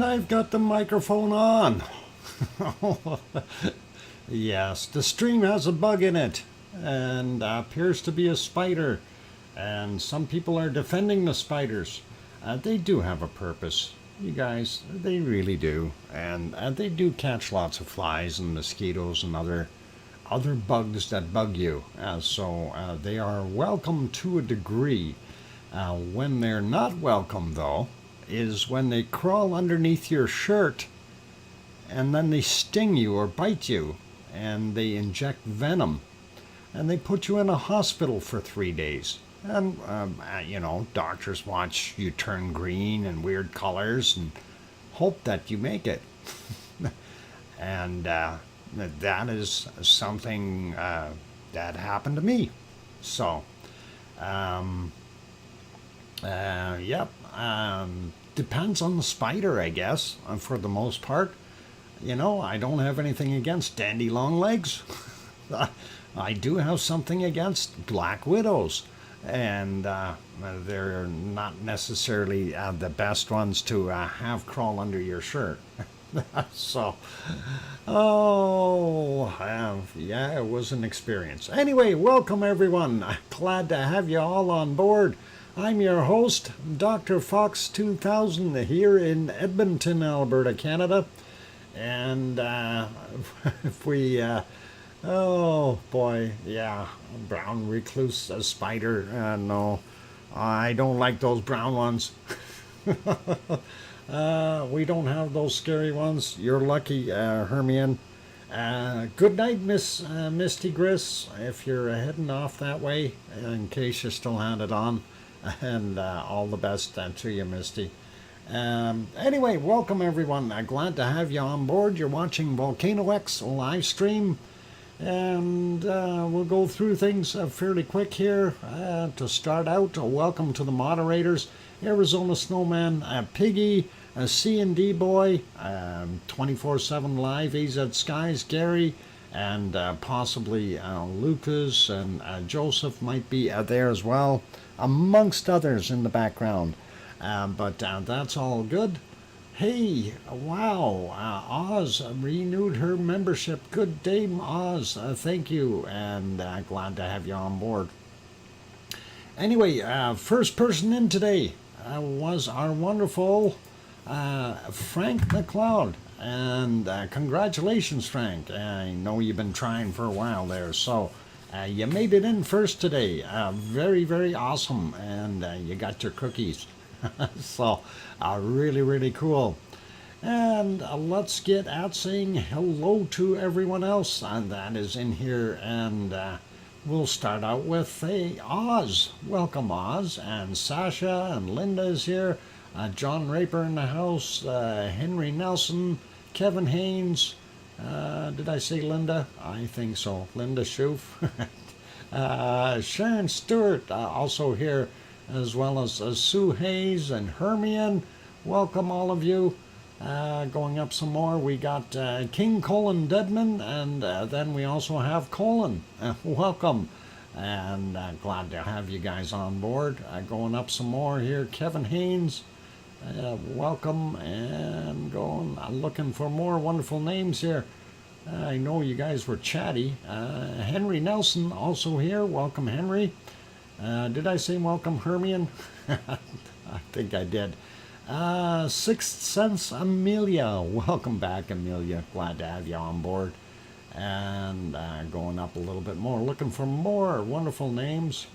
I've got the microphone on. Yes, the stream has a bug in it and appears to be a spider. And some people are defending the spiders. They do have a purpose. You guys, they really do. And they do catch lots of flies and mosquitoes and other bugs that bug you. So they are welcome to a degree. When they're not welcome, though, is when they crawl underneath your shirt and then they sting you or bite you and they inject venom and they put you in a hospital for 3 days. And, doctors watch you turn green and weird colors and hope that you make it. And that is something that happened to me. So, yep. Depends on the spider, I guess, for the most part. I don't have anything against dandy long legs. I do have something against black widows. And they're not necessarily the best ones to have crawl under your shirt. So, yeah, it was an experience. Anyway, welcome everyone. I'm glad to have you all on board. I'm your host, DrFox2000, here in Edmonton, Alberta, Canada. And if we, oh boy, yeah, brown recluse spider. No, I don't like those brown ones. We don't have those scary ones. You're lucky, Hermione. Good night, Miss Misty Gris, if you're heading off that way, in case you still had it on. And all the best to you, Misty. Anyway, welcome everyone. Glad to have you on board. You're watching VolcanoX live stream. And we'll go through things fairly quick here. To start out, welcome to the moderators. Arizona Snowman, Piggy, C&D Boy, 24/7 Live, AZ Skies, Gary, and possibly Lucas and Joseph might be there as well, amongst others in the background. But that's all good. Hey, wow, Oz renewed her membership. Good day, Oz. Thank you, and glad to have you on board. Anyway, first person in today was our wonderful Frank McLeod. And congratulations, Frank. I know you've been trying for a while there, so you made it in first today. Very, very awesome, and you got your cookies. So, really, really cool. And let's get at saying hello to everyone else that is in here. And we'll start out with Oz. Welcome, Oz. And Sasha and Linda is here. John Raper in the house. Henry Nelson. Kevin Haynes. Did I say Linda? I think so. Linda Schoof. Sharon Stewart also here, as well as Sue Hayes and Hermione. Welcome, all of you. Going up some more, we got King Colin Deadman, and then we also have Colin. Welcome, and glad to have you guys on board. Going up some more here, Kevin Haynes. Welcome, and looking for more wonderful names here. I know you guys were chatty. Henry Nelson also here. Welcome, Henry. Did I say welcome, Hermione? I think I did. Sixth Sense Amelia. Welcome back, Amelia. Glad to have you on board. And going up a little bit more, looking for more wonderful names.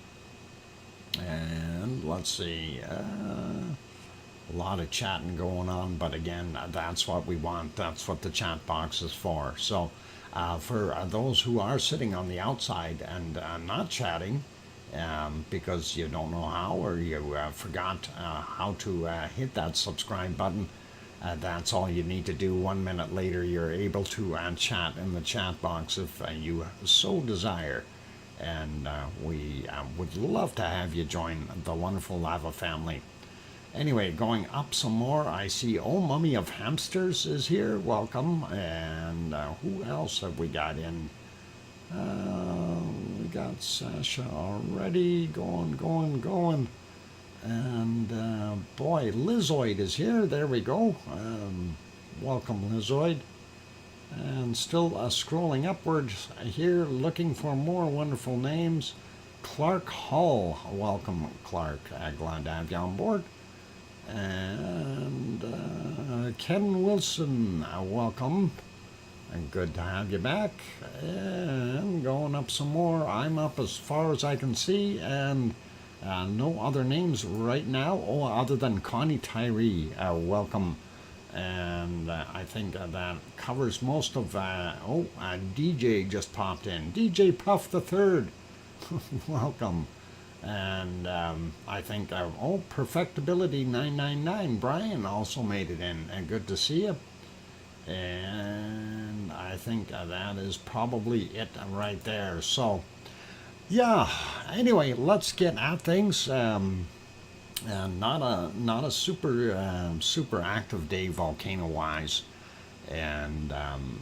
And let's see. A lot of chatting going on, but again, that's what we want. That's what the chat box is for. So for those who are sitting on the outside and not chatting, because you don't know how, or you forgot how to hit that subscribe button, that's all you need to do. 1 minute later, you're able to chat in the chat box if you so desire. And we would love to have you join the wonderful Lava family. Anyway, going up some more, I see Mummy of Hamsters is here. Welcome. And who else have we got in? We got Sasha already. Going. And boy, Lizoid is here. There we go. Welcome, Lizoid. And still scrolling upwards here, looking for more wonderful names. Clark Hall. Welcome, Clark. Glad to have you on board. And Ken Wilson. Welcome. And good to have you back. And going up some more. I'm up as far as I can see. And no other names right now. Oh, other than Connie Tyree. Welcome. And I think that covers most of. DJ just popped in. DJ Puff the Third. Welcome. And I think, Perfectibility 999. Brian also made it in. And good to see you. And I think that is probably it right there. So, yeah. Anyway, let's get at things. And not a super active day volcano wise. And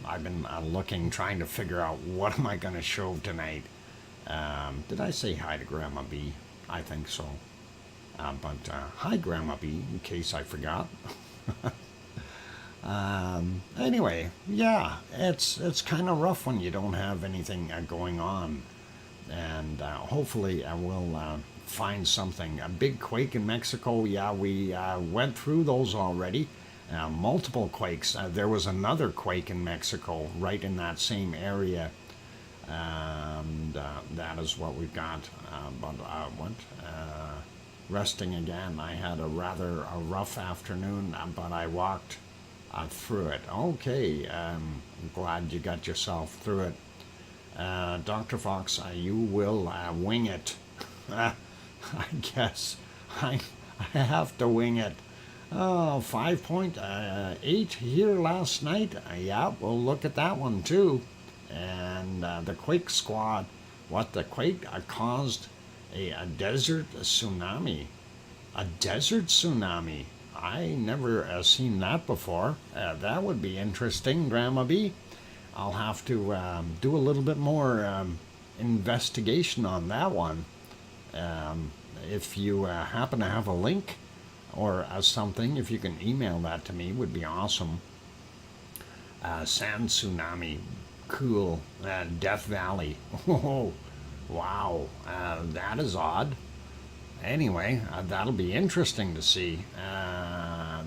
I've been trying to figure out what am I going to show tonight. Did I say hi to Grandma B? I think so. But hi, Grandma B, in case I forgot. Anyway, yeah, it's kind of rough when you don't have anything going on. And hopefully I will find something. A big quake in Mexico, yeah, we went through those already. Multiple quakes. There was another quake in Mexico right in that same area. And that is what we've got. Resting again. I had a rough afternoon, but I walked through it. Okay, I'm glad you got yourself through it. Dr. Fox, you will wing it. I guess I have to wing it. 5.8 here last night. Yeah, we'll look at that one too. And the quake squad, the quake caused a desert tsunami. A desert tsunami. I never seen that before. That would be interesting, Grandma B. I'll have to do a little bit more investigation on that one. If you happen to have a link or something, if you can email that to me, would be awesome. Sand tsunami, cool. Death Valley. Oh, wow, that is odd. Anyway, that'll be interesting to see.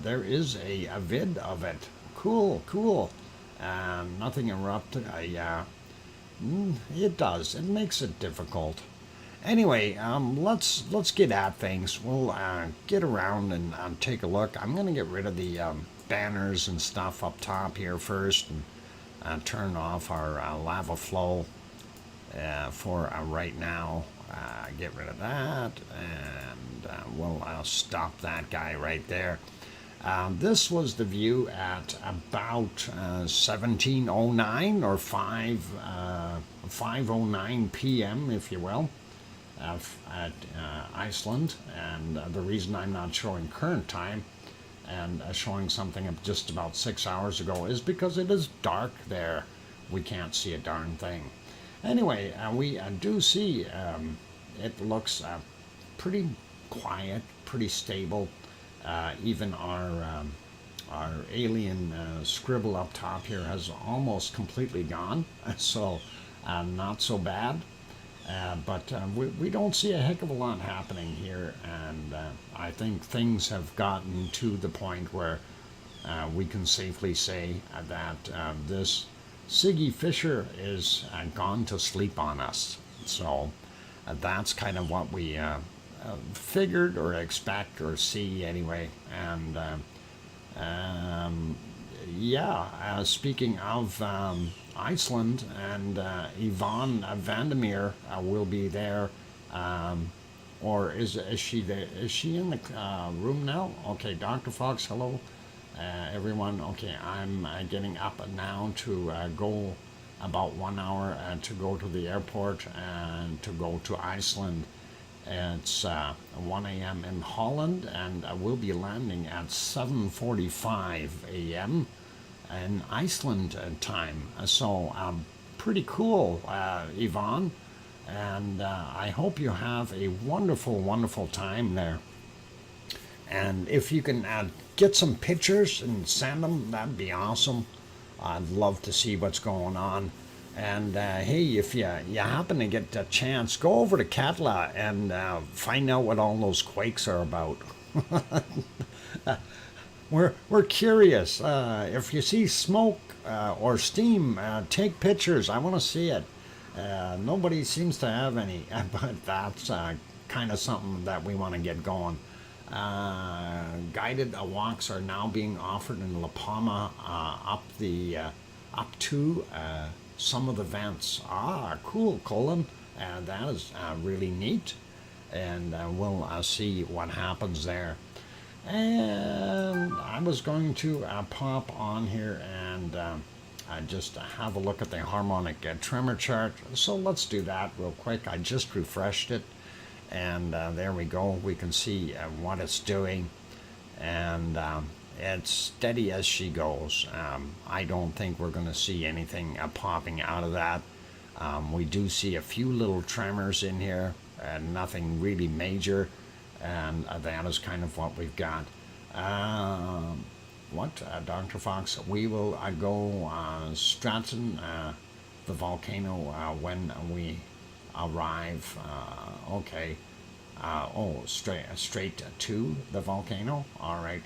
There is a vid of it. Cool. Nothing erupted. It does. It makes it difficult. Anyway, let's get at things. We'll get around and take a look. I'm going to get rid of the banners and stuff up top here first and turn off our lava flow for right now. Get rid of that, and we'll stop that guy right there. This was the view at about 17:09 or 5:09 p.m., if you will, at Iceland. And the reason I'm not showing current time and showing something of just about 6 hours ago is because it is dark there. We can't see a darn thing. Anyway, we do see it looks pretty quiet, pretty stable. Even our alien scribble up top here has almost completely gone, so not so bad. But we don't see a heck of a lot happening here, and I think things have gotten to the point where we can safely say that this Siggy Fisher is gone to sleep on us. So that's kind of what we figured or expect or see anyway. And speaking of Iceland, and Yvonne Vandermeer will be there. Or is she there? Is she in the room now? Okay, Dr. Fox, hello. Everyone, okay, I'm getting up now to go about 1 hour to go to the airport and to go to Iceland. It's 1 a.m. in Holland, and we'll be landing at 7:45 a.m. in Iceland time. So pretty cool, Yvonne, and I hope you have a wonderful, wonderful time there. And if you can get some pictures and send them, that'd be awesome. I'd love to see what's going on. And hey, if you happen to get a chance, go over to Katla and find out what all those quakes are about. We're curious. If you see smoke or steam, take pictures. I want to see it. Nobody seems to have any, but that's kind of something that we want to get going. Guided walks are now being offered in La Palma up to some of the vents. Ah, cool, Colin. That is really neat, and we'll see what happens there. And I was going to pop on here and just have a look at the harmonic tremor chart. So let's do that real quick. I just refreshed it, and there we go. We can see what it's doing, and it's steady as she goes. I don't think we're going to see anything popping out of that. We do see a few little tremors in here, nothing really major, and that is kind of what we've got. Dr. Fox? We will go Stratton, the volcano, when we arrive. Okay. Straight to the volcano? All right.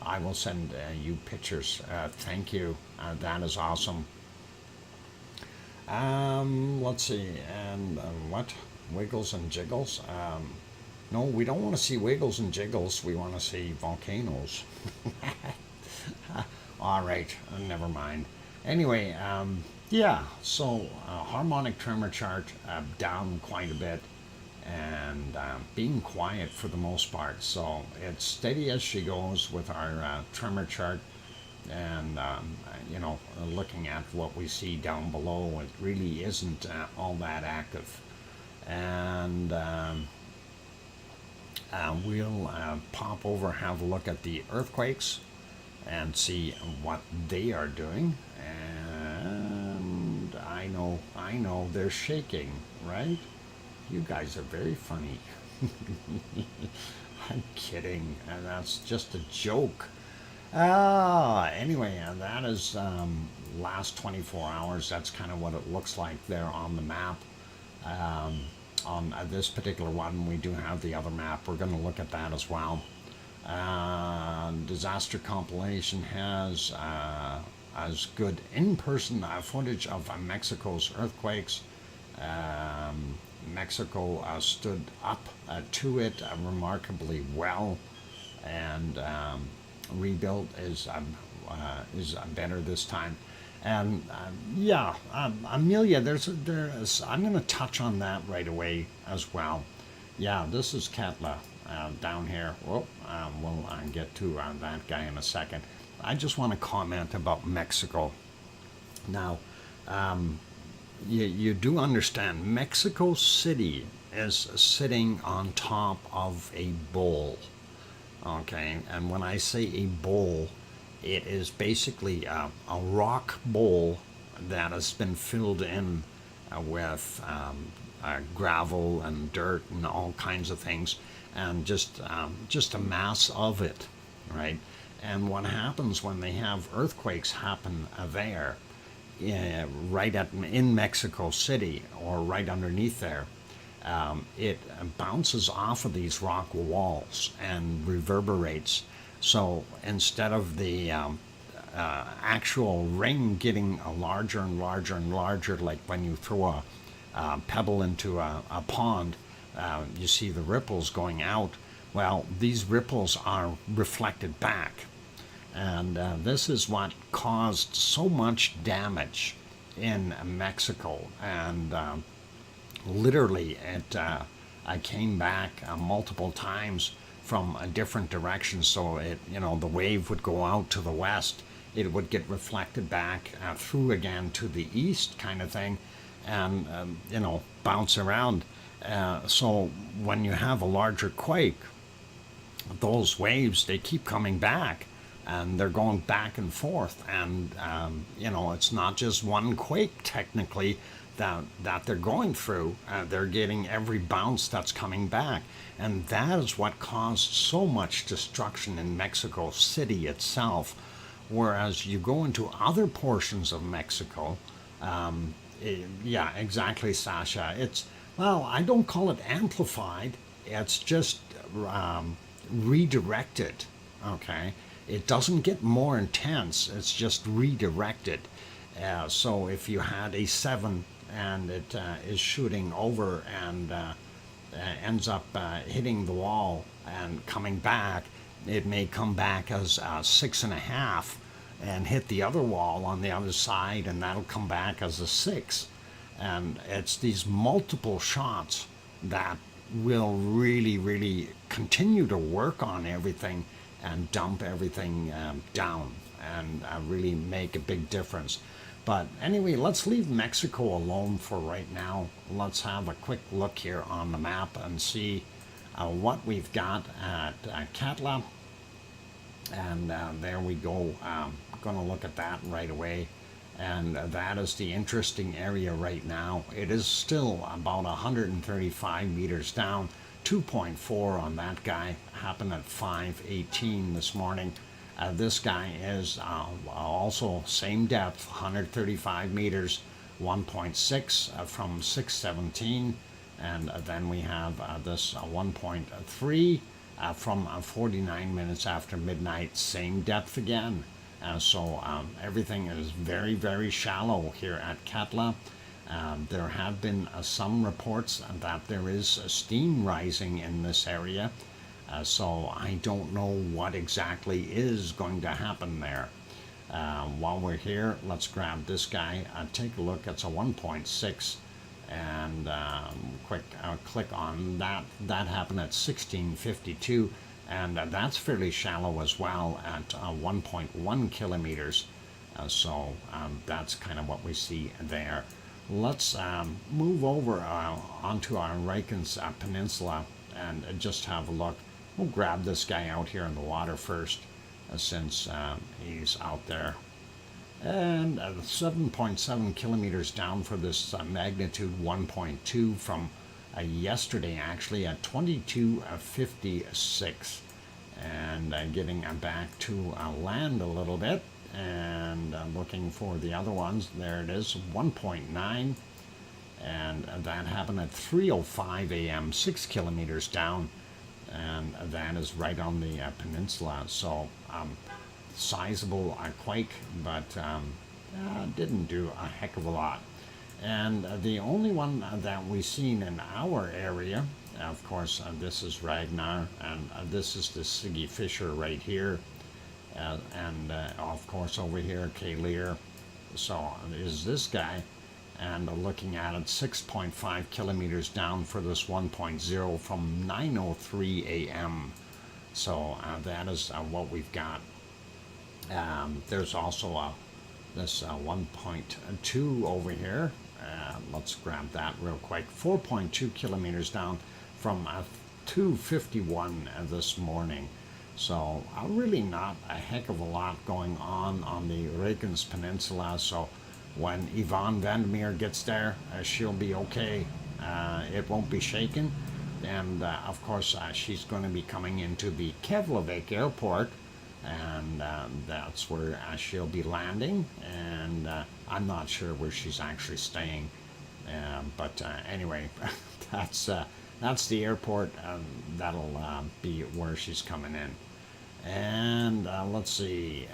I will send you pictures. Thank you. That is awesome. Let's see. And what? Wiggles and jiggles? No, we don't want to see wiggles and jiggles. We want to see volcanoes. All right. Never mind. Anyway, yeah. So harmonic tremor chart down quite a bit, and being quiet for the most part. So it's steady as she goes with our tremor chart, and looking at what we see down below, it really isn't all that active. And we'll pop over, have a look at the earthquakes and see what they are doing. And I know they're shaking, right? You guys are very funny. I'm kidding, and that's just a joke. Anyway, that is last 24 hours. That's kind of what it looks like there on the map. On this particular one, we do have the other map. We're going to look at that as well. Disaster compilation has as good in-person footage of Mexico's earthquakes. Mexico stood up to it remarkably well, and rebuilt is better this time. And yeah, Amelia, there's I'm going to touch on that right away as well. Yeah, this is Katla down here. We'll get to that guy in a second. I just want to comment about Mexico. Now, you do understand, Mexico City is sitting on top of a bowl. Okay, and when I say a bowl, it is basically a rock bowl that has been filled in with gravel and dirt and all kinds of things, and just a mass of it, right? And what happens when they have earthquakes happen there, right in Mexico City or right underneath there, it bounces off of these rock walls and reverberates. So instead of the actual ring getting larger and larger and larger, like when you throw a pebble into a pond, you see the ripples going out. Well, these ripples are reflected back. And this is what caused so much damage in Mexico. And literally, I came back multiple times from a different direction. So the wave would go out to the west. It would get reflected back through again to the east, kind of thing, and bounce around. So when you have a larger quake, those waves, they keep coming back, and they're going back and forth. And it's not just one quake technically. that they're going through. They're getting every bounce that's coming back. And that is what caused so much destruction in Mexico City itself. Whereas you go into other portions of Mexico, yeah, exactly, Sasha. Well, I don't call it amplified. It's just redirected, okay? It doesn't get more intense. It's just redirected. So if you had a 7 and it is shooting over and ends up hitting the wall and coming back, it may come back as 6.5 and hit the other wall on the other side, and that'll come back as a 6. And it's these multiple shots that will really, really continue to work on everything and dump everything down and really make a big difference. But anyway, let's leave Mexico alone for right now. Let's have a quick look here on the map and see what we've got at Katla. And there we go. Going to look at that right away. And that is the interesting area right now. It is still about 135 meters down. 2.4 on that guy. Happened at 5:18 this morning. This guy is also same depth, 135 meters, 1.6 from 6:17. And then we have this 1.3 from 49 minutes after midnight, same depth again. So everything is very, very shallow here at Katla. There have been some reports that there is steam rising in this area. So I don't know what exactly is going to happen there. While we're here, let's grab this guy. Take a look. It's a 1.6. And quick click on that. That happened at 16:52. And that's fairly shallow as well at 1.1 kilometers. So that's kind of what we see there. Let's move over onto our Reykjanes Peninsula and just have a look. We'll grab this guy out here in the water first since he's out there. And 7.7 kilometers down for this magnitude 1.2 from yesterday, actually at 22:56, and getting back to land a little bit and looking for the other ones. There it is, 1.9, and that happened at 3:05 a.m., 6 kilometers down, and that is right on the peninsula. So sizable quake, but didn't do a heck of a lot. And the only one that we've seen in our area, of course, this is Ragnar, and this is the Siggy Fisher right here, and of course over here, Kilauea. So is this guy, and looking at it, 6.5 kilometers down for this 1.0 from 9:03 a.m. So that is what we've got. There's also this 1.2 over here. Let's grab that real quick. 4.2 kilometers down from 2:51 this morning. So really not a heck of a lot going on the Reykjanes Peninsula. So when Yvonne Vandermeer gets there, she'll be okay. It won't be shaken. And of course, she's going to be coming into the Keflavik airport, and that's where she'll be landing. And I'm not sure where she's actually staying. But anyway, that's the airport. That'll be where she's coming in. And let's see.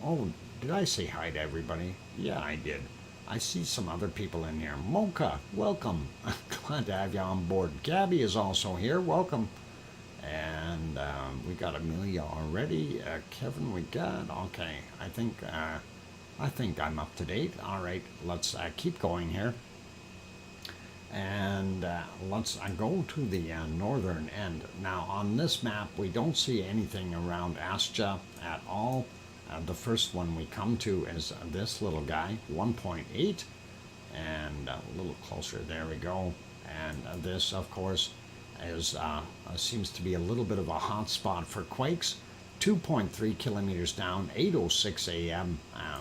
Oh, did I say hi to everybody? Yeah, I did. I see some other people in here. Mocha, welcome. Glad to have you on board. Gabby is also here. Welcome. And we got Amelia already. Kevin, we got. Okay, I think I'm up to date. All right, let's keep going here. And let's go to the northern end. Now, on this map, we don't see anything around Astja at all. The first one we come to is this little guy, 1.8, and a little closer, there we go. And this, of course, is seems to be a little bit of a hot spot for quakes. 2.3 kilometers down, 8:06 a.m.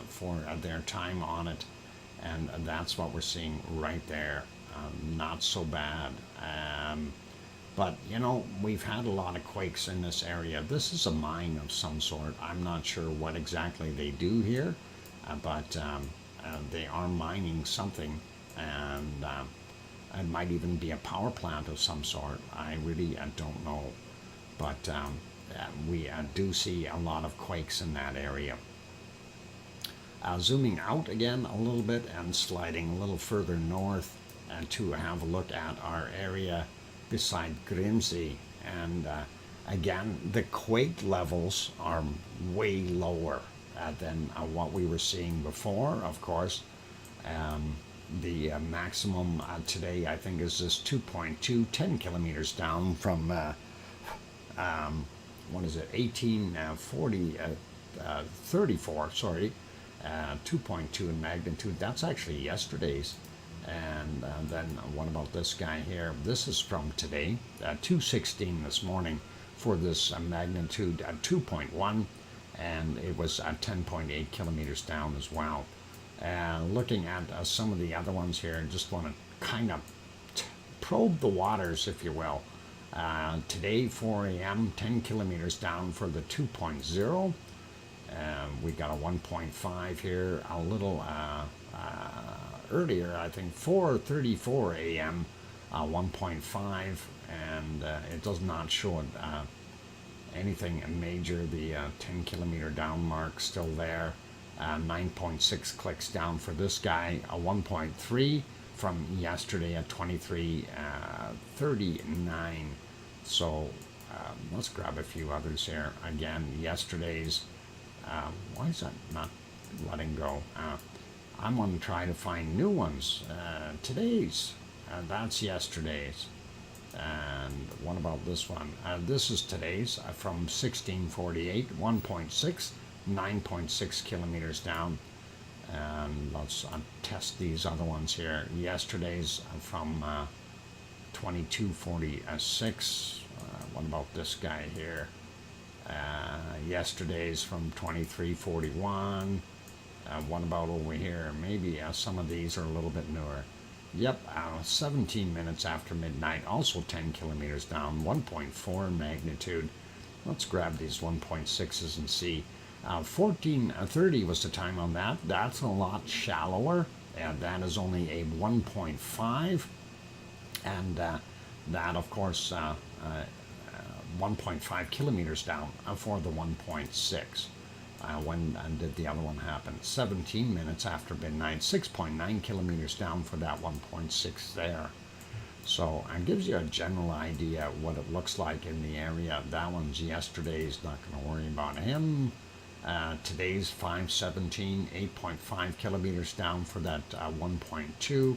For their time on it. and that's what we're seeing right there. Not so bad. But, you know, we've had a lot of quakes in this area. This is a mine of some sort. I'm not sure what exactly they do here, but they are mining something, and it might even be a power plant of some sort. I really don't know. But we do see a lot of quakes in that area. Zooming out again a little bit and sliding a little further north to have a look at our area beside Grimsey, and again the quake levels are way lower than what we were seeing before. Of course, the maximum today I think is this 2.2, 10 kilometers down from what is it, 1840 34, sorry, 2.2 in magnitude. That's actually yesterday's. And then what about this guy here? This is from today, 2:16 this morning for this magnitude 2.1, and it was 10.8 kilometers down as well. Looking at some of the other ones here, just want to kind of probe the waters, if you will. Today, 4 a.m., 10 kilometers down for the 2.0. We got a 1.5 here, a little earlier, I think 4:34 a.m., 1.5, and it does not show anything major. The 10 kilometer down mark still there. 9.6 clicks down for this guy, a 1.3 from yesterday at 23:39. So let's grab a few others here. Again, yesterday's. Why is that not letting go? I'm going to try to find new ones. Today's, that's yesterday's. And what about this one? This is today's from 1648, 1.6, 9.6 kilometers down. And let's test these other ones here. Yesterday's from 2246. What about this guy here? Yesterday's from 2341. What about over here? Maybe some of these are a little bit newer. Yep, 17 minutes after midnight, also 10 kilometers down, 1.4 magnitude. Let's grab these 1.6s and see. 14:30 was the time on that. That's a lot shallower, and that is only a 1.5. And that, of course, 1.5 kilometers down for the 1.6. When did the other one happen? 17 minutes after midnight, 6.9 kilometers down for that 1.6 there. So it gives you a general idea what it looks like in the area. That one's yesterday's, not going to worry about him. Today's 5:17, 8.5 kilometers down for that 1.2.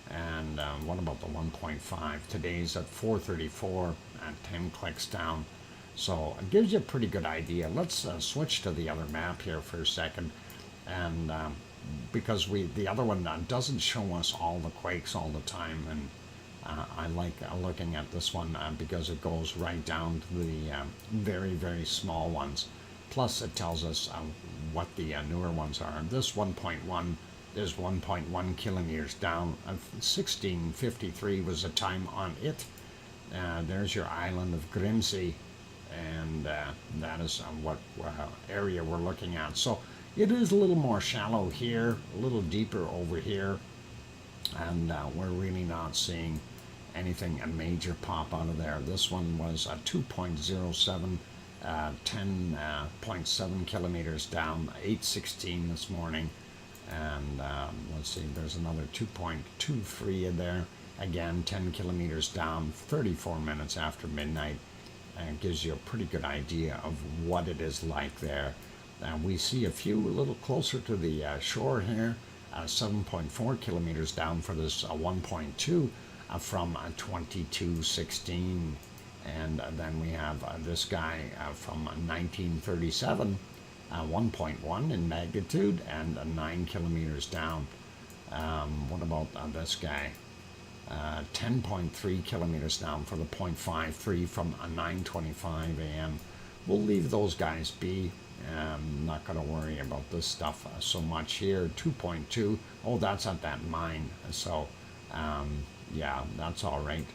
And what about the 1.5? Today's at 4:34 and 10 clicks down. So it gives you a pretty good idea. Let's switch to the other map here for a second, and because the other one doesn't show us all the quakes all the time, and I like looking at this one because it goes right down to the very, very small ones. Plus it tells us what the newer ones are. This 1.1 is 1.1 kilometers down. 16:53 was the time on it. There's your island of Grimsey, and that is what area we're looking at. So it is a little more shallow here, a little deeper over here, and we're really not seeing anything major pop out of there. This one was 2.07, 10.7 kilometers down, 8:16 this morning, and let's see, there's another 2.23 in there, again 10 kilometers down, 34 minutes after midnight. And gives you a pretty good idea of what it is like there. We see a few a little closer to the shore here, 7.4 kilometers down for this 1.2 from 2216. And then we have this guy from 1937, 1.1 in magnitude and 9 kilometers down. What about this guy? 10.3 kilometers down for the 0.53 from 9:25 a.m. We'll leave those guys be. I'm not going to worry about this stuff so much here. 2.2. Oh, that's at that mine. So, yeah, that's all right.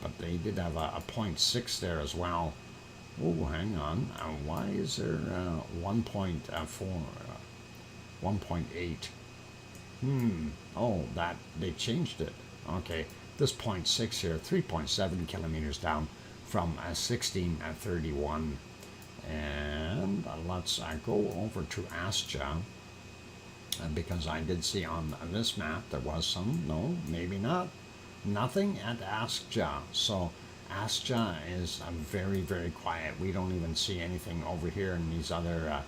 But they did have a 0.6 there as well. Oh, hang on. Why is there 1.4, 1.8? Oh, that they changed it. Okay, this 0.6 here, 3.7 kilometers down from 1631. And let's go over to Asja, because I did see on this map there was some. No, maybe not. Nothing at Asja. So Asja is very, very quiet. We don't even see anything over here in these other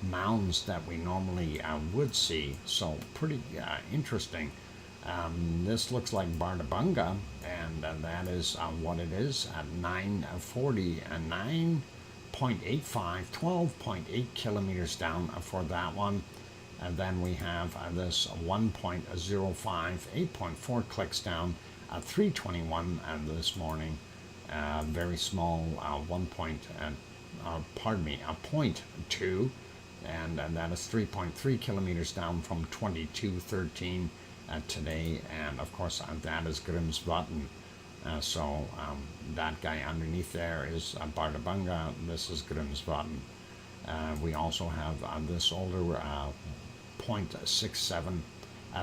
mounds that we normally would see. So pretty interesting. This looks like Bardabunga, and that is what it is at 940 and 9.85, 12.8 kilometers down for that one. And then we have this 1.05, 8.4 clicks down at 321 this morning. Very small, a 0.2, and that is 3.3 kilometers down from 2213 today. And of course, that is Grimsvatn. So that guy underneath there is Bardabunga. This is Grimsvatn. We also have this older 0.67,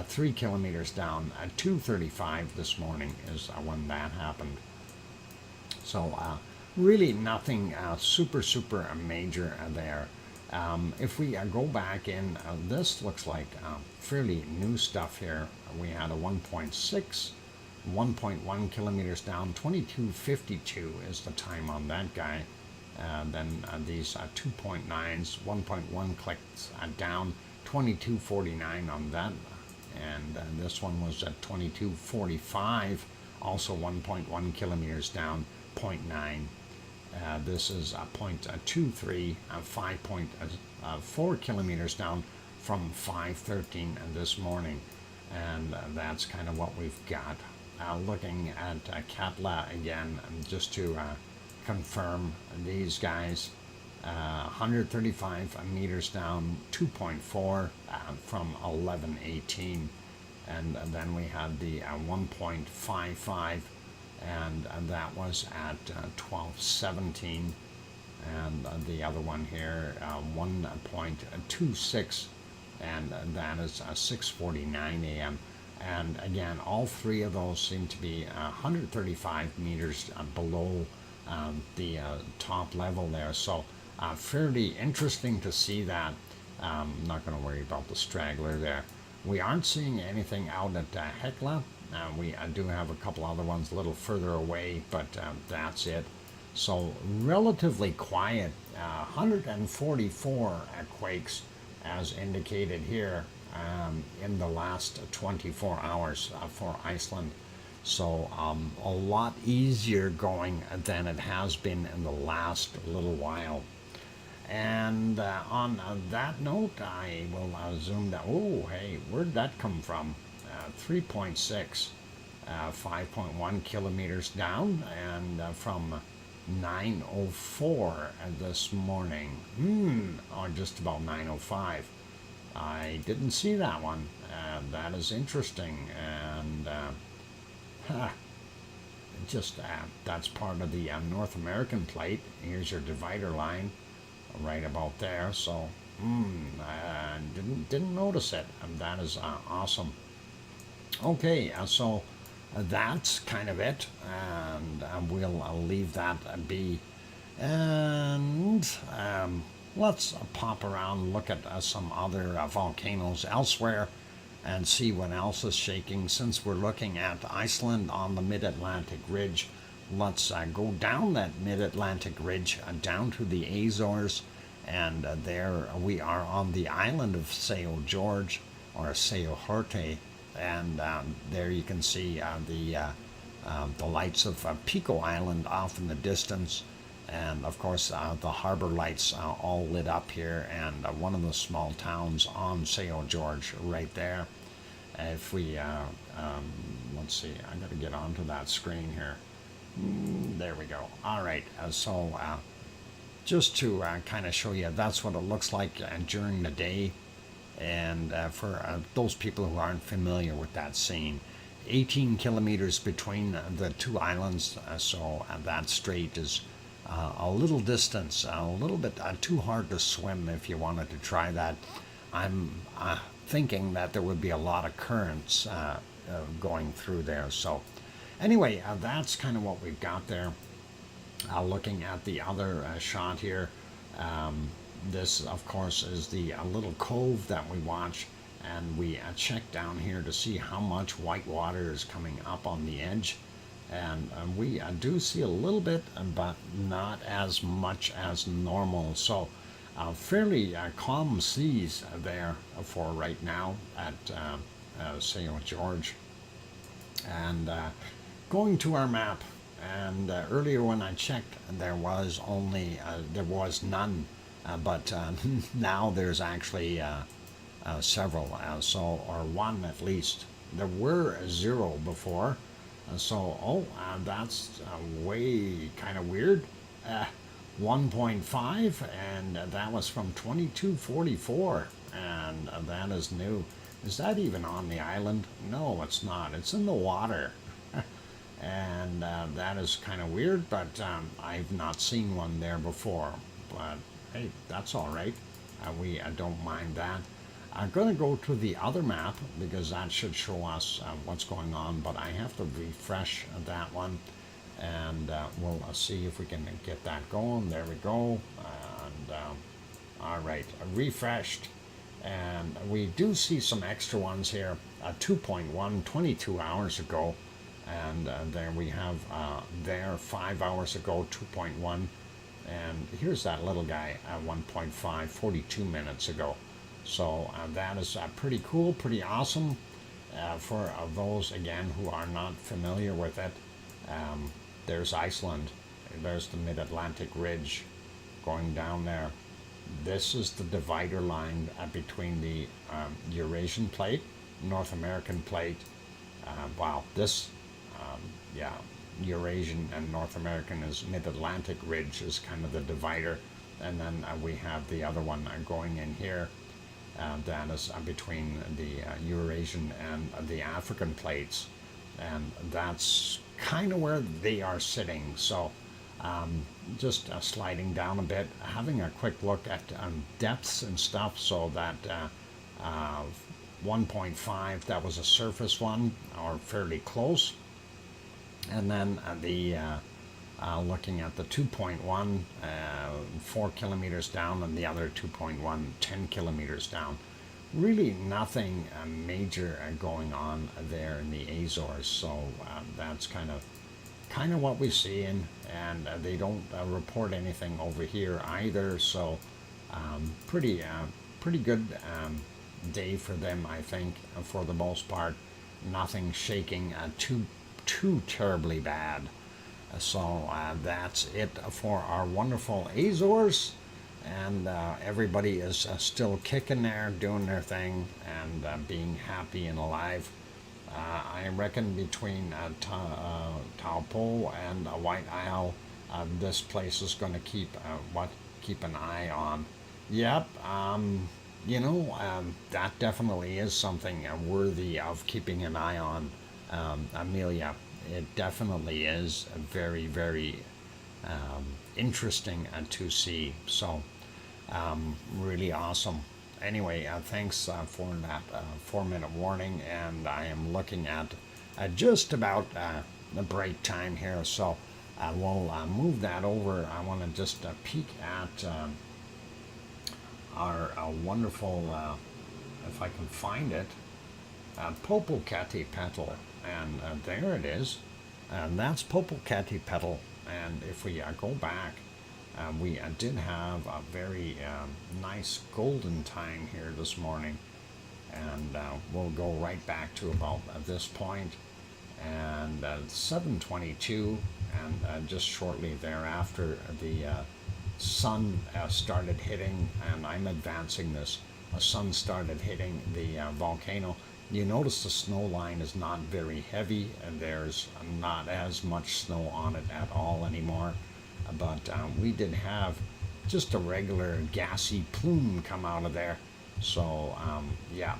3 kilometers down at 2:35 this morning is when that happened. So really nothing super major there. If we go back in, this looks like fairly new stuff here. We had a 1.6, 1.1 kilometers down, 22:52 is the time on that guy. Then these 2.9s, 1.1 clicks down, 22:49 on that. And this one was at 22:45, also 1.1 kilometers down, 0.9. This is 0.23, 5.4 kilometers down from 5:13 this morning. And that's kind of what we've got. Looking at Katla again, just to confirm these guys, 135 meters down, 2.4 from 1118. And then we had the 1.55, and that was at 1217. And the other one here, 1.26, and that is 6:49 a.m. And again, all three of those seem to be 135 meters below the top level there. So fairly interesting to see that. I'm not going to worry about the straggler there. We aren't seeing anything out at Hekla. We do have a couple other ones a little further away, but that's it. So relatively quiet, 144 quakes as indicated here in the last 24 hours for Iceland. So a lot easier going than it has been in the last little while. And on that note, I will zoom down. Oh, hey, where'd that come from? 3.6, 5.1 kilometers down, and from 9:04 this morning. Or just about 9:05. I didn't see that one. That is interesting, and just that's part of the North American plate. Here's your divider line, right about there. So didn't notice it, and that is awesome. Okay, so that's kind of it, and we'll leave that be. And let's pop around, look at some other volcanoes elsewhere, and see what else is shaking. Since we're looking at Iceland on the mid-Atlantic ridge, let's go down that mid-Atlantic ridge down to the Azores, and there we are on the island of São Jorge, or São Jorge, and there you can see the lights of Pico Island off in the distance, and of course the harbor lights all lit up here, and one of the small towns on São Jorge right there. If we let's see, I got to get onto that screen here. There we go. All right, so just to kind of show you, that's what it looks like during the day. And for those people who aren't familiar with that scene, 18 kilometers between the two islands, so that strait is a little distance, a little bit too hard to swim if you wanted to try that. I'm thinking that there would be a lot of currents going through there. So anyway, that's kind of what we've got there. Looking at the other shot here, this of course is the little cove that we watch, and we check down here to see how much white water is coming up on the edge, and we do see a little bit, but not as much as normal. So fairly calm seas there for right now at St. George. And going to our map, and earlier when I checked, there was none, but now there's actually several, or one at least. There were 0 before, that's way kind of weird. 1.5, and that was from 2244, and that is new. Is that even on the island? No, it's not. It's in the water. And that is kind of weird, but I've not seen one there before. But hey, that's all right. We don't mind that. I'm going to go to the other map because that should show us what's going on, but I have to refresh that one, and we'll see if we can get that going. There we go. And all right, refreshed. And we do see some extra ones here. 2.1, 22 hours ago. And there we have there 5 hours ago, 2.1. And here's that little guy at 1.5, 42 minutes ago. So that is pretty cool, pretty awesome for those, again, who are not familiar with it. There's Iceland. There's the Mid-Atlantic Ridge going down there. This is the divider line between the Eurasian plate, North American plate. Wow, this, Eurasian and North American is Mid-Atlantic Ridge is kind of the divider. And then we have the other one going in here. That is between the Eurasian and the African plates. And that's kind of where they are sitting. So just sliding down a bit, having a quick look at depths and stuff, so that 1.5, that was a surface one, or fairly close. And then looking at the 2.1, 4 kilometers down, and the other 2.1, 10 kilometers down. Really nothing major going on there in the Azores, so that's kind of what we see, and they don't report anything over here either. So pretty good day for them, I think, for the most part. Nothing shaking too terribly bad. So that's it for our wonderful Azores, and everybody is still kicking there, doing their thing, and being happy and alive. I reckon between Taupo and White Isle, this place is going to keep an eye on. Yep, that definitely is something worthy of keeping an eye on, Amelia. It definitely is very, very interesting to see. So really awesome. Anyway, thanks for that 4-minute warning, and I am looking at just about the break time here, so we'll move that over. I want to just peek at our wonderful, if I can find it, Popocatépetl, and there it is, and that's Popocatépetl. And if we go back, we did have a very nice golden time here this morning, and we'll go right back to about this point, and 7:22, and just shortly thereafter the sun started hitting, and I'm advancing this. The sun started hitting the volcano. You notice the snow line is not very heavy, and there's not as much snow on it at all anymore. But we did have just a regular gassy plume come out of there. So yeah,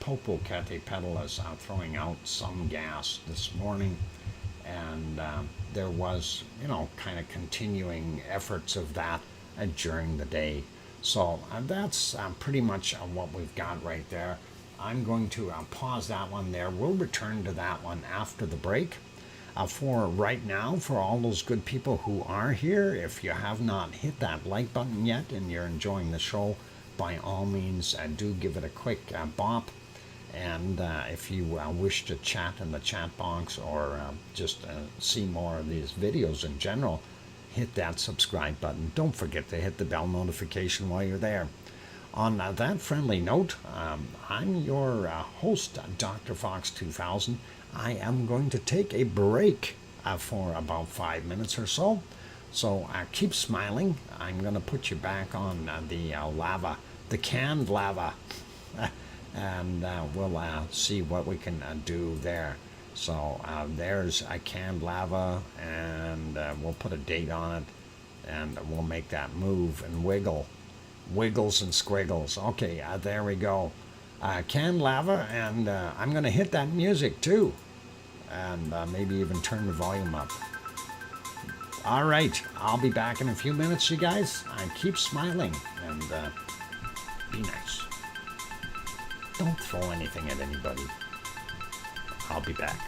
Popocatépetl is throwing out some gas this morning, and there was, kind of continuing efforts of that during the day. So that's pretty much what we've got right there. I'm going to pause that one there. We'll return to that one after the break. For right now, for all those good people who are here, if you have not hit that like button yet and you're enjoying the show, by all means, do give it a quick bop. And if you wish to chat in the chat box or just see more of these videos in general, hit that subscribe button. Don't forget to hit the bell notification while you're there. On that friendly note, I'm your host, DrFox2000. I am going to take a break for about 5 minutes or so. So keep smiling. I'm going to put you back on the lava, the canned lava. And we'll see what we can do there. So there's a canned lava, and we'll put a date on it, and we'll make that move and wiggle. Wiggles and squiggles. Okay, there we go. Canned lava, and I'm going to hit that music too, and maybe even turn the volume up. All right, I'll be back in a few minutes, you guys. Keep smiling and be nice. Don't throw anything at anybody. I'll be back.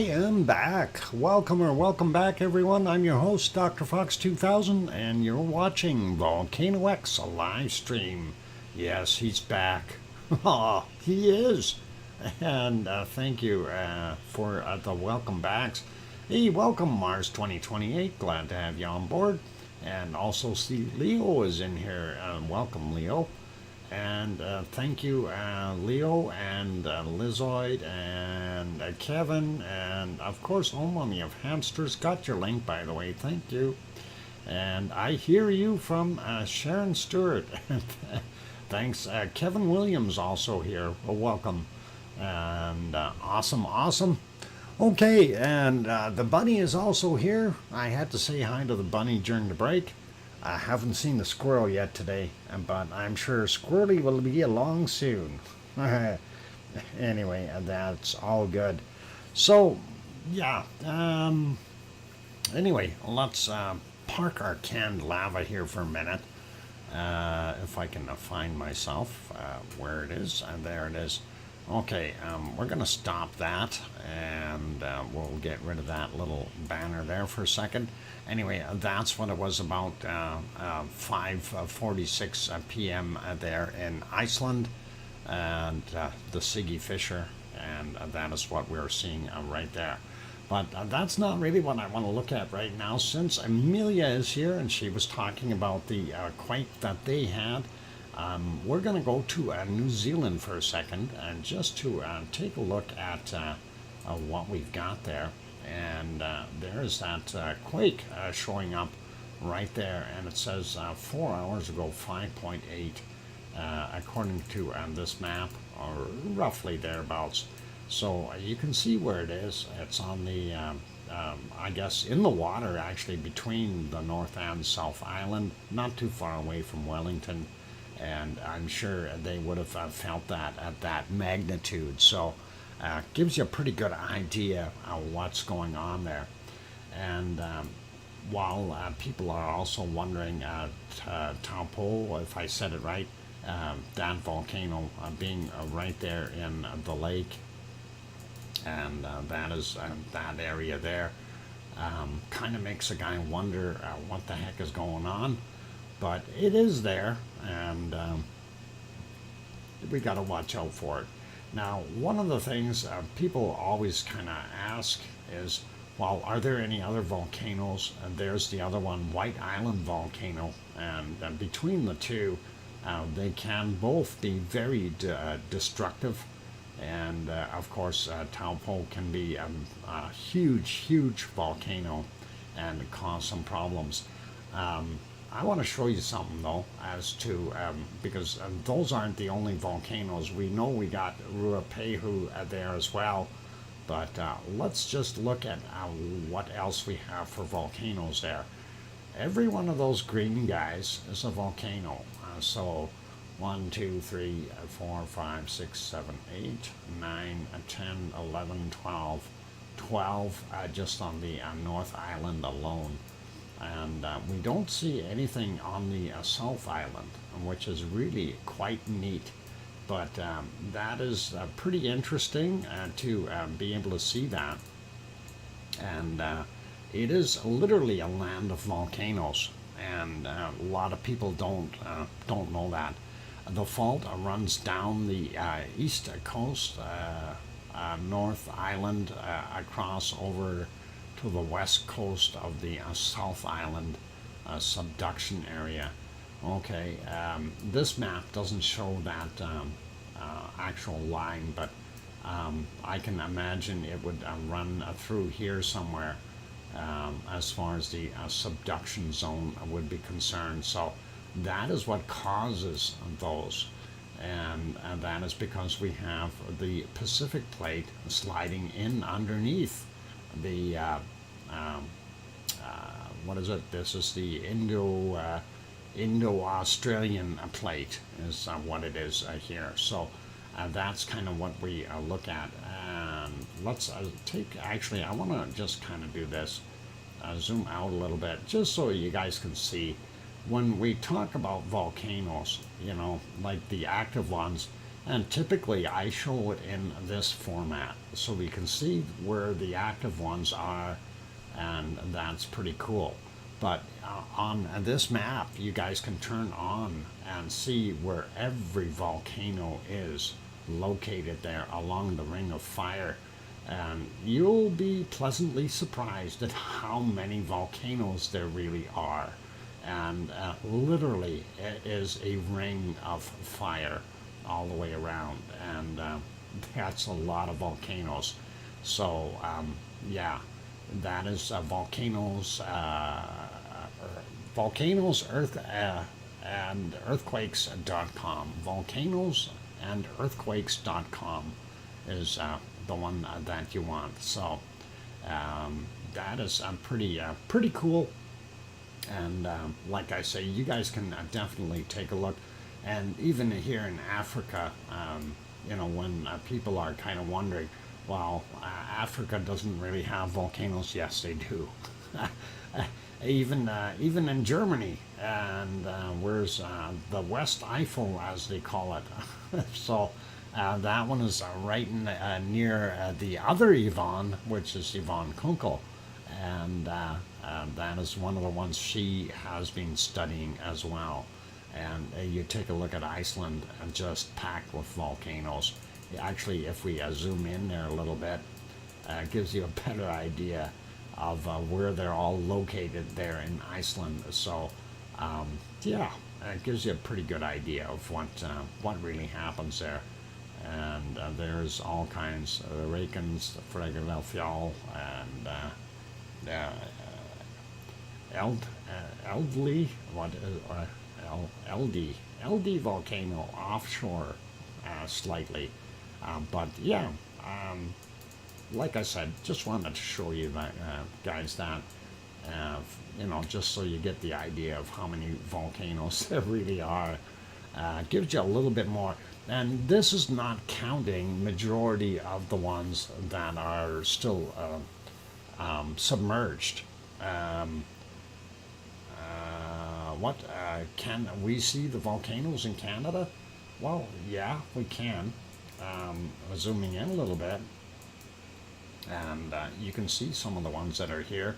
am back. Welcome back, everyone. I'm your host, DrFox2000, and you're watching VolcanoX, a live stream. Yes, he's back. Oh, he is. And thank you for the welcome backs. Hey, welcome, Mars 2028. Glad to have you on board. And also see Leo is in here. Welcome, Leo. And thank you, Leo and Lizoid and Kevin, and of course, Omami of Hamsters. Got your link, by the way. Thank you. And I hear you from Sharon Stewart. Thanks. Kevin Williams also here. Well, welcome. And awesome. Okay, and the bunny is also here. I had to say hi to the bunny during the break. I haven't seen the squirrel yet today, but I'm sure Squirrely will be along soon. Anyway, that's all good. So, yeah. Anyway, let's park our canned lava here for a minute. If I can find myself where it is. And there it is. Okay, we're going to stop that, and we'll get rid of that little banner there for a second. Anyway, that's what it was about 5:46 p.m. There in Iceland, and the Siggy Fisher, and that is what we're seeing right there. But that's not really what I want to look at right now, since Amelia is here, and she was talking about the quake that they had. We're going to go to New Zealand for a second, and just to take a look at what we've got there. And there's that quake showing up right there, and it says 4 hours ago, 5.8, according to this map, or roughly thereabouts. So you can see where it is. It's on the, I guess, in the water, actually, between the North and South Island, not too far away from Wellington. And I'm sure they would have felt that at that magnitude. So gives you a pretty good idea of what's going on there. And while people are also wondering, Taupo, if I said it right, that volcano being right there in the lake, and that is that area there, kind of makes a guy wonder what the heck is going on. But it is there, and we got to watch out for it. Now, one of the things people always kind of ask is, well, are there any other volcanoes? And there's the other one, White Island volcano, and between the two, they can both be very destructive, and of course, Taupo can be a huge volcano and cause some problems. I want to show you something, though, as to, because those aren't the only volcanoes. We know we got Ruapehu there as well, but let's just look at what else we have for volcanoes there. Every one of those green guys is a volcano. So 1, 2, 3, 4, 5, 6, 7, 8, 9, 10, 11, 12, 12 just on the North Island alone. And we don't see anything on the South Island, which is really quite neat. But that is pretty interesting to be able to see that. And it is literally a land of volcanoes, and a lot of people don't know that. The fault runs down the east coast, North Island, across over to the west coast of the South Island subduction area. Okay, this map doesn't show that actual line, but I can imagine it would run through here somewhere as far as the subduction zone would be concerned. So that is what causes those. And that is because we have the Pacific plate sliding in underneath the what is it? This is the Indo-Australian plate is what it is here. So that's kind of what we look at. And let's actually, I want to just kind of do this, zoom out a little bit, just so you guys can see. When we talk about volcanoes, you know, like the active ones, And typically I show it in this format so we can see where the active ones are, and that's pretty cool. But on this map, you guys can turn on and see where every volcano is located there along the Ring of Fire. And you'll be pleasantly surprised at how many volcanoes there really are. And literally, it is a ring of fire all the way around. And that's a lot of volcanoes. So, yeah, that is volcanoes, earth, and earthquakes.com. Volcanoes and earthquakes.com is the one that you want. So that is pretty cool. And like I say, you guys can definitely take a look. And even here in Africa, when people are kind of wondering, well, Africa doesn't really have volcanoes. Yes, they do. Even in Germany, and where's the West Eiffel, as they call it. So that one is right near the other Yvonne, which is Yvonne Kunkel, and that is one of the ones she has been studying as well. And you take a look at Iceland, and just packed with volcanoes. Actually, if we zoom in there a little bit, it gives you a better idea of where they're all located there in Iceland. So, yeah, it gives you a pretty good idea of what really happens there. And there's all kinds of Rakens, Philadelphia, and Eldley, LD volcano offshore slightly. But yeah, like I said, just wanted to show you that, guys, that, just so you get the idea of how many volcanoes there really are. Gives you a little bit more. And this is not counting majority of the ones that are still submerged. Can we see the volcanoes in Canada? Well, yeah, we can. Zooming in a little bit, and you can see some of the ones that are here.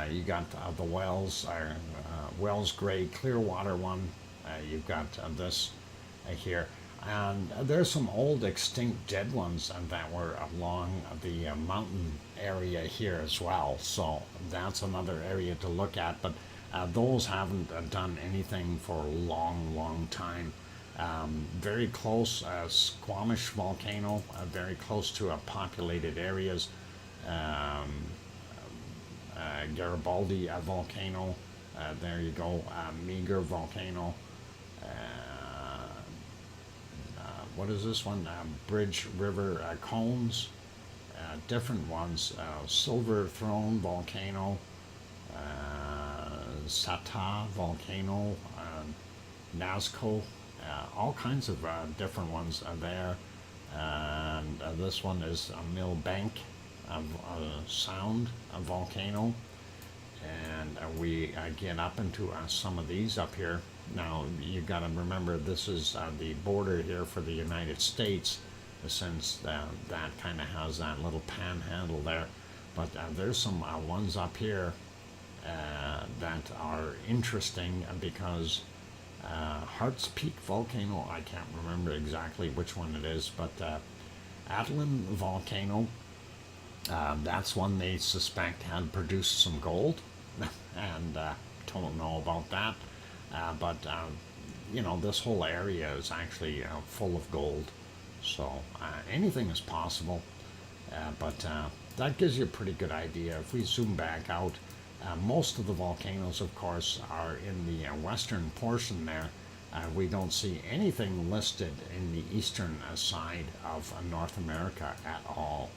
You got the Wells Gray Clearwater one. You've got this here, and there's some old extinct dead ones that were along the mountain area here as well. So that's another area to look at. But those haven't done anything for a long time. Very close, Squamish volcano, very close to populated areas. Garibaldi volcano, there you go. Meager volcano. What is this one? Bridge River cones, different ones. Silver Throne volcano, Sata volcano, Nazca. All kinds of different ones are there. And this one is a Millbank Sound volcano. And we get up into some of these up here. Now, you got to remember, this is the border here for the United States, since that kind of has that little panhandle there. But there's some ones up here that are interesting because Hart's Peak volcano, I can't remember exactly which one it is, but Atlan volcano, that's one they suspect had produced some gold, and don't know about that. But this whole area is actually full of gold, so anything is possible. But that gives you a pretty good idea. If we zoom back out, most of the volcanoes, of course, are in the western portion there. We don't see anything listed in the eastern side of North America at all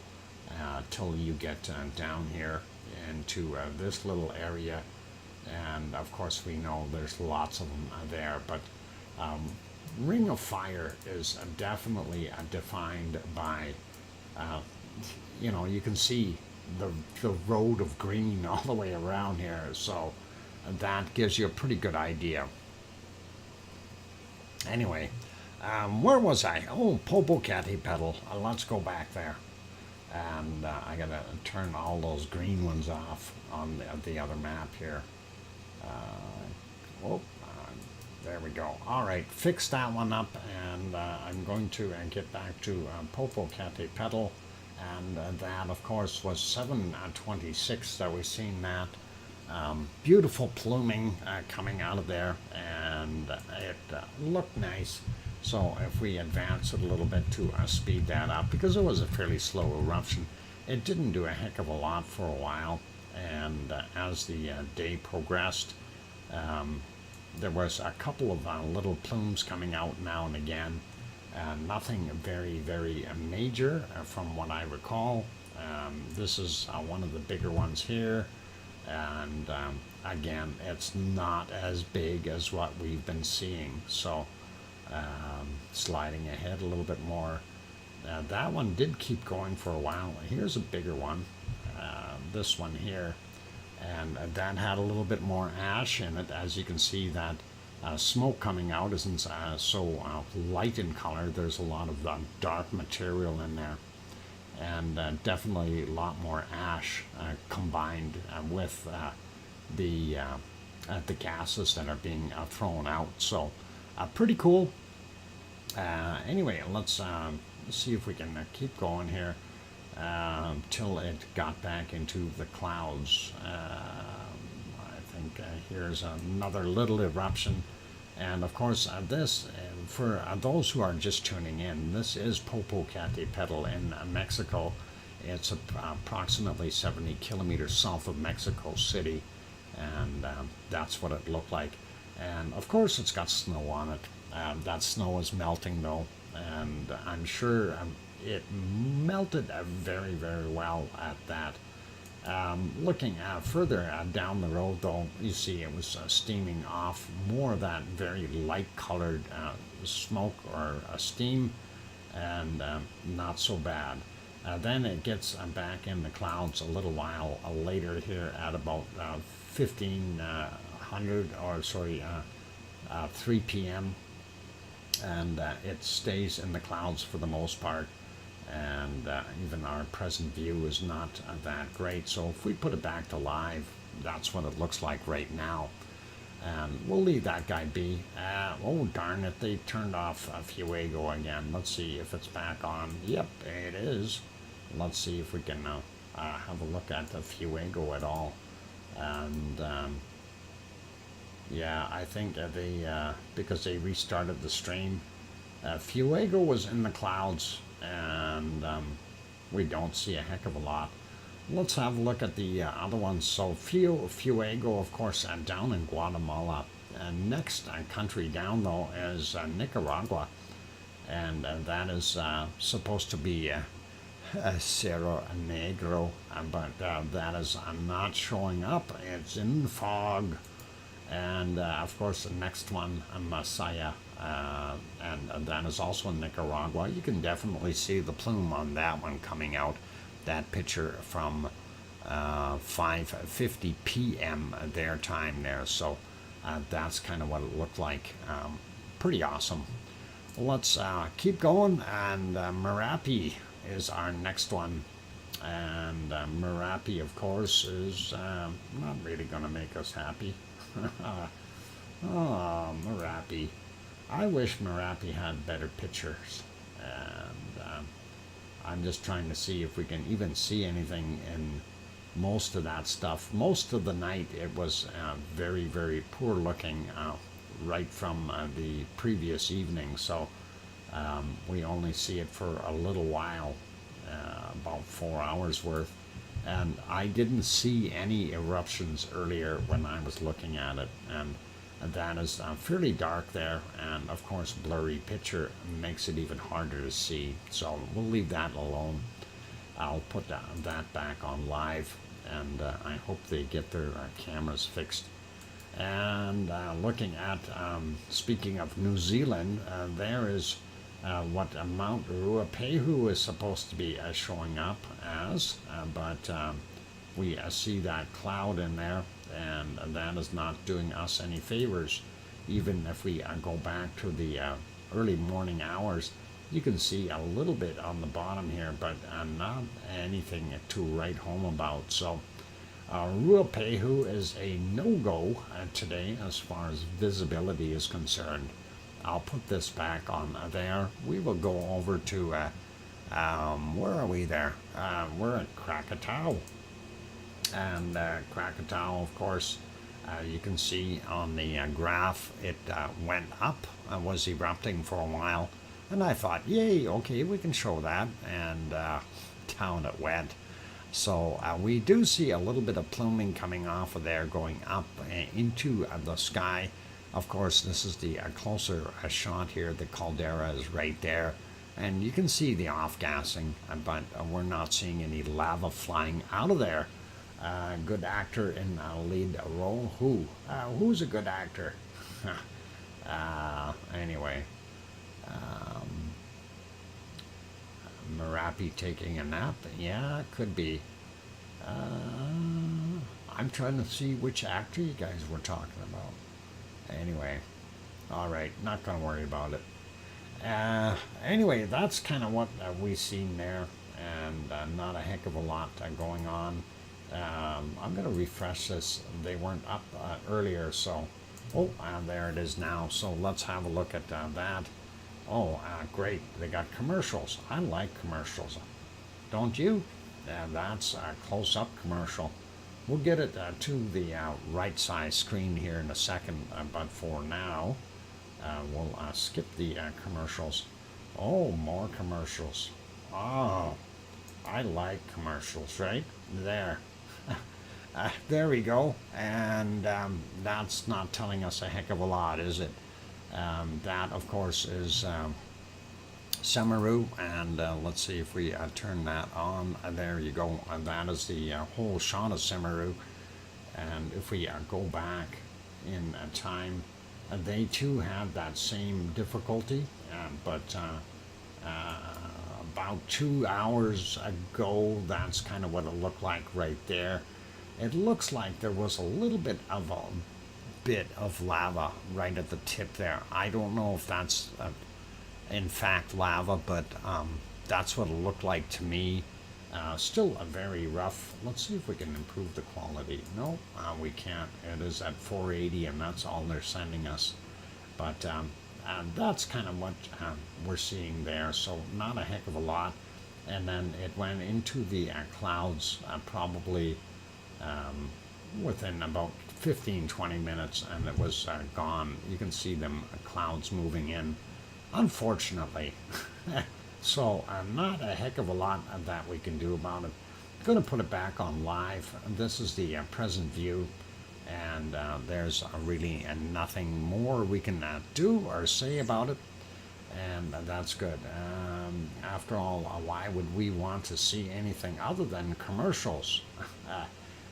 till you get down here into this little area. And of course we know there's lots of them there, but Ring of Fire is definitely defined by, you can see the road of green all the way around here, so that gives you a pretty good idea. Anyway, Where was I? Oh, Popocatépetl. Let's go back there. And I gotta turn all those green ones off on the other map here. Oh, there we go. All right, fix that one up, and I'm going to get back to Popocatépetl, and that, of course, was 7:26 that we seen that. Beautiful pluming coming out of there, and it looked nice. So if we advance it a little bit to speed that up, because it was a fairly slow eruption, it didn't do a heck of a lot for a while, and as the day progressed, there was a couple of little plumes coming out now and again. Nothing very, very major from what I recall. This is one of the bigger ones here, and again, it's not as big as what we've been seeing. So sliding ahead a little bit more. That one did keep going for a while. Here's a bigger one, this one here, and that had a little bit more ash in it. As you can see, that smoke coming out isn't so light in color. There's a lot of dark material in there, and definitely a lot more ash combined with the gases that are being thrown out. So pretty cool. Anyway, let's see if we can keep going here till it got back into the clouds. I think here's another little eruption. And of course, this, for those who are just tuning in, this is Popocatépetl in Mexico. It's approximately 70 kilometers south of Mexico City, and that's what it looked like. And of course, it's got snow on it. That snow is melting though, and I'm sure it melted very, very well at that. Looking further down the road though, you see it was steaming off more of that very light colored smoke or steam, and not so bad. Then it gets back in the clouds a little while later here at about 1500 or sorry 3 p.m. and it stays in the clouds for the most part, and even our present view is not that great. So if we put it back to live, that's what it looks like right now, and we'll leave that guy be. Oh darn it, they turned off Fuego again. Let's see if it's back on. Yep, it is. Let's see if we can have a look at the Fuego at all. And yeah, I think they because they restarted the stream, Fuego was in the clouds, and we don't see a heck of a lot. Let's have a look at the other ones. So Fuego, of course, down in Guatemala. Next country down though is Nicaragua, and that is supposed to be Cerro Negro, but that is not showing up. It's in fog. And of course, the next one, Masaya, and that is also in Nicaragua. You can definitely see the plume on that one coming out. That picture from 5:50 p.m. their time there. So that's kind of what it looked like. Pretty awesome. Let's keep going, and Merapi is our next one. And Merapi, of course, is not really going to make us happy. Oh, Merapi. I wish Merapi had better pictures, and I'm just trying to see if we can even see anything in most of that stuff. Most of the night it was very, very poor looking right from the previous evening, so we only see it for a little while, about 4 hours worth. And I didn't see any eruptions earlier when I was looking at it, and that is fairly dark there, and of course blurry picture makes it even harder to see, so we'll leave that alone. I'll put that back on live, and I hope they get their cameras fixed. And looking at, speaking of New Zealand, there is what Mount Ruapehu is supposed to be showing up as, but we see that cloud in there, and that is not doing us any favors. Even if we go back to the early morning hours. You can see a little bit on the bottom here, but not anything to write home about. So Ruapehu is a no-go today as far as visibility is concerned. I'll put this back on there. We will go over to, where are we there? We're at Krakatoa. And Krakatoa, of course, you can see on the graph, it went up, was erupting for a while. And I thought, yay, okay, we can show that. And down it went. So we do see a little bit of pluming coming off of there, going up into the sky. Of course, this is the closer shot here. The caldera is right there. And you can see the off-gassing, but we're not seeing any lava flying out of there. Good actor in lead role. Who's a good actor? Anyway. Merapi taking a nap? Yeah, it could be. I'm trying to see which actor you guys were talking about. Anyway, all right, not going to worry about it. Anyway, that's kind of what we've seen there, and not a heck of a lot going on. I'm going to refresh this. They weren't up earlier, so... Oh, there it is now. So let's have a look at that. Oh, great. They got commercials. I like commercials. Don't you? That's a close-up commercial. We'll get it to the right side screen here in a second, but for now, we'll skip the commercials. Oh, more commercials. Oh, I like commercials, right? There. There we go. And that's not telling us a heck of a lot, is it? That, of course, is Samaru, and let's see if we turn that on. There you go. That is the whole shot of Samaru. And if we go back in time, they too had that same difficulty, but about 2 hours ago, that's kind of what it looked like right there. It looks like there was a little bit of lava right at the tip there. I don't know if that's in fact lava, but that's what it looked like to me. Still a very rough. Let's see if we can improve the quality. No, we can't. It is at 480, and that's all they're sending us. But that's kind of what we're seeing there. So not a heck of a lot. And then it went into the clouds probably within about 15-20 minutes, and it was gone. You can see them clouds moving in, unfortunately. So not a heck of a lot that we can do about it. I'm going to put it back on live. This is the present view, and there's really nothing more we can do or say about it, and that's good. After all, why would we want to see anything other than commercials?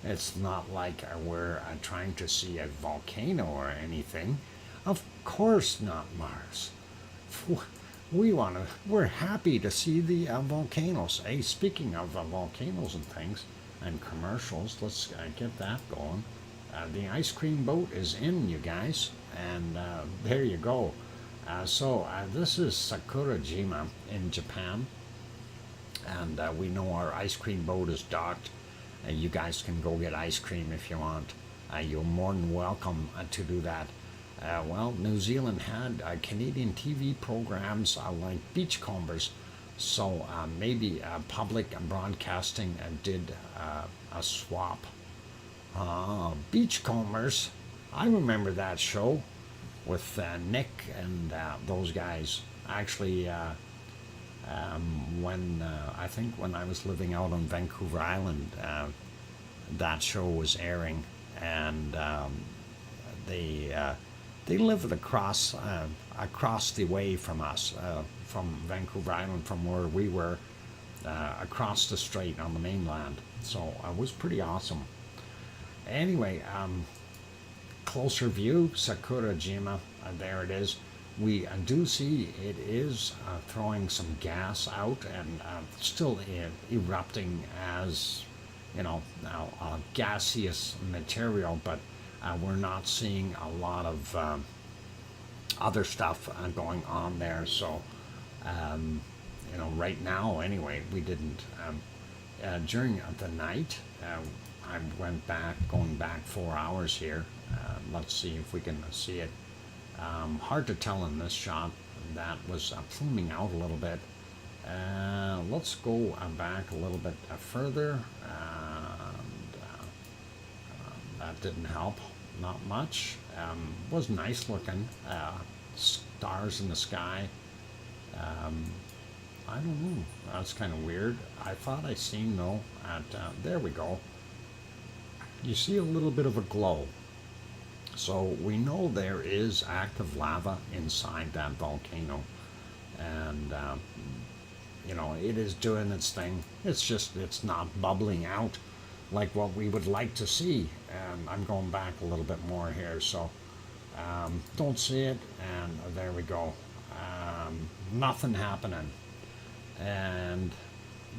It's not like we're trying to see a volcano or anything. Of course not, Mars. We're happy to see the volcanoes. Hey, speaking of volcanoes and things and commercials, let's get that going. The ice cream boat is in, you guys, and there you go. So this is Sakurajima in Japan, and we know our ice cream boat is docked. You guys can go get ice cream if you want. You're more than welcome to do that. Well, New Zealand had Canadian TV programs like Beachcombers, so maybe public broadcasting did a swap. Beachcombers, I remember that show with Nick and those guys. Actually, I think when I was living out on Vancouver Island, that show was airing, and they lived across the way from us, from Vancouver Island, from where we were, across the strait on the mainland. So it was pretty awesome. Anyway, closer view, Sakurajima, there it is. We do see it is throwing some gas out and still erupting as, gaseous material, but we're not seeing a lot of other stuff going on there. So, right now, anyway, we didn't. During the night, I going back 4 hours here. Let's see if we can see it. Hard to tell in this shot. That was pluming out a little bit. Let's go back a little bit further. That didn't help, not much. Was nice looking. Stars in the sky. I don't know. That's kind of weird. I thought I seen though there we go. You see a little bit of a glow. So we know there is active lava inside that volcano, and it is doing its thing. It's not bubbling out like what we would like to see. And I'm going back a little bit more here, so don't see it, and there we go. Nothing happening. And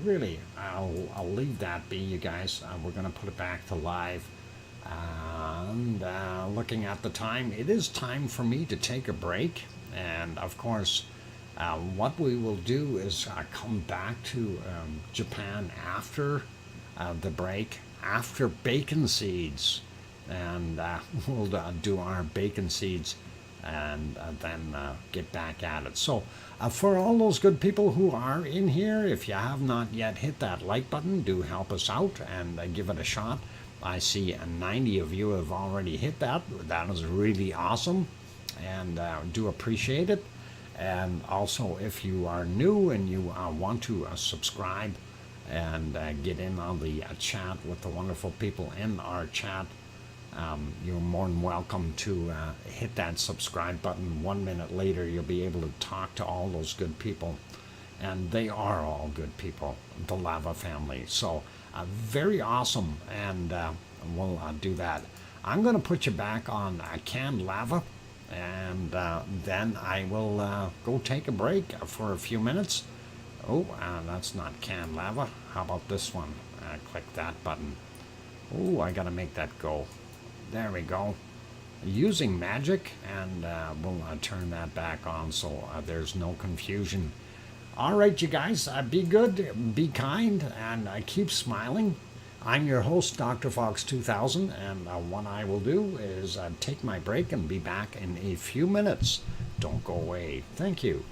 really, I'll leave that be, you guys. We're going to put it back to live. And looking at the time, it is time for me to take a break. And of course, what we will do is come back to Japan after the break, after bacon seeds. And we'll do our bacon seeds and then get back at it. So for all those good people who are in here, if you have not yet hit that like button, do help us out and give it a shot. I see 90 of you have already hit that. That is really awesome, and do appreciate it. And also, if you are new and you want to subscribe and get in on the chat with the wonderful people in our chat, you're more than welcome to hit that subscribe button. 1 minute later, you'll be able to talk to all those good people. And they are all good people, the Lava family. So very awesome, and we'll do that. I'm going to put you back on canned lava, and then I will go take a break for a few minutes. Oh, that's not canned lava. How about this one? Click that button. Oh, I got to make that go. There we go. Using magic, and we'll turn that back on so there's no confusion. All right, you guys, be good, be kind, and keep smiling. I'm your host, DrFox2000, and what I will do is take my break and be back in a few minutes. Don't go away. Thank you.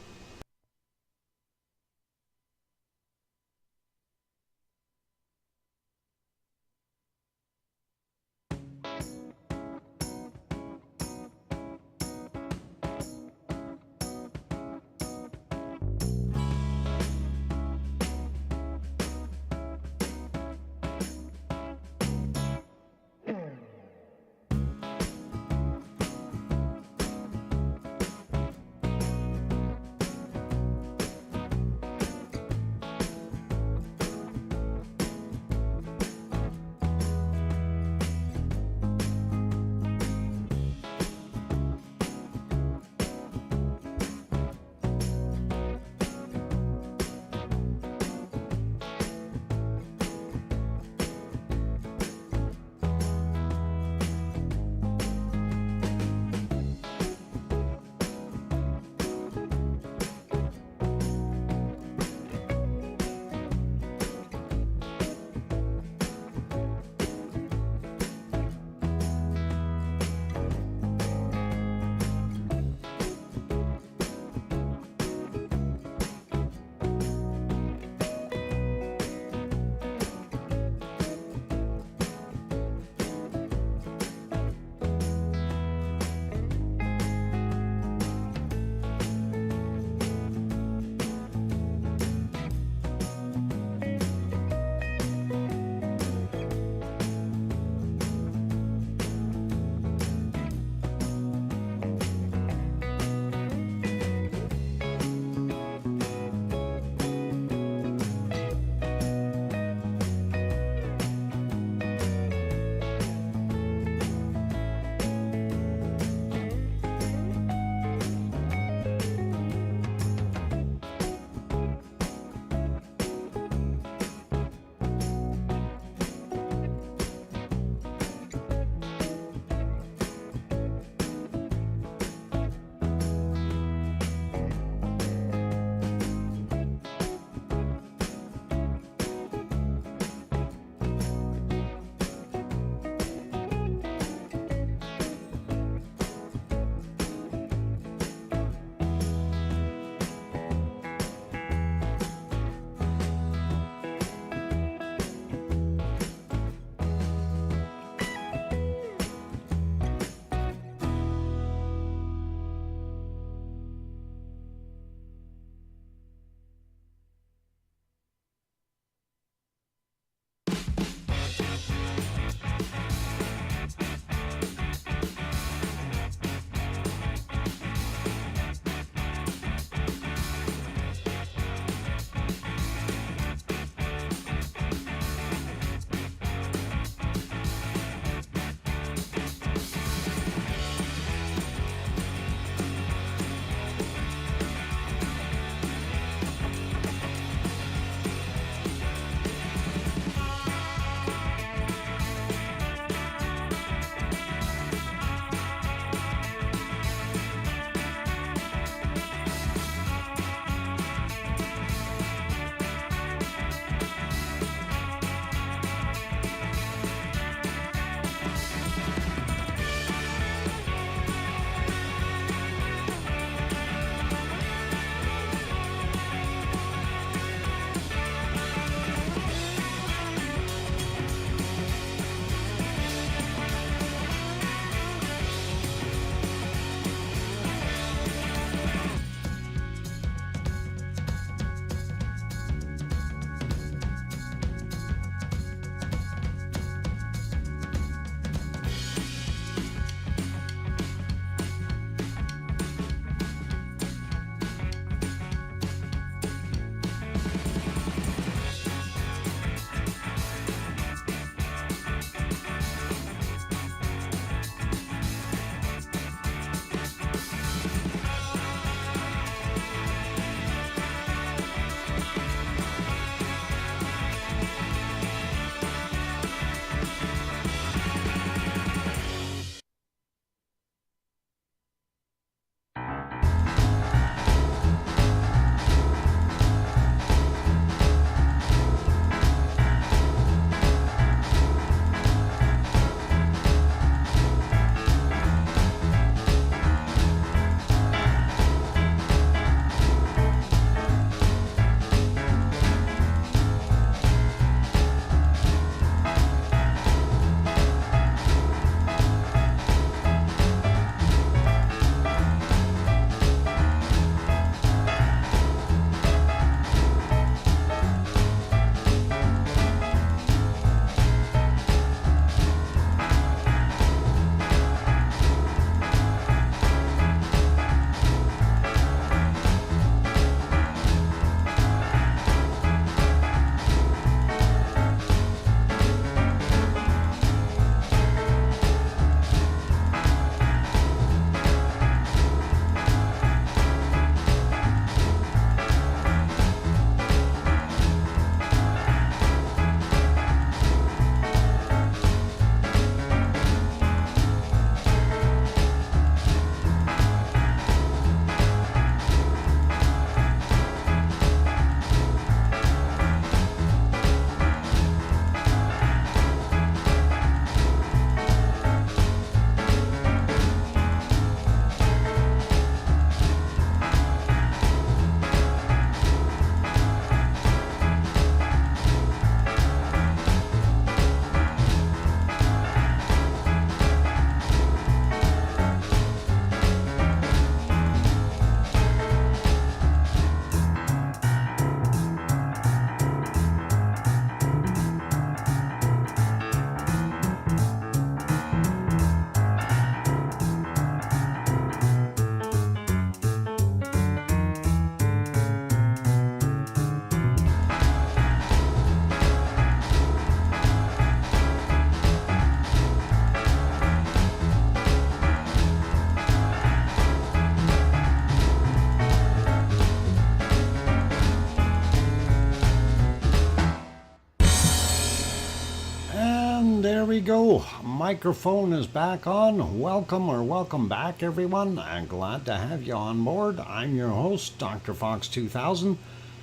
And there we go. Microphone is back on. Welcome back, everyone. I'm glad to have you on board. I'm your host, DrFox2000,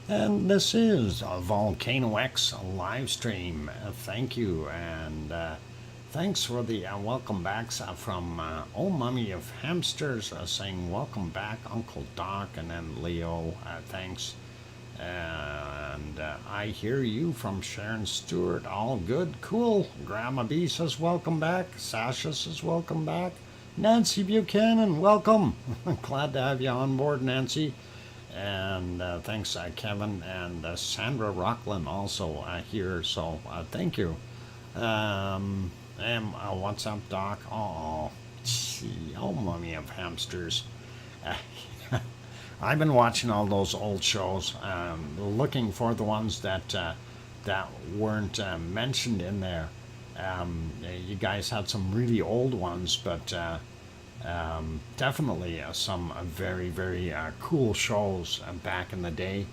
and this is a VolcanoX live stream. Thank you, and thanks for the welcome backs from Oh Mummy of Hamsters saying welcome back, Uncle Doc, and then Leo. Thanks. And I hear you from Sharon Stewart. All good, cool. Grandma B says welcome back. Sasha says welcome back. Nancy Buchanan, welcome. Glad to have you on board, Nancy. And thanks, Kevin, and Sandra Rockland also here. So thank you. What's up, Doc? Oh, Mummy of Hamsters. I've been watching all those old shows, looking for the ones that weren't mentioned in there. You guys had some really old ones, but definitely some very, very cool shows back in the day.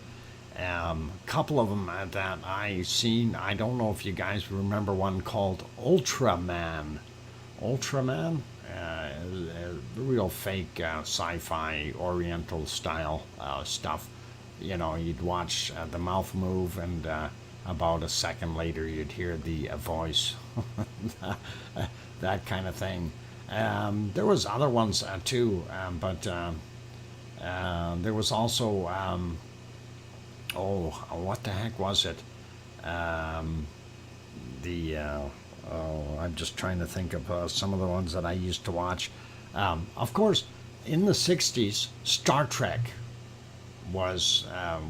Couple of them that I seen. I don't know if you guys remember one called Ultraman. Ultraman? Real fake sci-fi oriental style stuff. You know, you'd watch the mouth move, and about a second later you'd hear the voice. That kind of thing. There was other ones too, but there was also what the heck was it? I'm just trying to think of some of the ones that I used to watch. Of course, in the 60s, Star Trek was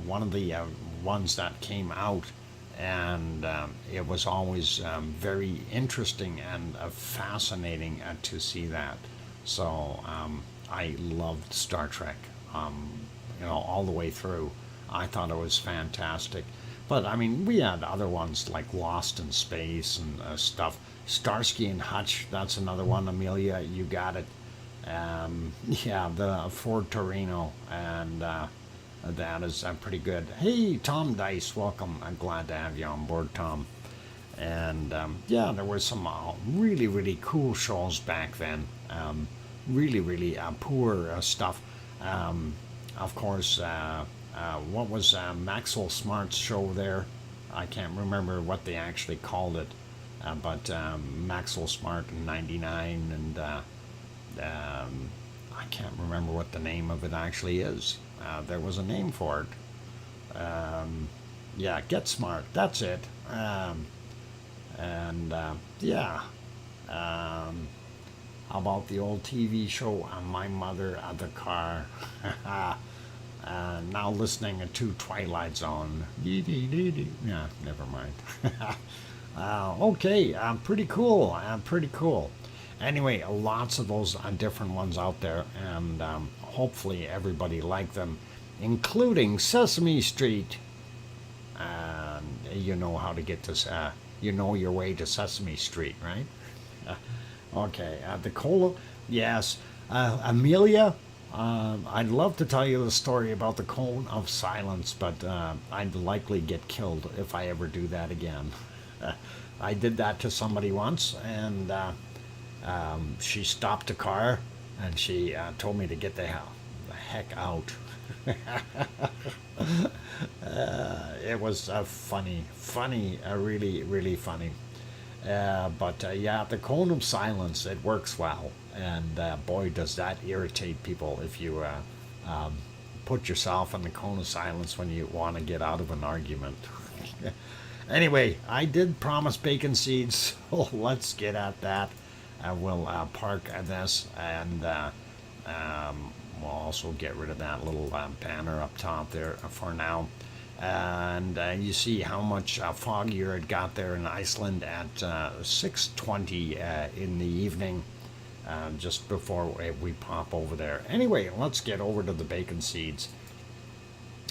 one of the ones that came out, and it was always very interesting and fascinating to see that. So I loved Star Trek, all the way through. I thought it was fantastic. But, I mean, we had other ones like Lost in Space and stuff. Starsky and Hutch, that's another one. Amelia, you got it. The Ford Torino, and that is pretty good. Hey, Tom Dice, welcome. I'm glad to have you on board, Tom. And, there were some really, really cool shows back then. Really, really poor stuff. Of course, what was Maxwell Smart's show there? I can't remember what they actually called it, but Maxwell Smart in '99, and I can't remember what the name of it actually is. There was a name for it. Get Smart, that's it. How about the old TV show My Mother at the Car? Now listening to Twilight Zone. Yeah, never mind. Okay, pretty cool. Pretty cool. Anyway, lots of those different ones out there, and hopefully everybody liked them, including Sesame Street. You know how to get to, you know your way to Sesame Street, right? Okay, the cola, yes. Amelia. I'd love to tell you the story about the cone of silence, but I'd likely get killed if I ever do that again. I did that to somebody once, and she stopped the car, and she told me to get the heck out. It was funny, really, really funny. The cone of silence, it works well, and boy, does that irritate people if you put yourself in the cone of silence when you want to get out of an argument. Anyway, I did promise bacon seeds, so let's get at that. We'll park this, and we'll also get rid of that little banner up top there for now. And you see how much foggier it got there in Iceland at 6:20 in the evening, just before we pop over there. Anyway, let's get over to the bacon seeds.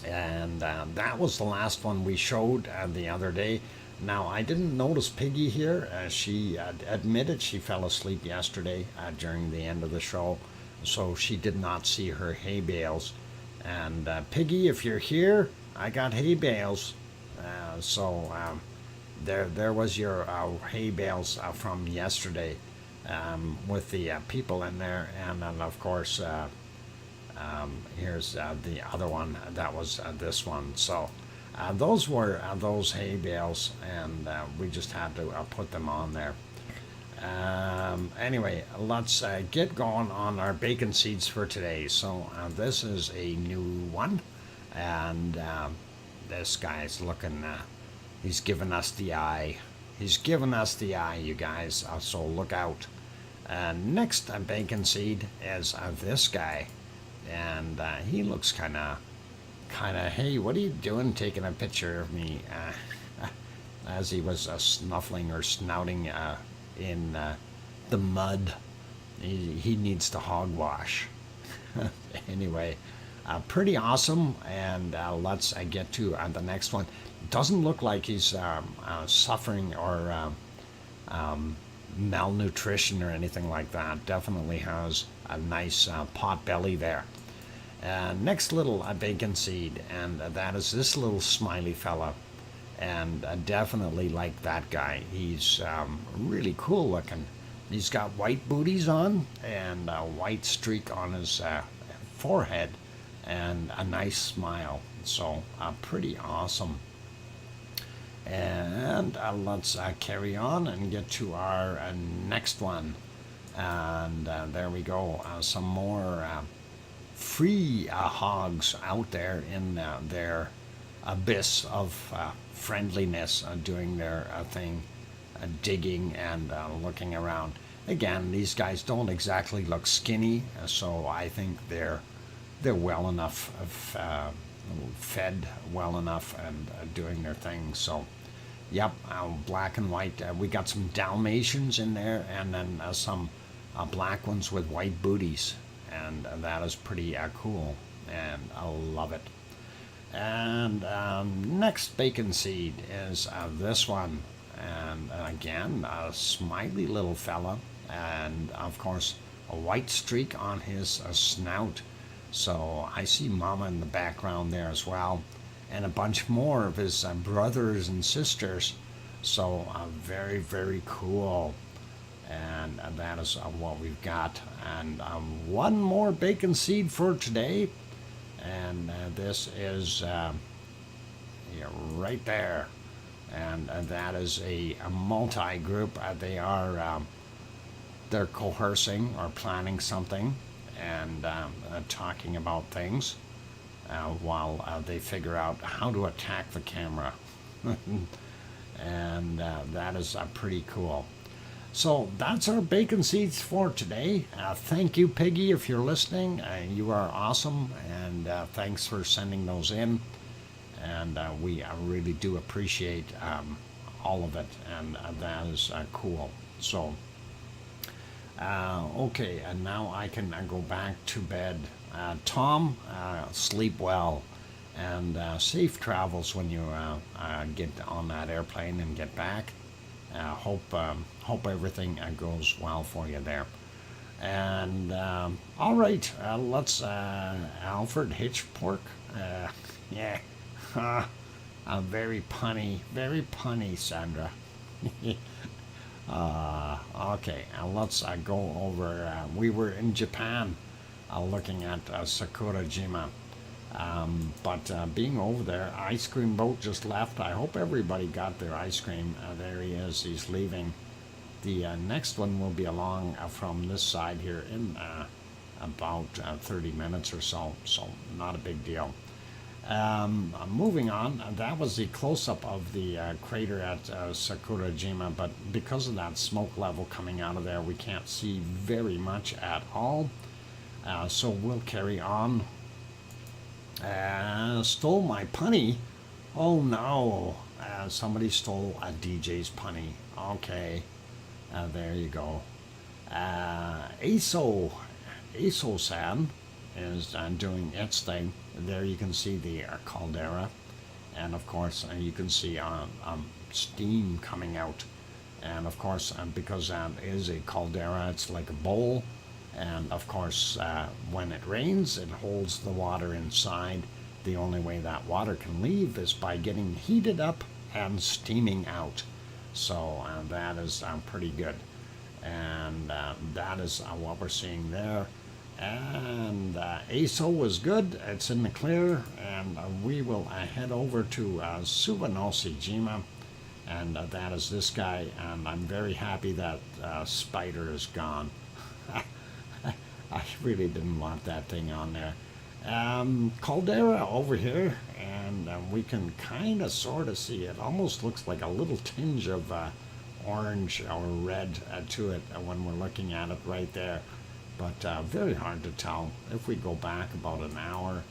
And that was the last one we showed the other day. Now, I didn't notice Piggy here. She admitted she fell asleep yesterday during the end of the show, so she did not see her hay bales. And Piggy, if you're here, I got hay bales. there was your hay bales from yesterday, with the people in there, and then of course here's the other one. That was this one. So those were those hay bales, and we just had to put them on there. Anyway, let's get going on our bacon seeds for today. So this is a new one, and this guy's looking, he's giving us the eye. He's giving us the eye, you guys, so look out. Next bacon seed is this guy, and he looks kind of, hey, what are you doing taking a picture of me? As he was snuffling or snouting in the mud. He needs to hogwash. Anyway, pretty awesome, and let's get to the next one. Doesn't look like he's suffering or malnutrition or anything like that. Definitely has a nice pot belly there. Next little bacon seed, and that is this little smiley fella, and definitely like that guy. He's really cool looking. He's got white booties on and a white streak on his forehead and a nice smile. So pretty awesome. And let's carry on and get to our next one. And there we go. Some more free hogs out there in their abyss of friendliness, doing their thing, digging and looking around. Again, these guys don't exactly look skinny, so I think they're well enough, fed well enough, and doing their thing. So, yep, black and white. We got some Dalmatians in there, and then some black ones with white booties, and that is pretty cool, and I love it. And next bacon seed is this one, and again, a smiley little fella, and of course a white streak on his snout. So I see Mama in the background there as well, and a bunch more of his brothers and sisters. So very, very cool. And that is what we've got. And one more bacon seed for today. And this is right there. And that is a multi-group. They're coercing or planning something, and talking about things while they figure out how to attack the camera. And that is pretty cool. So that's our bacon seeds for today. Thank you, Piggy, if you're listening. You are awesome, and thanks for sending those in. And we really do appreciate all of it, and that is cool. So, okay, and now I can go back to bed. Tom, sleep well, and safe travels when you get on that airplane and get back. Hope everything goes well for you there. And all right, let's Alfred Hitchpork. Yeah, very punny, Sandra. Okay, let's go over. We were in Japan, looking at Sakurajima. But being over there, ice cream boat just left. I hope everybody got their ice cream. There he is. He's leaving. The next one will be along from this side here in about 30 minutes or so. So not a big deal. Moving on, that was the close-up of the crater at Sakurajima, but because of that smoke level coming out of there, we can't see very much at all. So we'll carry on. Stole my punny. Oh no, somebody stole a DJ's punny. Okay, there you go. ASO-san is doing its thing. There you can see the caldera, and of course you can see steam coming out. And of course, because that is a caldera, it's like a bowl. And of course, when it rains, it holds the water inside. The only way that water can leave is by getting heated up and steaming out. So that is pretty good. And that is what we're seeing there. And ASO was good. It's in the clear. And we will head over to Suvanosejima. And that is this guy. And I'm very happy that Spider is gone. I really didn't want that thing on there. Caldera over here, and we can kind of sort of see it. Almost looks like a little tinge of orange or red to it when we're looking at it right there. But very hard to tell. If we go back about an hour,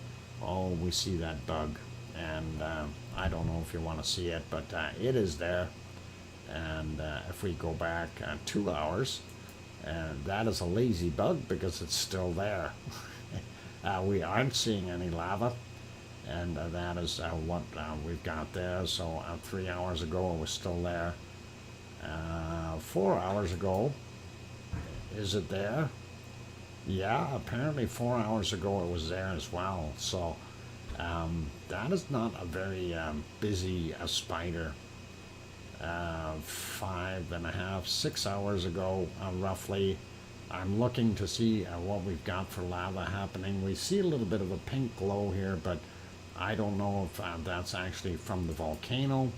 oh, we see that bug. And I don't know if you want to see it, but it is there. And if we go back 2 hours, that is a lazy bug because it's still there. We aren't seeing any lava, and that is what we've got there. So 3 hours ago it was still there. 4 hours ago, is it there? Yeah, apparently 4 hours ago it was there as well. So that is not a very busy spider. 5.5, 6 hours ago, roughly. I'm looking to see what we've got for lava happening. We see a little bit of a pink glow here, but I don't know if that's actually from the volcano.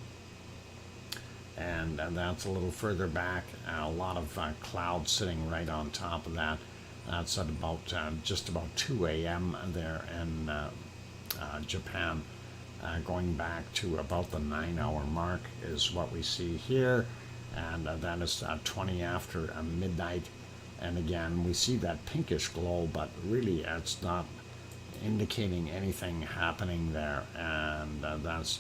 And that's a little further back. A lot of clouds sitting right on top of that. That's at about just about 2 a.m. there in Japan. Going back to about the 9-hour mark is what we see here. And that is 20 after midnight. And again, we see that pinkish glow, but really it's not indicating anything happening there. And that's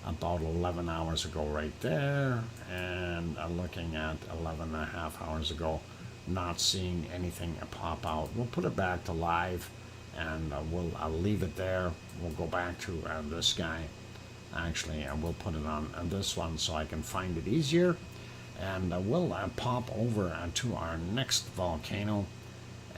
about 11 hours ago right there. And looking at 11.5 hours ago, not seeing anything pop out. We'll put it back to live, and I'll leave it there. We'll go back to this guy. Actually, we'll put it on this one so I can find it easier. And we'll pop over to our next volcano,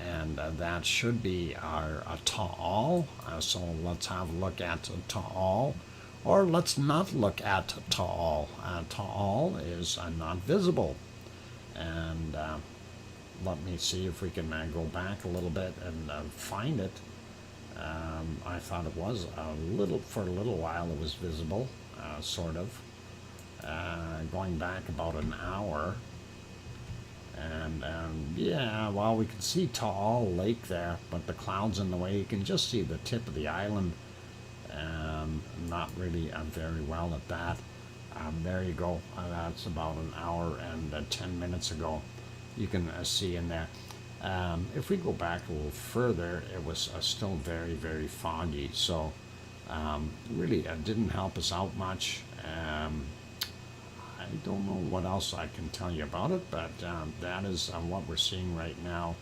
and that should be our Taal. So let's have a look at Taal, or let's not look at Taal. Taal is not visible. And let me see if we can go back a little bit and find it. I thought it was for a little while it was visible, sort of. Going back about an hour, and yeah, well, we can see Taal Lake there, but the clouds in the way. You can just see the tip of the island. Not really very well at that. There you go. That's about an hour and 10 minutes ago. You can see in there. If we go back a little further, it was still very, very foggy. So really, it didn't help us out much. I don't know what else I can tell you about it, but that is what we're seeing right now.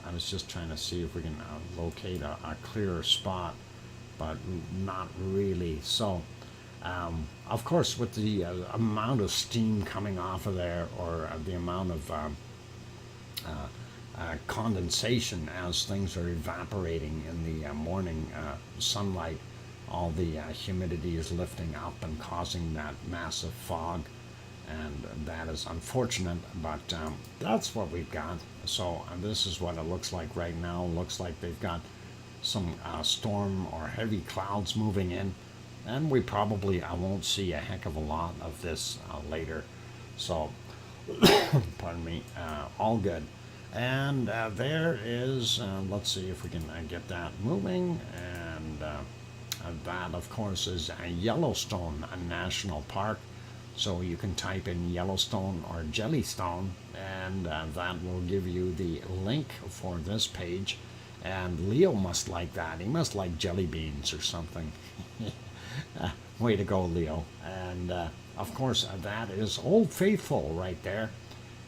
I was just trying to see if we can locate a clearer spot, but not really. So, of course, with the amount of steam coming off of there, or the amount of condensation as things are evaporating in the morning sunlight, all the humidity is lifting up and causing that massive fog. And that is unfortunate, but that's what we've got. So this is what it looks like right now. Looks like they've got some storm or heavy clouds moving in, and we probably won't see a heck of a lot of this later. So, pardon me, all good. And there is, let's see if we can get that moving. And that, of course, is Yellowstone National Park. So you can type in Yellowstone or Jellystone, and that will give you the link for this page. And Leo must like that. He must like jelly beans or something. Way to go, Leo. And of course, that is Old Faithful right there.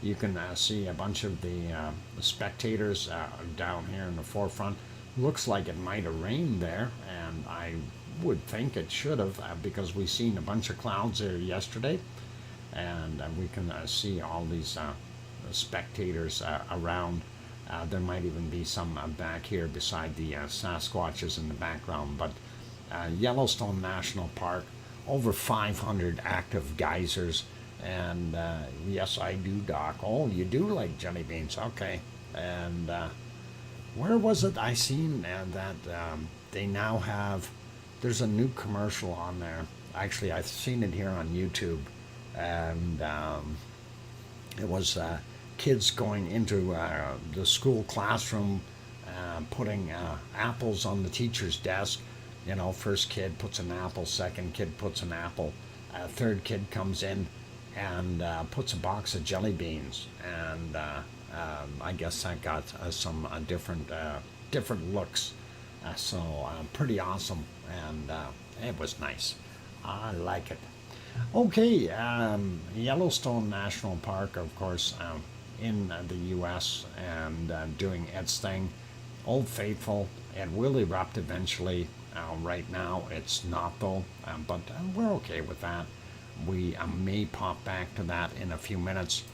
You can see a bunch of the spectators down here in the forefront. Looks like it might have rained there, and I would think it should have, because we seen a bunch of clouds there yesterday, and we can see all these spectators around. There might even be some back here beside the Sasquatches in the background. But Yellowstone National Park, over 500 active geysers. And yes, I do, Doc. Oh, you do like jelly beans. Okay. And where was it I seen that they now have, there's a new commercial on there. Actually, I've seen it here on YouTube. And it was kids going into the school classroom, putting apples on the teacher's desk. You know, first kid puts an apple, second kid puts an apple, third kid comes in and puts a box of jelly beans. And I guess that got some different looks. So pretty awesome, and it was nice. I like it. Okay, Yellowstone National Park, of course, in the U.S. and doing its thing. Old Faithful, it will erupt eventually. Right now, it's not though, but we're okay with that. We may pop back to that in a few minutes.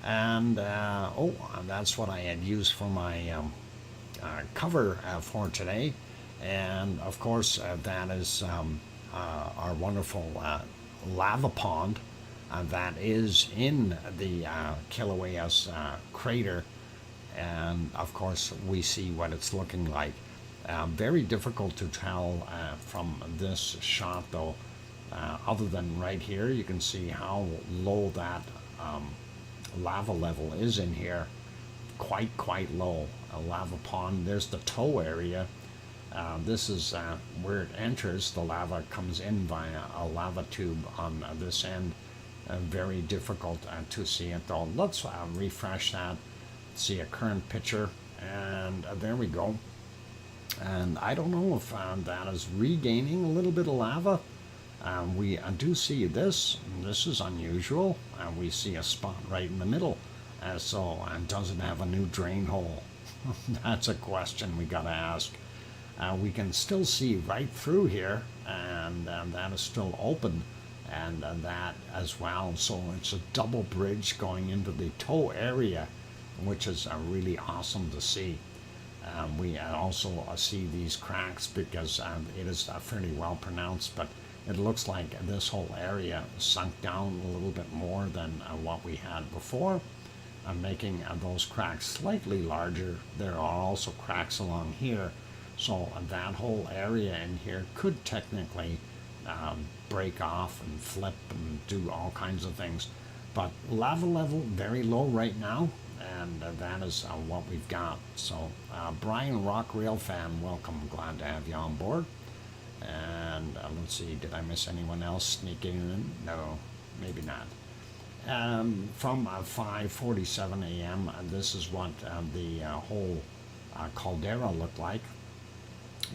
And that's what I had used for my cover for today. And of course, that is our wonderful lava pond that is in the Kilauea's crater. And of course, we see what it's looking like. Very difficult to tell from this shot, though. Other than right here, you can see how low that lava level is in here. Quite low. A lava pond. There's the toe area. This is where it enters. The lava comes in via a lava tube on this end. Very difficult to see it, though. Let's refresh that. See a current picture, and there we go. And I don't know if that is regaining a little bit of lava. We do see this. This is unusual. We see a spot right in the middle. So does it have a new drain hole? That's a question we got to ask. We can still see right through here, and that is still open, and that as well. So it's a double bridge going into the toe area, which is really awesome to see. We also see these cracks because it is fairly well pronounced, but it looks like this whole area sunk down a little bit more than what we had before, making those cracks slightly larger. There are also cracks along here, so that whole area in here could technically break off and flip and do all kinds of things. But lava level very low right now, and that is what we've got. So Brian, Rock Rail fan, welcome. Glad to have you on board. And let's see, did I miss anyone else sneaking in? No, maybe not. From 5:47 a.m., this is what the whole caldera looked like.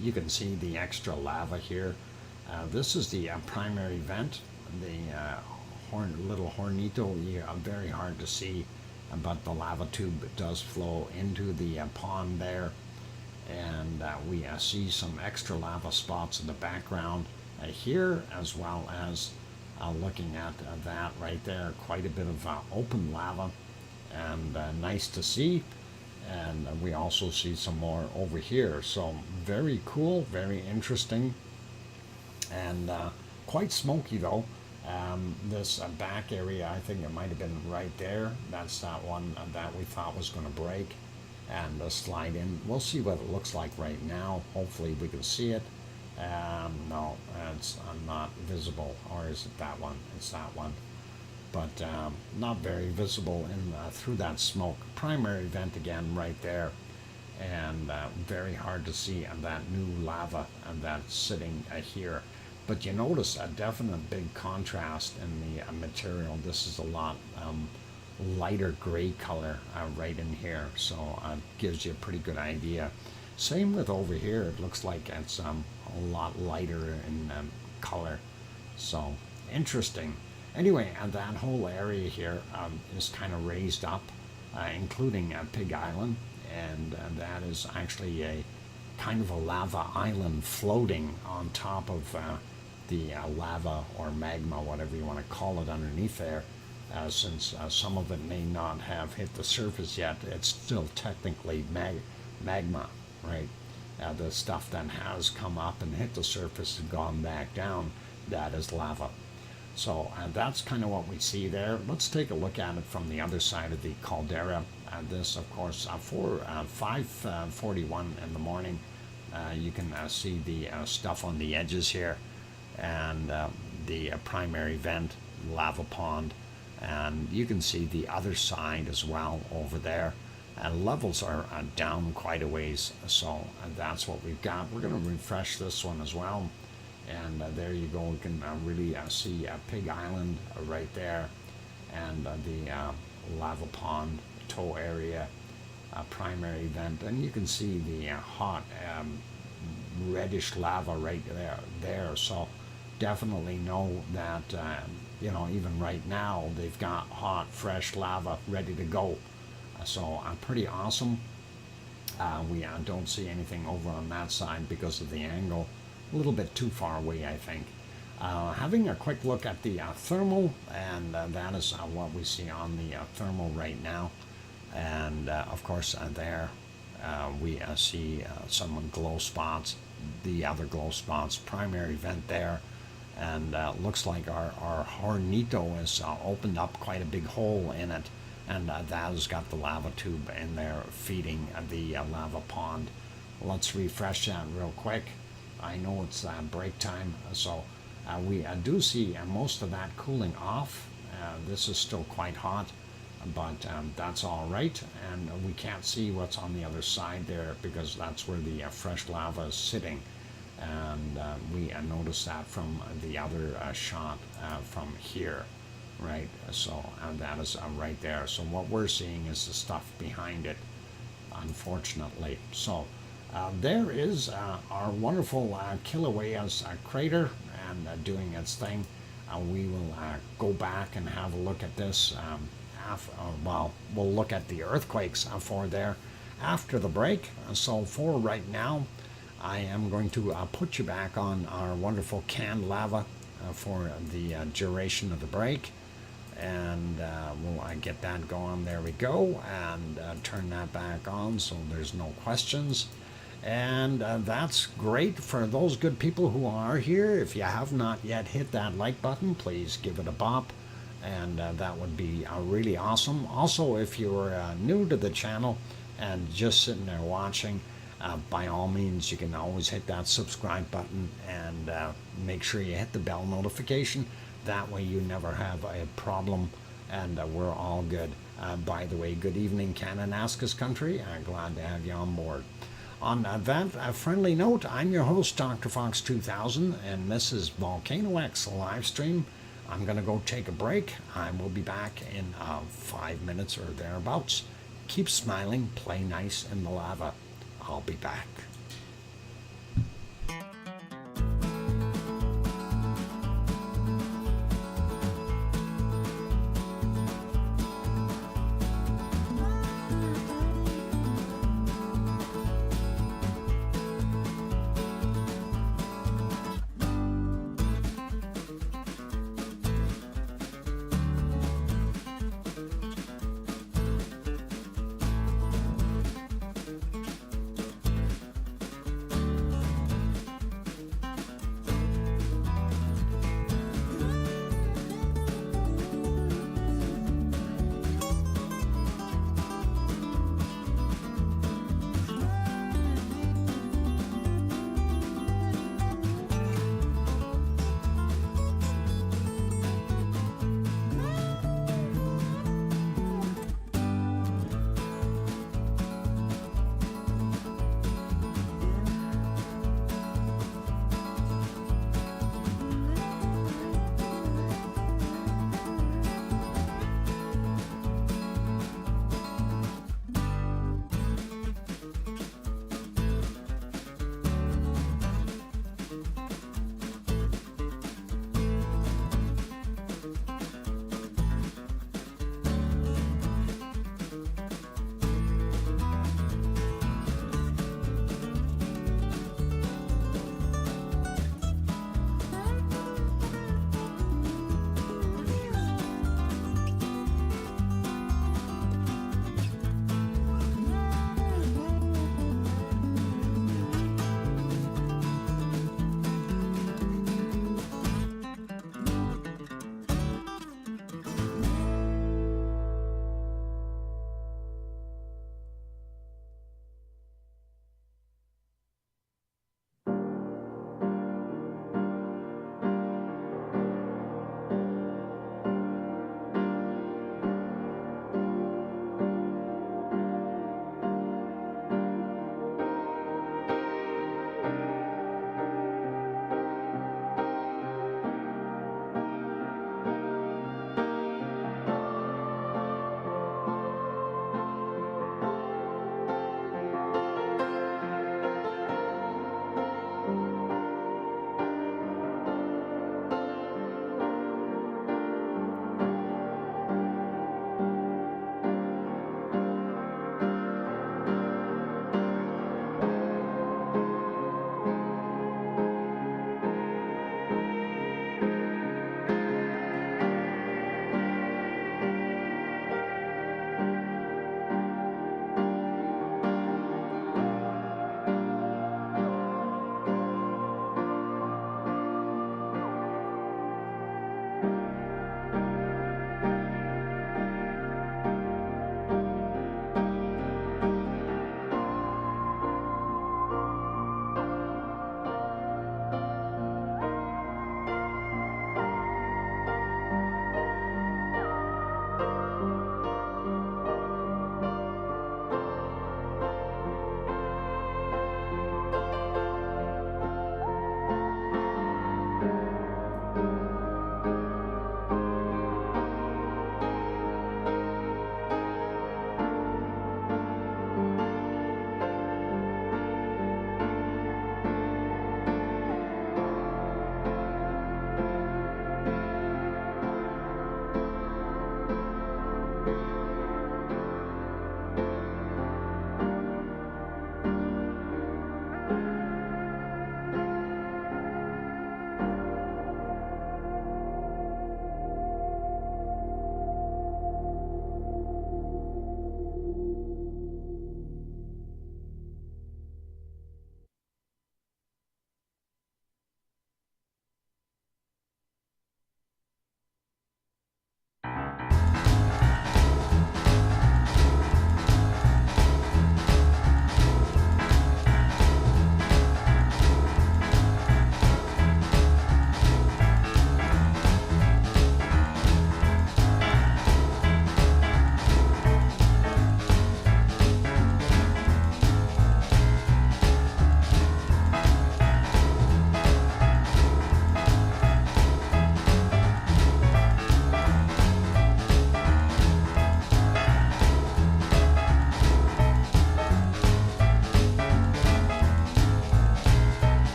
You can see the extra lava here. This is the primary vent, the little hornito. Very hard to see, but the lava tube does flow into the pond there. And we see some extra lava spots in the background here, as well as looking at that right there, quite a bit of open lava, and nice to see. And we also see some more over here, so very cool, very interesting, and quite smoky though. This back area, I think it might have been right there. That's that one that we thought was going to break and slide in. We'll see what it looks like right now. Hopefully we can see it. No, it's not visible. Or is it that one? It's that one. But not very visible in through that smoke. Primary vent again right there. And very hard to see that new lava and that's sitting here. But you notice a definite big contrast in the material. This is a lot lighter gray color right in here, so it gives you a pretty good idea. Same with over here. It looks like it's a lot lighter in color, so interesting. Anyway, that whole area here is kind of raised up, including Pig Island, and that is actually a kind of a lava island floating on top of the lava or magma, whatever you want to call it, underneath there. Since some of it may not have hit the surface yet, it's still technically magma, right? The stuff that has come up and hit the surface and gone back down that is lava. So that's kind of what we see there. Let's take a look at it from the other side of the caldera. This, of course, 5:41 in the morning. You can see the stuff on the edges here, and the primary vent, lava pond, and you can see the other side as well over there. Levels are down quite a ways, so that's what we've got. We're going to refresh this one as well, and there you go. You can really see Pig Island right there, and the lava pond toe area, primary vent, and you can see the hot reddish lava right there. So definitely know that even right now they've got hot fresh lava ready to go. So pretty awesome. We don't see anything over on that side because of the angle, a little bit too far away, I think. Having a quick look at the thermal, and that is what we see on the thermal right now. And of course there we see some glow spots, the other glow spots, primary vent there, and looks like our hornito has opened up quite a big hole in it, and that has got the lava tube in there feeding the lava pond. Let's refresh that real quick. I know it's break time, so we do see most of that cooling off. This is still quite hot, but that's all right, and we can't see what's on the other side there because that's where the fresh lava is sitting, and we notice that from the other shot from here, right? So that is right there. So what we're seeing is the stuff behind it, unfortunately. So there is our wonderful Kilauea's crater, and doing its thing. We will go back and have a look at this. We'll look at the earthquakes for there after the break. So for right now, I am going to put you back on our wonderful canned lava for the duration of the break, and we'll get that going. There we go, and turn that back on so there's no questions. And that's great for those good people who are here. If you have not yet hit that like button, please give it a bop, and that would be really awesome. Also, if you're new to the channel and just sitting there watching, by all means, you can always hit that subscribe button, and make sure you hit the bell notification. That way you never have a problem, and we're all good. By the way, good evening, Kananaskis country. Glad to have you on board. On that friendly note, I'm your host, DrFox2000, and this is VolcanoX live stream. I'm going to go take a break. I will be back in 5 minutes or thereabouts. Keep smiling, play nice in the lava. I'll be back.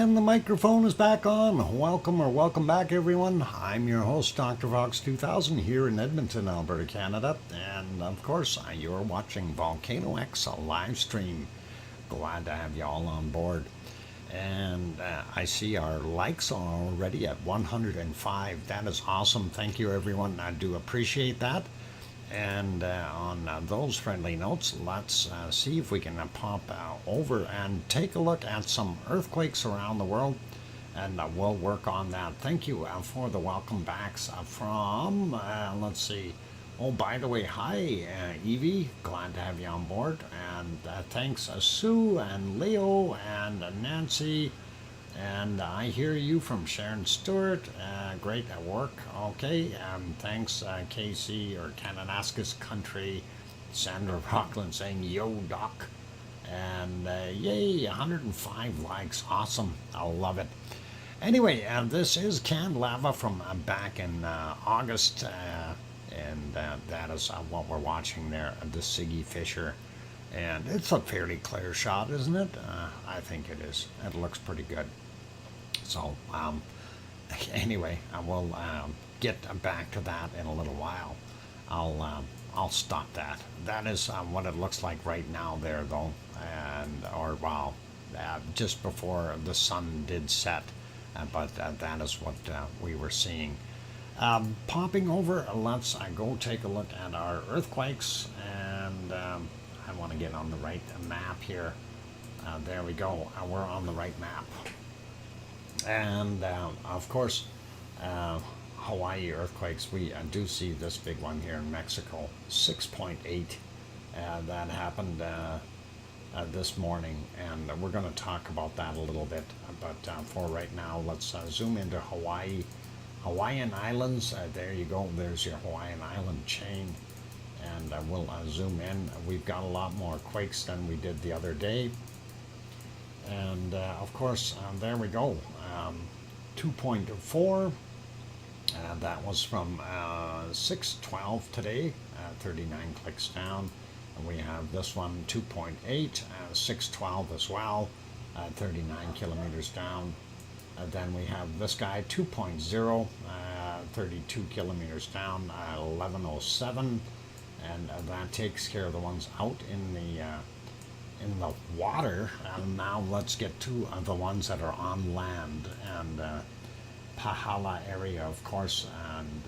And the microphone is back on. Welcome back, everyone. I'm your host, DrFox2000, here in Edmonton, Alberta, Canada. And of course, you're watching VolcanoX, a live stream. Glad to have you all on board. And I see our likes are already at 105. That is awesome. Thank you, everyone. I do appreciate that. And on those friendly notes, let's see if we can pop over and take a look at some earthquakes around the world, and we'll work on that. Thank you for the welcome backs from, let's see, oh, by the way, hi, Evie, glad to have you on board, and thanks, Sue and Leo and Nancy. And I hear you from Sharon Stewart. Great at work. Okay. Thanks, Casey or Kananaskis Country. Sandra Rockland saying, yo, Doc. And yay, 105 likes. Awesome. I love it. Anyway, this is canned lava from back in August. And that is what we're watching there, the Siggy Fissure. And it's a fairly clear shot, isn't it? I think it is. It looks pretty good. So, anyway, I will get back to that in a little while. I'll stop that. That is what it looks like right now there, though, just before the sun did set. But that is what we were seeing. Popping over, let's go take a look at our earthquakes, and I want to get on the right map here. There we go. We're on the right map. And of course, Hawaii earthquakes, we do see this big one here in Mexico, 6.8. That happened this morning, and we're going to talk about that a little bit. But for right now, let's zoom into Hawaii. Hawaiian Islands, there you go, there's your Hawaiian Island chain. And we'll zoom in. We've got a lot more quakes than we did the other day. And of course, there we go, 2.4, that was from 6:12 today, 39 clicks down. And we have this one, 2.8, 6:12 as well, 39 kilometers down. Then we have this guy, 2.0, 32 kilometers down, 11:07, and that takes care of the ones out in the water. And now let's get to the ones that are on land, and Pahala area, of course. And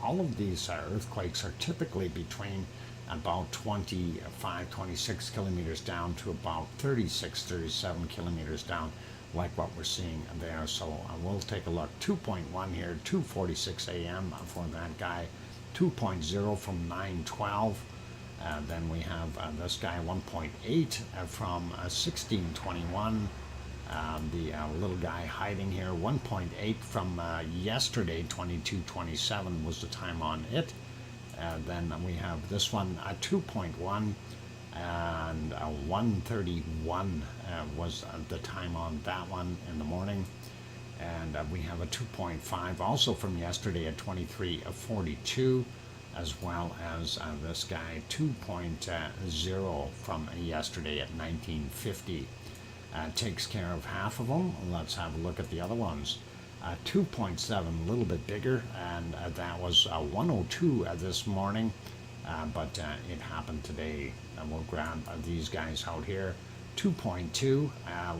all of these earthquakes are typically between about 25, 26 kilometers down to about 36, 37 kilometers down, like what we're seeing there. So we'll take a look. 2.1 here, 2:46 a.m. for that guy, 2.0 from 9:12. Then we have this guy, 1.8 from 16:21. The little guy hiding here, 1.8 from yesterday, 22:27 was the time on it. Then we have this one, 2.1, and 1:31 was the time on that one in the morning. And we have a 2.5 also from yesterday at 23:42. As well as this guy, 2.0 from yesterday at 19:50. Takes care of half of them. Let's have a look at the other ones. 2.7, a little bit bigger, and that was 1:02 this morning, but it happened today. And we'll grab these guys out here. 2.2,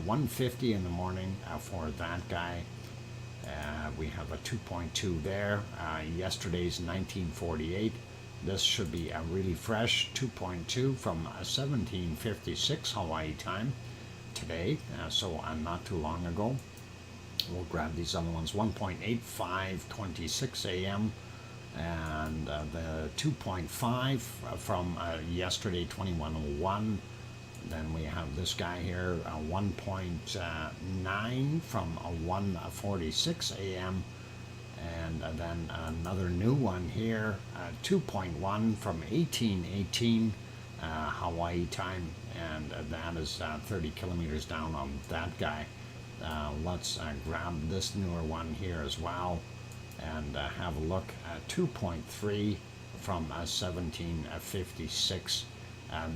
1:50 in the morning for that guy. We have a 2.2 there. Yesterday's 19:48. This should be a really fresh 2.2 from 17:56 Hawaii time today, so not too long ago. We'll grab these other ones. 1.8, 5:26 a.m. and the 2.5 from yesterday, 21:01. Then we have this guy here, 1.9 from 1:46 a.m. And then another new one here, 2.1 from 18:18 Hawaii time, and that is 30 kilometers down on that guy. Let's grab this newer one here as well and have a look at 2.3 from 17:56.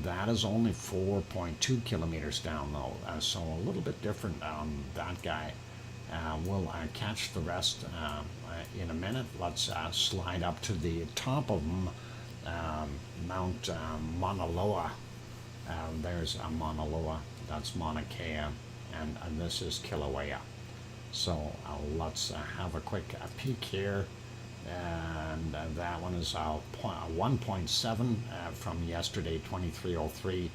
That is only 4.2 kilometers down though, so a little bit different on that guy. We'll catch the rest in a minute. Let's slide up to the top of Mount Mauna Loa. There's Mauna Loa, that's Mauna Kea, and this is Kilauea. So let's have a quick peek here. And that one is 1.7 from yesterday, 2303,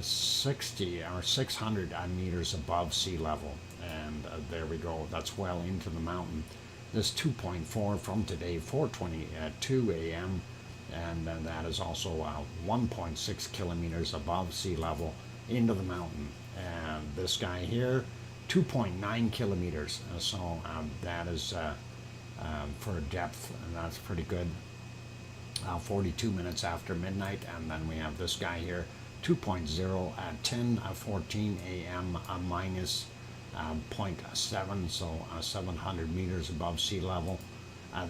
60 or 600 meters above sea level. And there we go, that's well into the mountain. This 2.4 from today, 4:22 a.m. And that is also 1.6 kilometers above sea level into the mountain. And this guy here, 2.9 kilometers. So that is for depth, and that's pretty good. 42 minutes after midnight. And then we have this guy here, 2.0 at 10:14 a.m. minus 0.7, so 700 meters above sea level.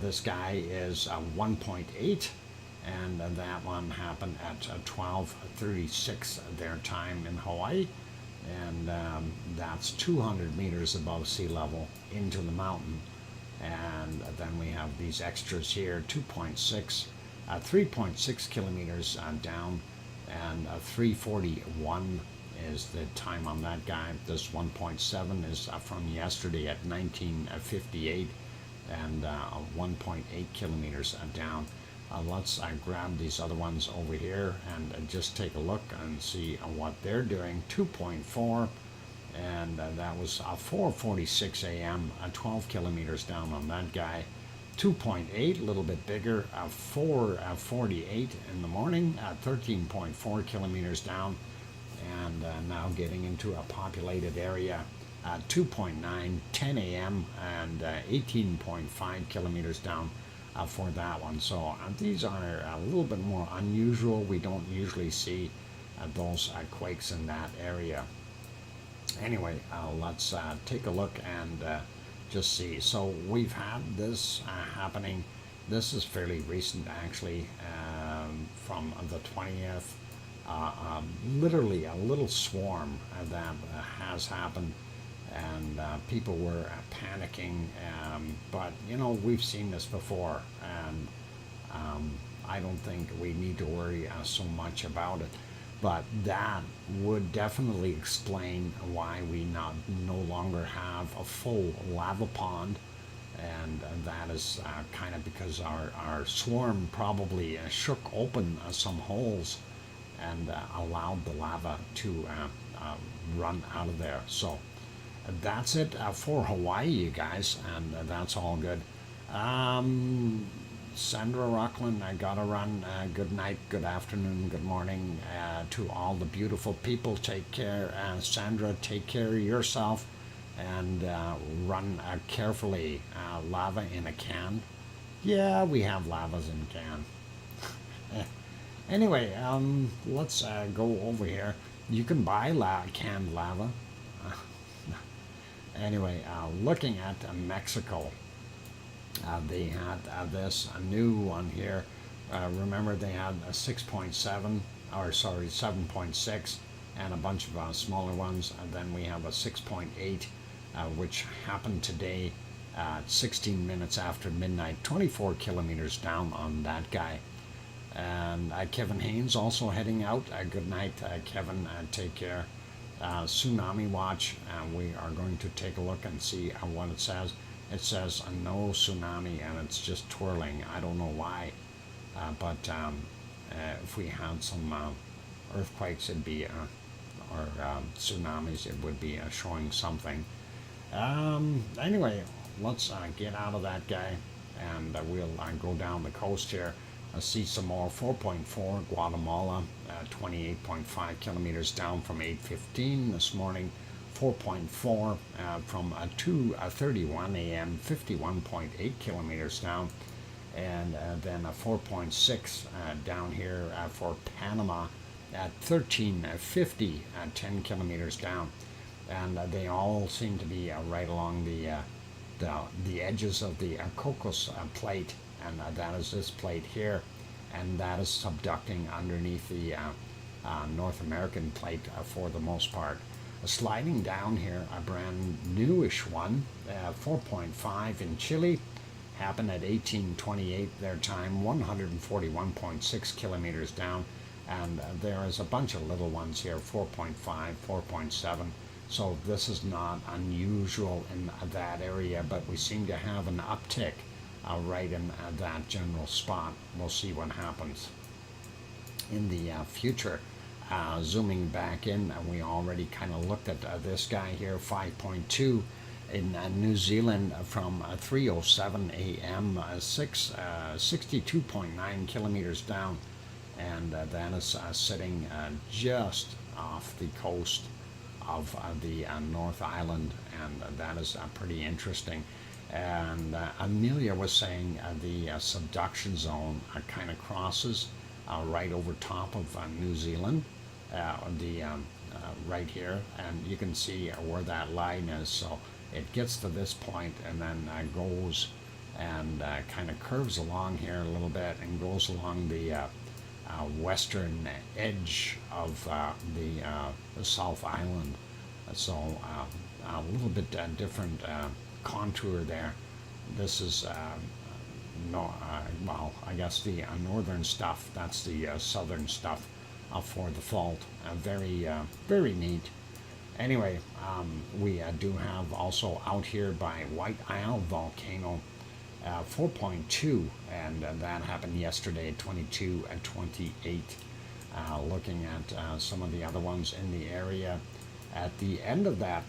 This guy is 1.8, and that one happened at 12:36 their time in Hawaii, and that's 200 meters above sea level into the mountain. And then we have these extras here, 2.6, 3.6 kilometers down, and 3:41 is the time on that guy. This 1.7 is from yesterday at 1958, and 1.8 kilometers down. Let's grab these other ones over here and just take a look and see what they're doing. 2.4, and that was 4:46 a.m., 12 kilometers down on that guy. 2.8, a little bit bigger, 4:48 in the morning, 13.4 kilometers down, and now getting into a populated area. 2.9, 10 a.m., and 18.5 kilometers down for that one. So these are a little bit more unusual. We don't usually see those quakes in that area. Anyway, let's take a look and just see. So we've had this happening. This is fairly recent, actually, from the 20th. Literally a little swarm that has happened, and people were panicking, but you know, we've seen this before, and I don't think we need to worry so much about it. But that would definitely explain why we no longer have a full lava pond, and that is kind of because our swarm probably shook open some holes and allowed the lava to run out of there. So that's it for Hawaii, you guys, and that's all good. Sandra Rockland, I gotta run. Good night, good afternoon, good morning to all the beautiful people. Take care. Sandra, take care of yourself, and run carefully. Lava in a can. Yeah, we have lavas in a can. Anyway, let's go over here. You can buy canned lava. Anyway, looking at Mexico. They had this new one here. Remember, they had a 6.7, or sorry, 7.6, and a bunch of smaller ones. And then we have a 6.8, which happened today at 16 minutes after midnight, 24 kilometers down on that guy. And Kevin Haynes also heading out. Good night, Kevin. Take care. Tsunami watch. We are going to take a look and see what it says. It says no tsunami, and it's just twirling. I don't know why, but if we had some earthquakes, it'd be, or tsunamis, it would be showing something. Anyway, let's get out of that guy, and we'll go down the coast here. See some more. 4.4 Guatemala, 28.5 kilometers down from 8:15 this morning. 4.4 from 2:31 a.m., 51.8 kilometers down, and then a 4.6 down here for Panama at 13:50, 10 kilometers down, and they all seem to be right along the edges of the Cocos plate, and that is this plate here, and that is subducting underneath the North American plate for the most part. Sliding down here, a brand newish one, 4.5 in Chile, happened at 1828 their time, 141.6 kilometers down, and there is a bunch of little ones here, 4.5, 4.7. So this is not unusual in that area, but we seem to have an uptick right in that general spot. We'll see what happens in the future. Zooming back in, we already kind of looked at this guy here, 5.2 in New Zealand from 3:07 a.m. 62.9 kilometers down, and that is sitting just off the coast of the North Island, and that is pretty interesting. And Amelia was saying the subduction zone kind of crosses right over top of New Zealand, right here, and you can see where that line is. So it gets to this point and then goes and kind of curves along here a little bit and goes along the western edge of the South Island. So a little bit different contour there. This is well, I guess the northern stuff. That's the southern stuff for the fault. Very neat. Anyway, we do have also out here by White Isle volcano 4.2, and that happened yesterday, 22 and 28. Looking at some of the other ones in the area. At the end of that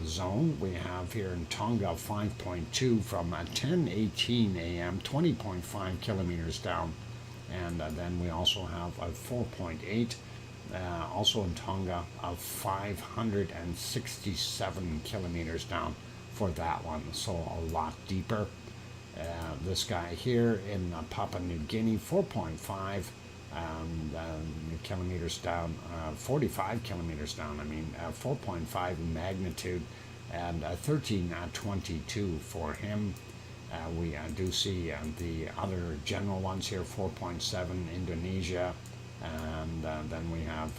zone, we have here in Tonga 5.2 from 10:18 a.m., 20.5 kilometers down. And then we also have a 4.8, also in Tonga, of 567 kilometers down for that one. So a lot deeper. This guy here in Papua New Guinea, 4.5 kilometers down, 45 kilometers down, 4.5 in magnitude, and 1322 for him. We do see the other general ones here, 4.7 Indonesia, and then we have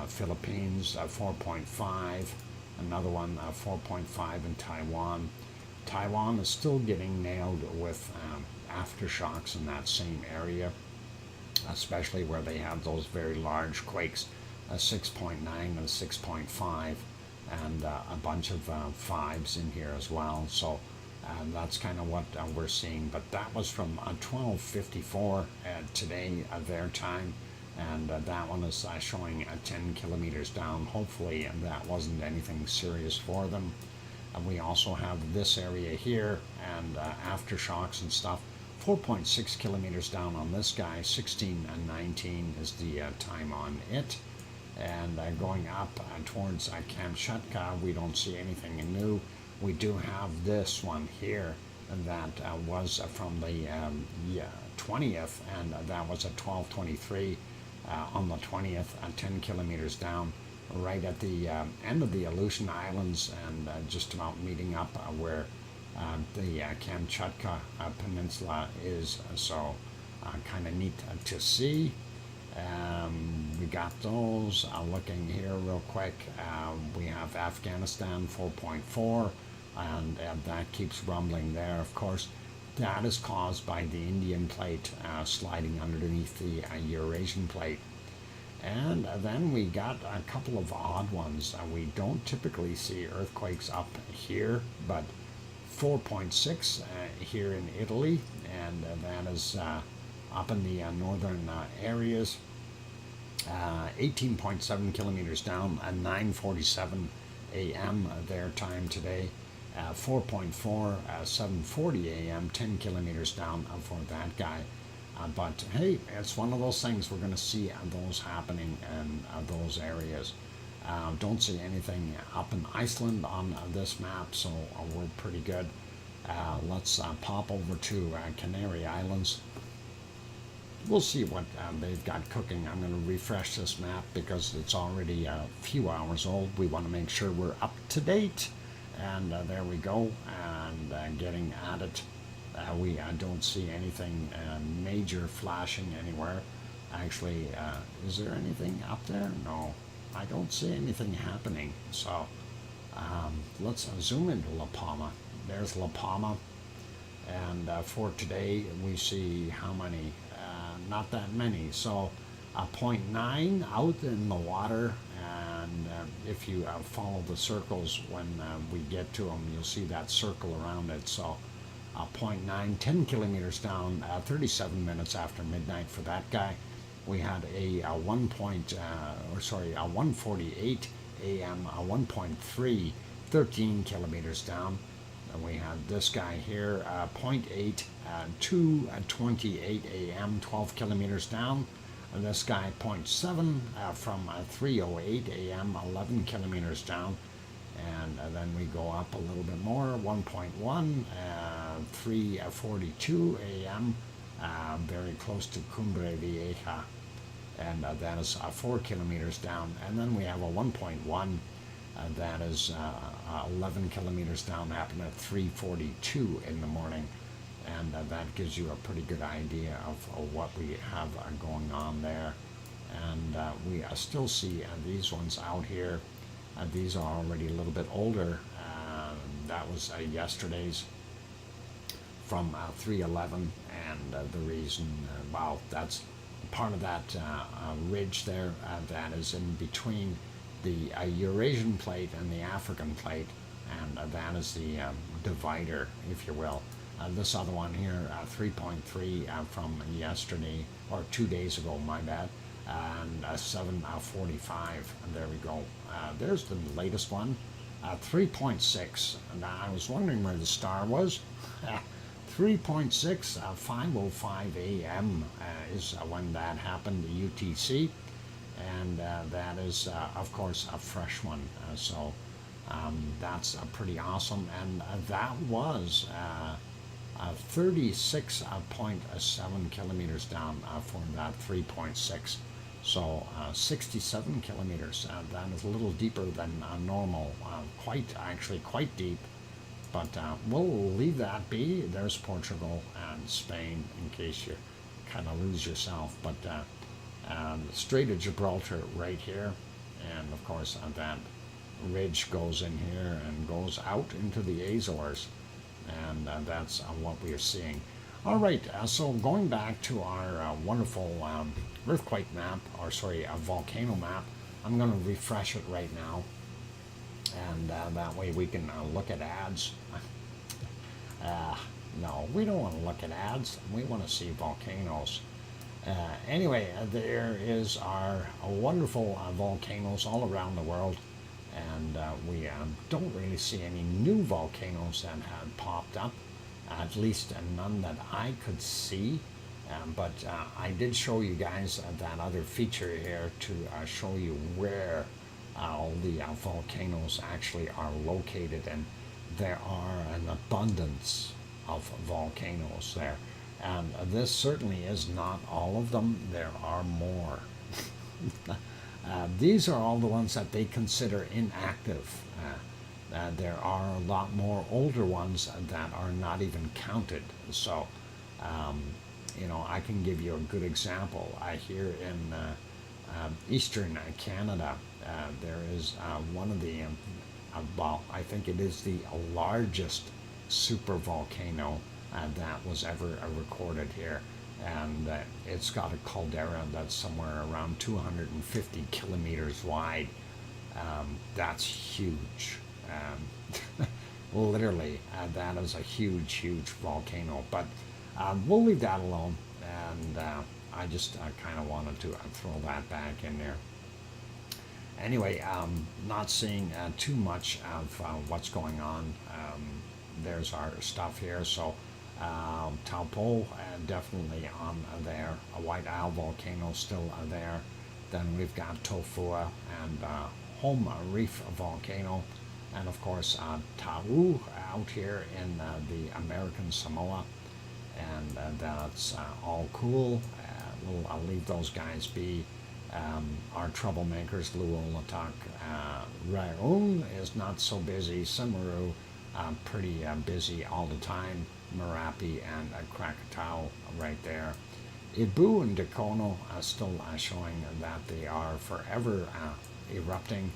Philippines, 4.5, another one, 4.5 in Taiwan. Taiwan is still getting nailed with aftershocks in that same area, especially where they have those very large quakes, 6.9 and 6.5, and a bunch of 5s in here as well. So that's kind of what we're seeing. But that was from 12:54 today their time, and that one is showing 10 kilometers down. Hopefully that wasn't anything serious for them. And we also have this area here and aftershocks and stuff. 4.6 kilometers down on this guy, 16 and 19 is the time on it. And going up towards Kamchatka, we don't see anything new. We do have this one here that was from the 20th, and that was at 12:23 on the 20th, 10 kilometers down, right at the end of the Aleutian Islands, and just about meeting up where the Kamchatka Peninsula is. So kind of neat to see. We got those. Looking here real quick, we have Afghanistan 4.4, and that keeps rumbling there. Of course, that is caused by the Indian plate sliding underneath the Eurasian plate. And then we got a couple of odd ones. We don't typically see earthquakes up here, but 4.6 here in Italy, and that is up in the northern areas. 18.7 kilometers down at 9:47 a.m. their time today. 4.4, 7:40 a.m., 10 kilometers down for that guy. But hey, it's one of those things. We're going to see those happening in those areas. Don't see anything up in Iceland on this map, so we're pretty good. Let's pop over to Canary Islands. We'll see what they've got cooking. I'm going to refresh this map because it's already a few hours old. We want to make sure we're up to date. And there we go, and getting at it. We don't see anything major flashing anywhere. Actually, is there anything up there? No. I don't see anything happening. So let's zoom into La Palma. There's La Palma. And for today, we see how many? Not that many. So 0.9 out in the water. And if you follow the circles when we get to them, you'll see that circle around it. So 0.9, 10 kilometers down, 37 minutes after midnight for that guy. We had a 1:48 a.m. 1.3, 13 kilometers down. And we had this guy here, 0.8, 2:28 a.m., 12 kilometers down. And this guy, 0.7, from 3:08 a.m., 11 kilometers down. And then we go up a little bit more, 1.1, 3:42 a.m., very close to Cumbre Vieja. And that is 4 kilometers down. And then we have a 1.1, that is 11 kilometers down, happened at 3:42 in the morning. And that gives you a pretty good idea of what we have going on there. And we still see these ones out here. These are already a little bit older. That was yesterday's from 3:11, and the reason, well, that's part of that ridge there that is in between the Eurasian plate and the African plate, and that is the divider, if you will. This other one here, 3.3 from yesterday, or 2 days ago, my bad, and 7:45, and there we go. There's the latest one, 3.6, and I was wondering where the star was. 3.6, 5:05 a.m. Is when that happened, the UTC, and that is, of course, a fresh one. So that's pretty awesome, and that was 36.7 kilometers down for that 3.6. So 67 kilometers. That is a little deeper than normal. Actually quite deep. But we'll leave that be. There's Portugal and Spain in case you kind of lose yourself. But Strait of Gibraltar right here. And of course that ridge goes in here and goes out into the Azores. And that's what we are seeing. All right, so going back to our wonderful earthquake map, or sorry, a volcano map, I'm going to refresh it right now. And that way we can look at ads. No, we don't want to look at ads. We want to see volcanoes. Anyway, there is our wonderful volcanoes all around the world. And we don't really see any new volcanoes that have popped up, at least none that I could see. But I did show you guys that other feature here to show you where all the volcanoes actually are located, and there are an abundance of volcanoes there. And this certainly is not all of them. There are more. These are all the ones that they consider inactive. There are a lot more older ones that are not even counted. So, I can give you a good example. Here in eastern Canada, there is one of the, well, I think it is the largest supervolcano that was ever recorded here. And it's got a caldera that's somewhere around 250 kilometers wide. That's huge. Literally, that is a huge, huge volcano. But we'll leave that alone. And I just kind of wanted to throw that back in there. Anyway, not seeing too much of what's going on. There's our stuff here. So Taupo definitely on there. A White Isle volcano still there. Then we've got Tofua and Home Reef volcano, and of course Tau out here in the American Samoa, and that's all cool. I'll leave those guys be. Our troublemakers, Luolatak, Raung is not so busy. Samaru, pretty busy all the time. Merapi and Krakatau right there. Ibu and Dakono are still showing that they are forever erupting,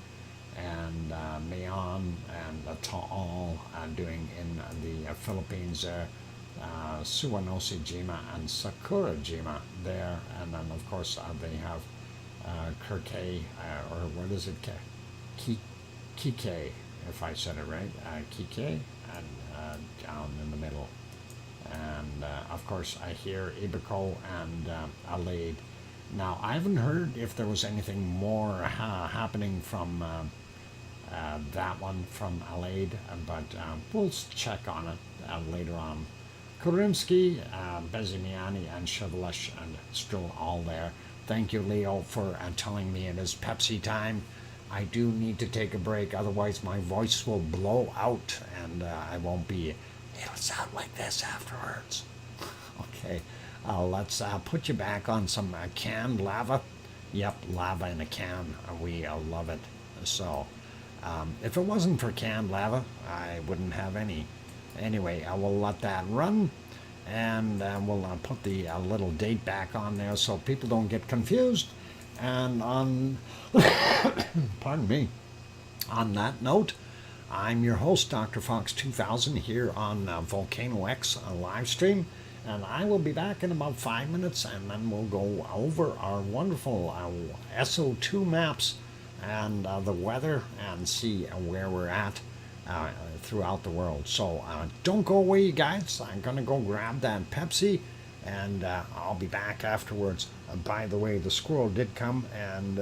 and Mayon and Taal doing in the Philippines there, Suwanosejima and Sakurajima there, and then of course they have Kirke, or what is it, Kike, if I said it right, Kike, and down in the middle. And of course I hear Ibiko and Alade. Now I haven't heard if there was anything more happening from that one from Alade, but we'll check on it later on. Kurimsky, Bezimiani, and Chevalish, and still all there. Thank you, Leo, for telling me it is Pepsi time. I do need to take a break, otherwise my voice will blow out, and I won't be. It'll sound like this afterwards. Okay, let's put you back on some canned lava. Yep, lava in a can. We love it. So, if it wasn't for canned lava, I wouldn't have any. Anyway, I will let that run, and we'll put the little date back on there so people don't get confused. And on, pardon me, on that note, I'm your host, DrFox2000, here on VolcanoX live stream, and I will be back in about 5 minutes, and then we'll go over our wonderful SO2 maps and the weather, and see where we're at throughout the world. So don't go away, you guys. I'm gonna go grab that Pepsi, and I'll be back afterwards. By the way, the squirrel did come, and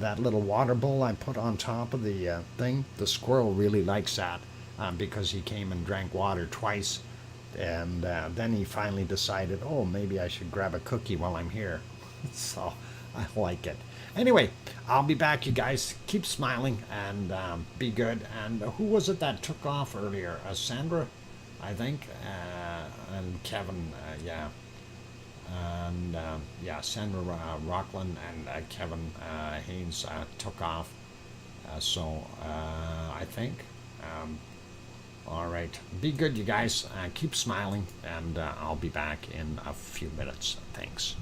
that little water bowl I put on top of the thing, the squirrel really likes that, because he came and drank water twice, and then he finally decided, oh, maybe I should grab a cookie while I'm here. So I like it. Anyway, I'll be back, you guys. Keep smiling and be good. And who was it that took off earlier? Sandra, I think, and Kevin, yeah. And yeah, Sandra Rockland and Kevin Haynes took off. So I think. All right. Be good, you guys. Keep smiling, and I'll be back in a few minutes. Thanks.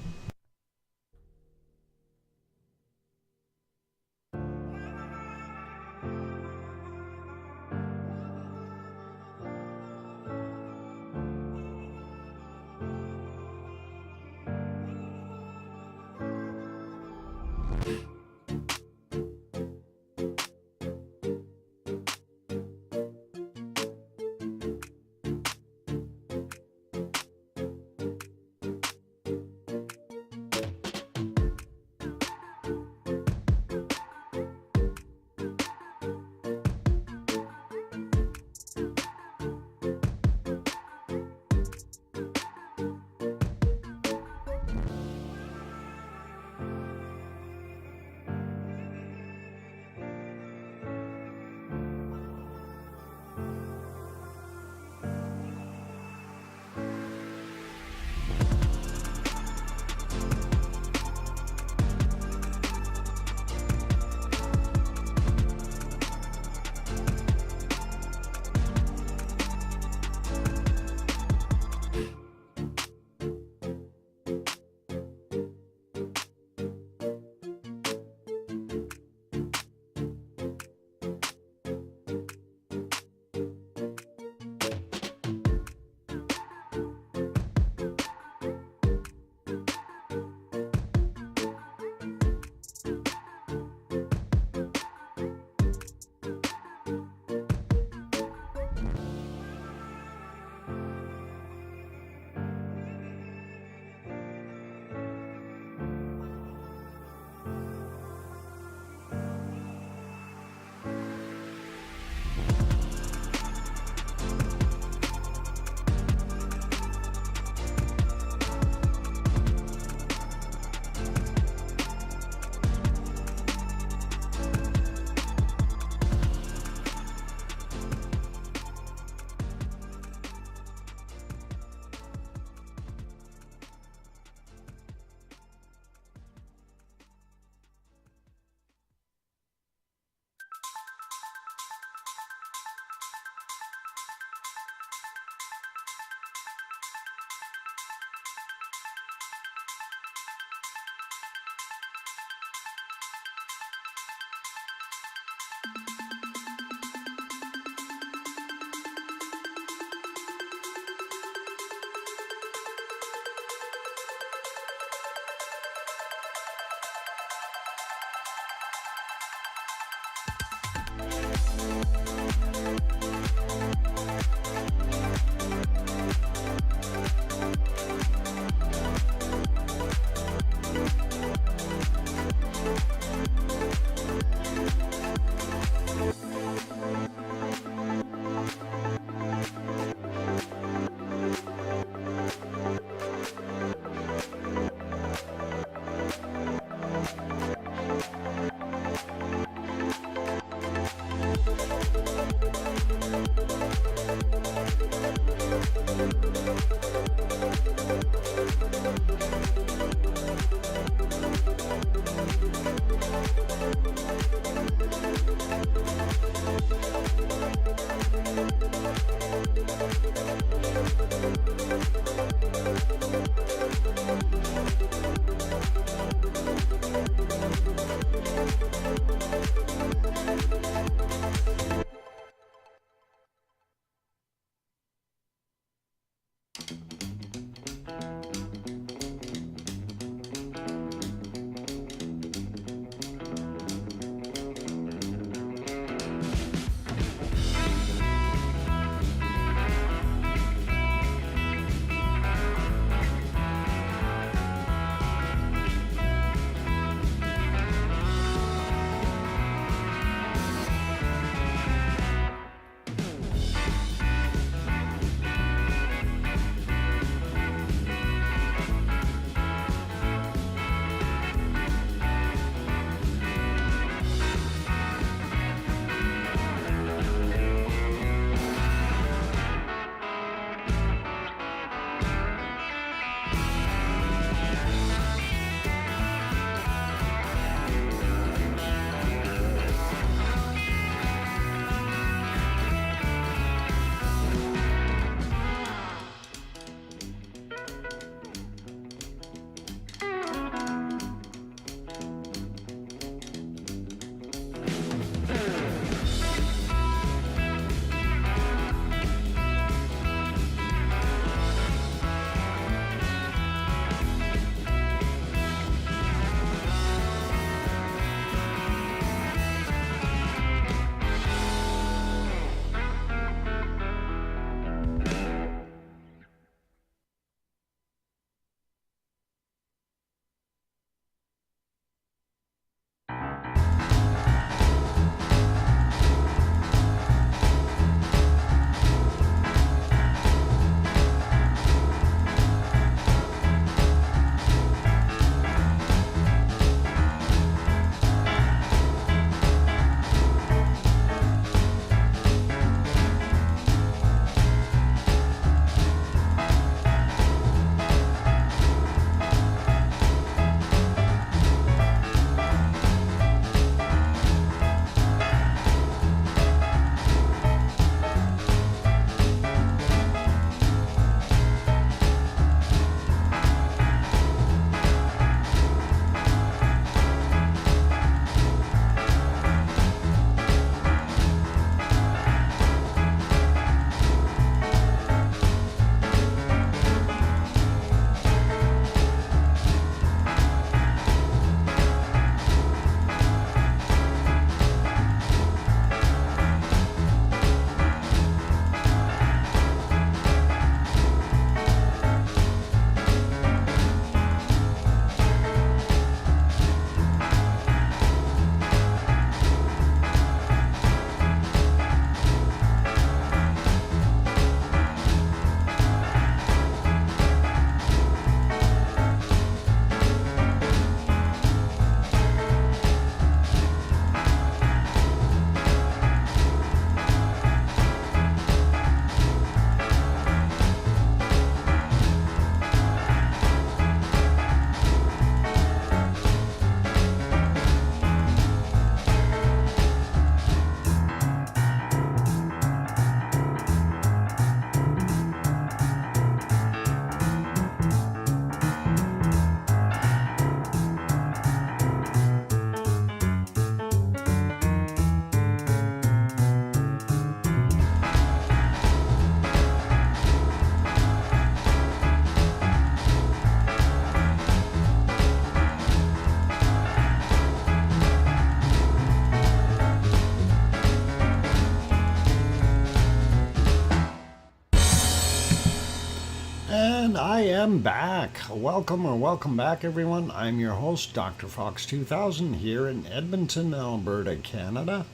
And I am back. Welcome back, everyone. I'm your host, DrFox2000, here in Edmonton, Alberta, Canada.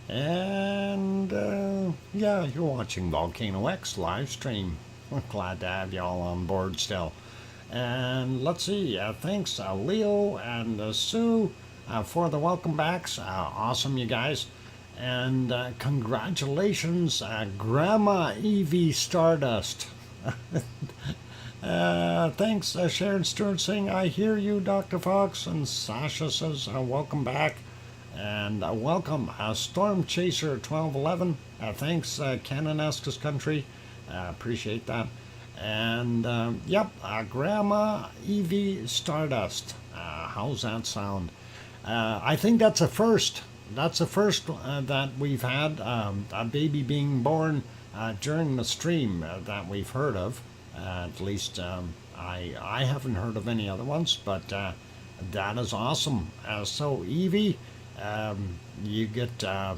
And yeah, you're watching VolcanoX live stream. We're glad to have you all on board still. And let's see, thanks Leo and Sue for the welcome backs. Awesome, you guys. And congratulations, Grandma Evie Stardust. Thanks, Sharon Stewart saying, I hear you, Dr. Fox. And Sasha says, welcome back. And welcome, Storm Chaser 1211. Thanks, Canonescus Country. Appreciate that. And yep, Grandma Evie Stardust. How's that sound? I think that's a first. That's the first that we've had a baby being born during the stream that we've heard of. At least I haven't heard of any other ones, but that is awesome. So Evie, you get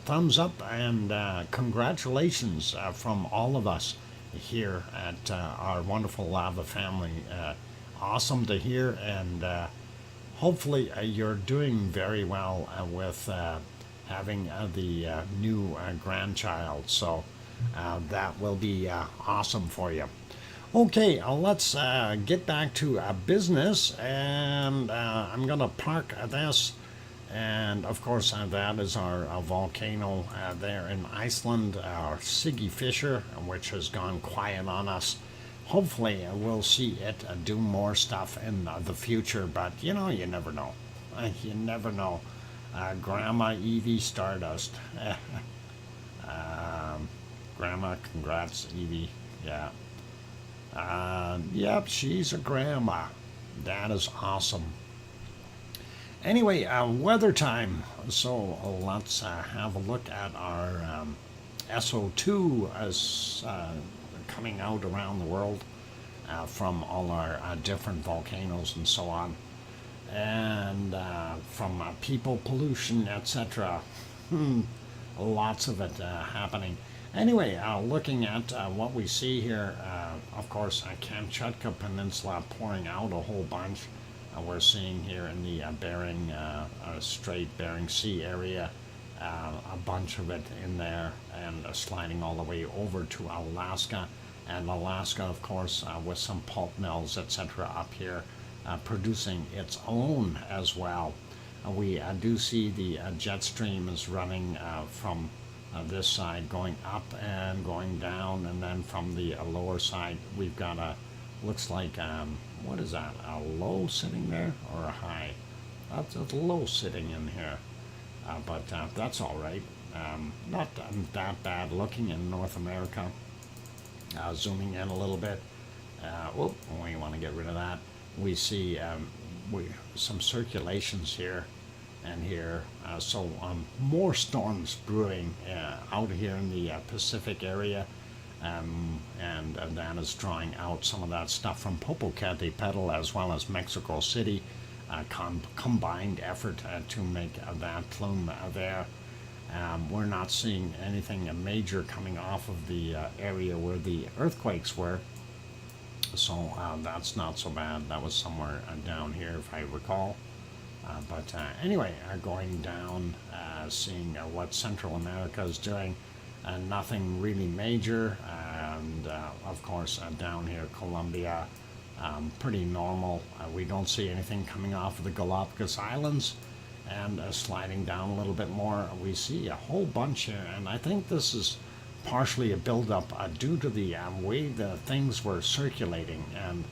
thumbs up and congratulations from all of us here at our wonderful lava family. Awesome to hear, and hopefully you're doing very well with having the new grandchild. So that will be awesome for you. Okay, let's get back to business, and I'm going to park this. And of course, that is our volcano there in Iceland, our Siggy Fisher, which has gone quiet on us. Hopefully, we'll see it do more stuff in the future, but you know, you never know. You never know. Grandma Evie Stardust. Grandma, congrats, Evie. Yeah. Yep, she's a grandma. That is awesome. Anyway, weather time. So let's have a look at our SO2 as coming out around the world from all our different volcanoes and so on, and from people, pollution, etc. Lots of it happening. Anyway, looking at what we see here, of course, Kamchatka Peninsula pouring out a whole bunch. We're seeing here in the Bering Strait, Bering Sea area, a bunch of it in there, and sliding all the way over to Alaska. And Alaska, of course, with some pulp mills, etc. up here, producing its own as well. We do see the jet stream is running from this side going up and going down, and then from the lower side we've got a, looks like what is that, a low sitting there or a high? That's a low sitting in here, but that's all right. Not that bad looking in North America. Zooming in a little bit, we want to get rid of that. We see some circulations here and here, so more storms brewing out here in the Pacific area, and that is drawing out some of that stuff from Popocatépetl as well as Mexico City. Combined effort to make that plume there. We're not seeing anything major coming off of the area where the earthquakes were, so that's not so bad. That was somewhere down here, if I recall. But anyway, going down, seeing what Central America is doing, nothing really major, and of course down here, Colombia, pretty normal. We don't see anything coming off of the Galapagos Islands, and sliding down a little bit more, we see a whole bunch here, and I think this is partially a buildup due to the way the things were circulating and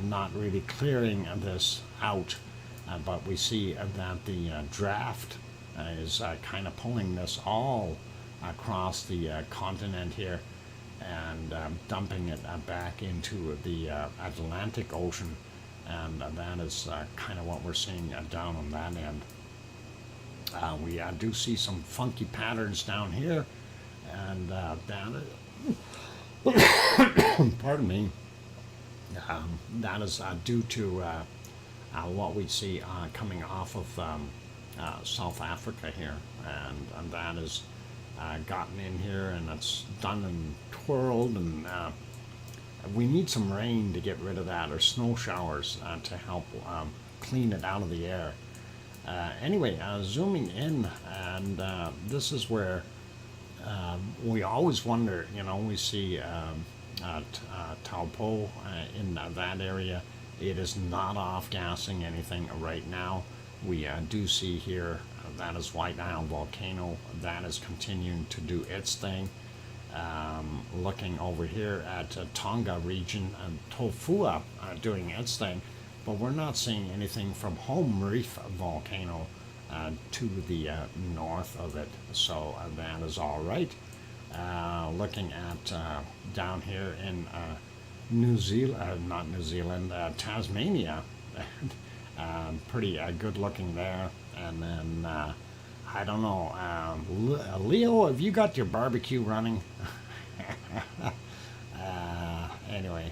not really clearing this out. But we see that the draft is kind of pulling this all across the continent here and dumping it back into the Atlantic Ocean, and that is kind of what we're seeing down on that end. We do see some funky patterns down here, and pardon me, that is due to what we see coming off of South Africa here, and that is gotten in here, and it's done and twirled and we need some rain to get rid of that, or snow showers to help clean it out of the air. Anyway, zooming in, and this is where we always wonder, we see Taupo in that area. It is not off-gassing anything right now. We do see here, that is White Isle Volcano. That is continuing to do its thing. Looking over here at Tonga region and Tofua doing its thing. But we're not seeing anything from Home Reef Volcano to the north of it. So that is all right. Looking at down here in New Zealand, not New Zealand, Tasmania. Pretty good looking there. And then I don't know, Leo, have you got your barbecue running? Anyway,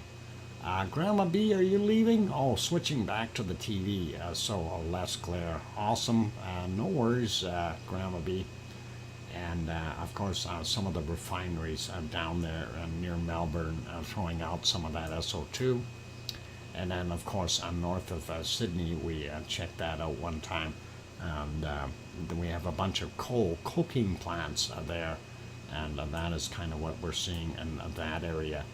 Grandma B, are you leaving? Oh, switching back to the TV, so less glare. Awesome. No worries, Grandma B. And of course, some of the refineries down there near Melbourne throwing out some of that SO2. And then, of course, north of Sydney, we checked that out one time. And we have a bunch of coal coking plants there. And that is kind of what we're seeing in that area.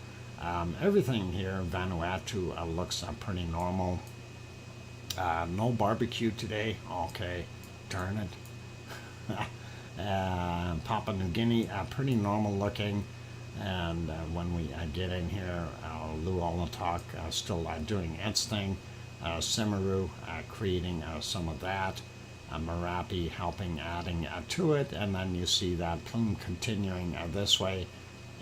Everything here, Vanuatu, looks pretty normal. No barbecue today. Okay, darn it. Papua New Guinea, pretty normal looking. And when we get in here, Luolatok still doing its thing. Simaru creating some of that. Merapi helping, adding to it. And then you see that plume continuing this way.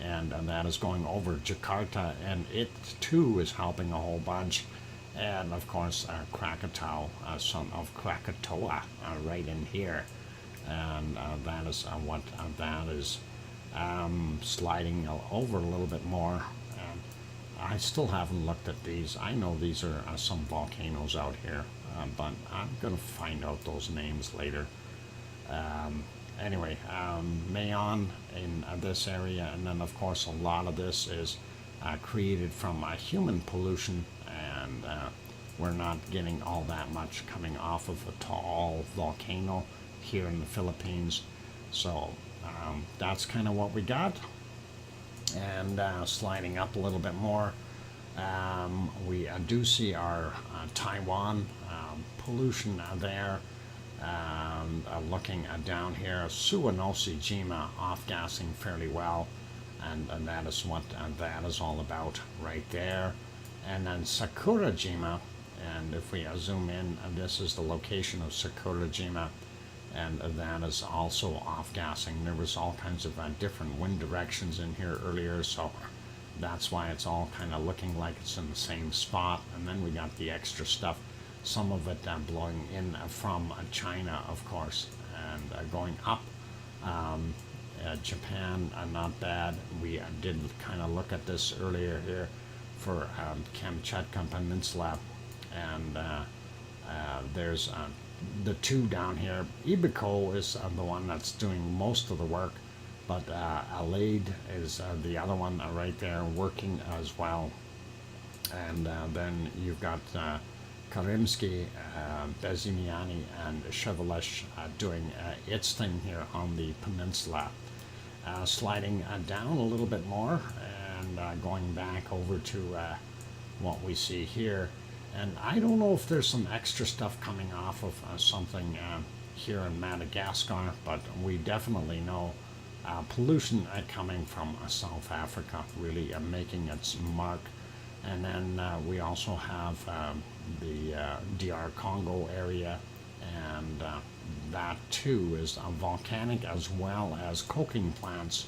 And that is going over Jakarta. And it too is helping a whole bunch. And of course, Krakatau, son of Krakatoa, right in here. And that is what that is. Sliding over a little bit more. I still haven't looked at these. I know these are some volcanoes out here, but I'm going to find out those names later. Anyway, Mayon in this area, and then of course a lot of this is created from human pollution, and we're not getting all that much coming off of a tall volcano here in the Philippines. So that's kind of what we got. And sliding up a little bit more, we do see our Taiwan pollution there. Looking down here, Suwanosi-jima off-gassing fairly well, and that is what that is all about right there. And then Sakurajima, and if we zoom in, this is the location of Sakurajima, and that is also off-gassing. There was all kinds of different wind directions in here earlier, so that's why it's all kind of looking like it's in the same spot. And then we got the extra stuff, some of it blowing in from China, of course, and going up. Japan, not bad. We did kind of look at this earlier here for Kamchatka Peninsula, and there's the two down here. Ibiko is the one that's doing most of the work, but Alade is the other one right there working as well. And then you've got Karimsky, Bezimiani, and Chevalesh doing its thing here on the peninsula. Sliding down a little bit more and going back over to what we see here. And I don't know if there's some extra stuff coming off of something here in Madagascar, but we definitely know pollution coming from South Africa, really making its mark. And then we also have the DR Congo area, and that too is volcanic as well as coking plants.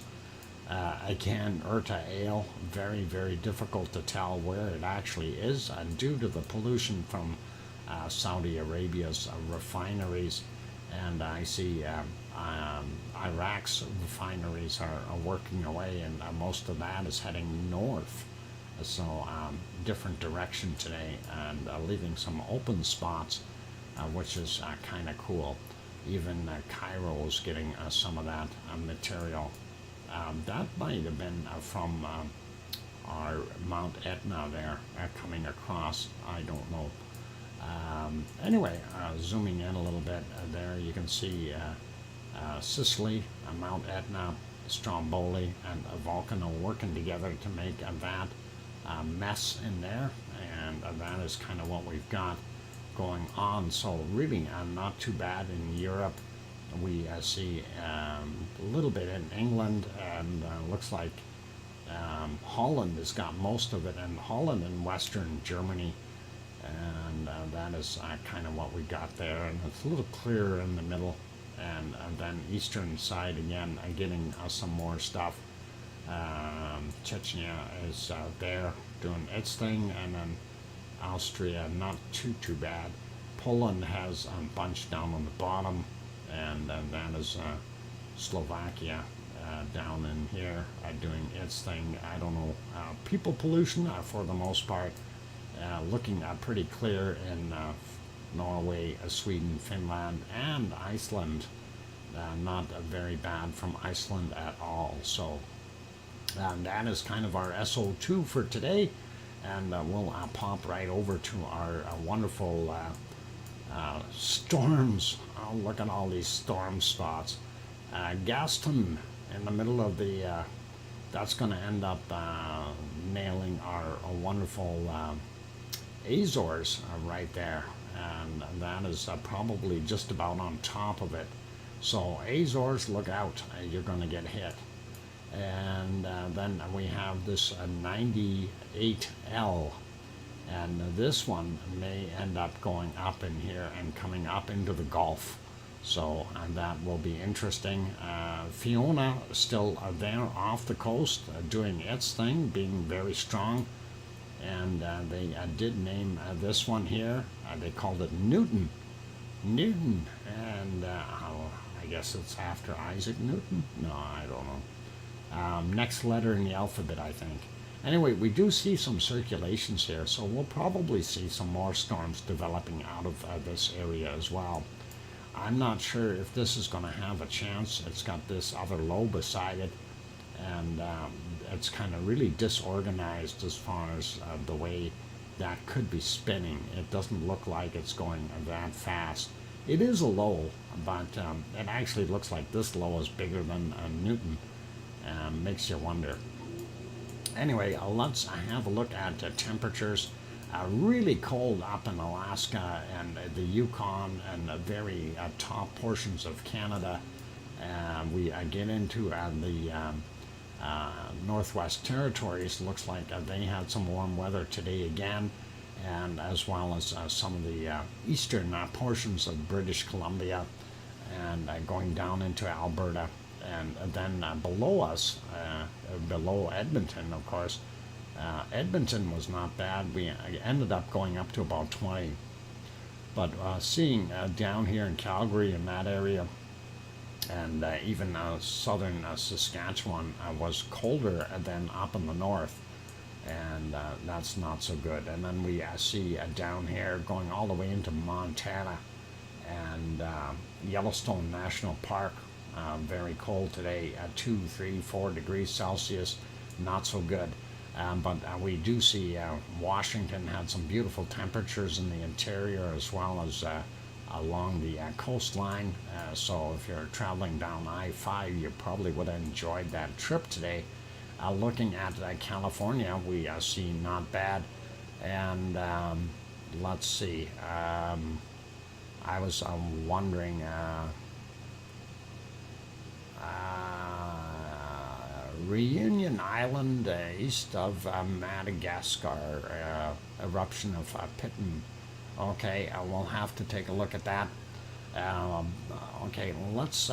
Again, Urta Ale, very, very difficult to tell where it actually is due to the pollution from Saudi Arabia's refineries. And I see Iraq's refineries are working away, and most of that is heading north. So different direction today, and leaving some open spots, which is kind of cool. Even Cairo is getting some of that material. That might have been from our Mount Etna there coming across. I don't know. Anyway, zooming in a little bit, there you can see Sicily, Mount Etna, Stromboli, and Volcano working together to make that mess in there, and that is kind of what we've got going on. So really not too bad in Europe. We see a little bit in England, and looks like Holland has got most of it, and Holland and Western Germany, and that is kind of what we got there, and it's a little clearer in the middle, and then eastern side again getting some more stuff. Chechnya is there doing its thing, and then Austria not too bad. Poland has a bunch down on the bottom, and that is Slovakia down in here doing its thing. I don't know. People pollution for the most part looking pretty clear in Norway, Sweden, Finland, and Iceland. Not very bad from Iceland at all. So that is kind of our SO2 for today, and we'll pop right over to our wonderful storms. Oh, look at all these storm spots. Gaston in the middle of the that's going to end up nailing our wonderful Azores right there, and that is probably just about on top of it. So Azores, look out, you're going to get hit. And then we have this 98L, and this one may end up going up in here and coming up into the Gulf. So that will be interesting. Fiona still there off the coast doing its thing, being very strong. And they did name this one here, they called it Newton. And I guess it's after Isaac Newton? No, I don't know. Next letter in the alphabet, I think. Anyway, we do see some circulations here, so we'll probably see some more storms developing out of this area as well. I'm not sure if this is going to have a chance. It's got this other low beside it, and it's kind of really disorganized as far as the way that could be spinning. It doesn't look like it's going that fast. It is a low, but it actually looks like this low is bigger than Newton. Makes you wonder. Anyway, let's have a look at temperatures. Really cold up in Alaska and the Yukon and the very top portions of Canada. We get into the Northwest Territories. Looks like they had some warm weather today again, and as well as some of the eastern portions of British Columbia, and going down into Alberta. And then below us, below Edmonton, of course, Edmonton was not bad. We ended up going up to about 20. But seeing down here in Calgary in that area, and even southern Saskatchewan was colder than up in the north, and that's not so good. And then we see down here going all the way into Montana and Yellowstone National Park. Very cold today, 2, 3, 4 degrees Celsius, not so good. But we do see Washington had some beautiful temperatures in the interior as well as along the coastline. So if you're traveling down I-5, you probably would have enjoyed that trip today. Looking at California, we see not bad. And let's see, I was wondering, Reunion Island east of Madagascar, eruption of Pitton. Okay, we'll have to take a look at that. Okay, let's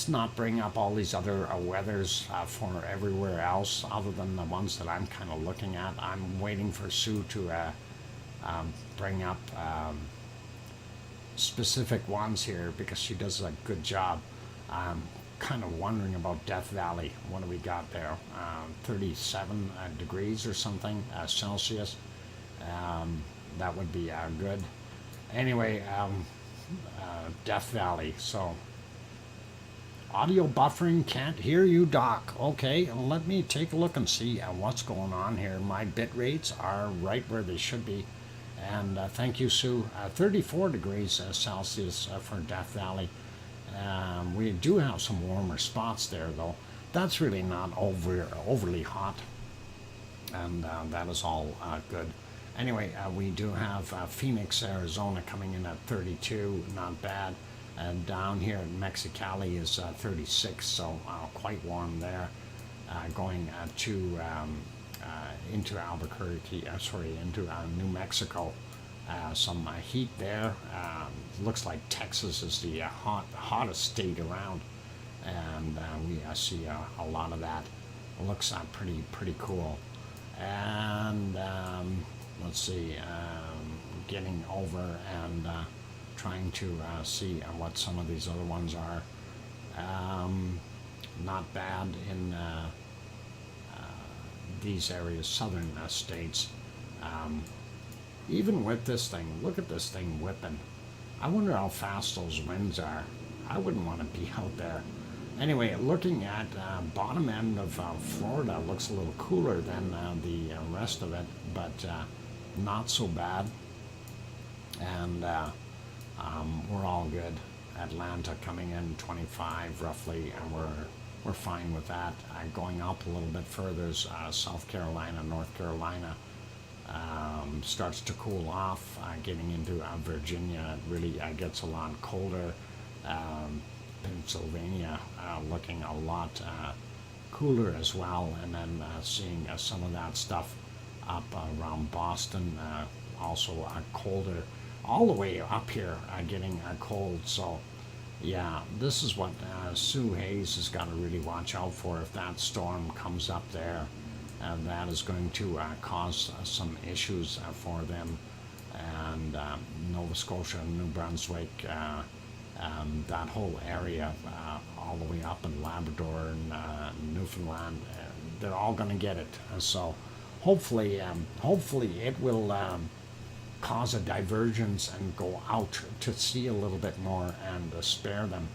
not bring up all these other weathers for everywhere else other than the ones that I'm kind of looking at. I'm waiting for Sue to bring up specific ones here because she does a good job. I'm kind of wondering about Death Valley. What do we got there? 37 degrees or something Celsius. That would be good. Anyway, Death Valley. So Audio buffering, can't hear you, Doc. Okay, let me take a look and see what's going on here. My bit rates are right where they should be. And thank you, Sue. 34 degrees Celsius for Death Valley. We do have some warmer spots there, though. That's really not overly hot. And that is all good. Anyway, we do have Phoenix, Arizona coming in at 32, not bad. And down here in Mexicali is 36, so quite warm there. Going into Albuquerque, into New Mexico. Some heat there. Looks like Texas is the hottest state around, and we see a lot of that. It looks pretty cool. And let's see, getting over and trying to see what some of these other ones are. Not bad in these areas, southern states. Even with this thing, look at this thing whipping. I wonder how fast those winds are. I wouldn't want to be out there. Anyway, looking at bottom end of Florida, looks a little cooler than the rest of it, but not so bad. And we're all good. Atlanta coming in 25 roughly, and we're fine with that. Going up a little bit further is South Carolina, North Carolina. Starts to cool off. Getting into Virginia, it really gets a lot colder. Pennsylvania looking a lot cooler as well, and then seeing some of that stuff up around Boston, also colder. All the way up here, getting cold. So, yeah, this is what Sue Hayes has got to really watch out for. If that storm comes up there, that is going to cause some issues for them. And Nova Scotia, New Brunswick, that whole area, all the way up in Labrador and Newfoundland, they're all going to get it. So, hopefully it will cause a divergence and go out to sea a little bit more and spare them.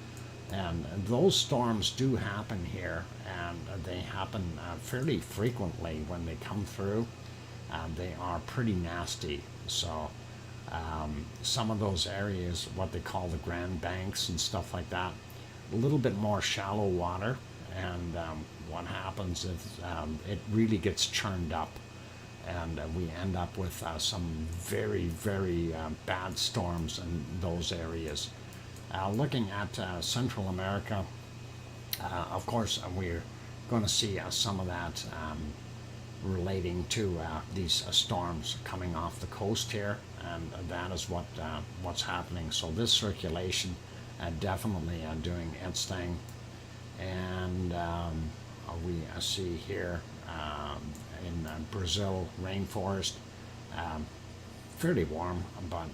And those storms do happen here, and they happen fairly frequently when they come through. They are pretty nasty. So some of those areas, what they call the Grand Banks and stuff like that, a little bit more shallow water, and what happens is it really gets churned up, and we end up with some very bad storms in those areas. Looking at Central America, of course, we're going to see some of that relating to these storms coming off the coast here, and that is what's happening. So this circulation definitely doing its thing, and we see here in Brazil rainforest, fairly warm, but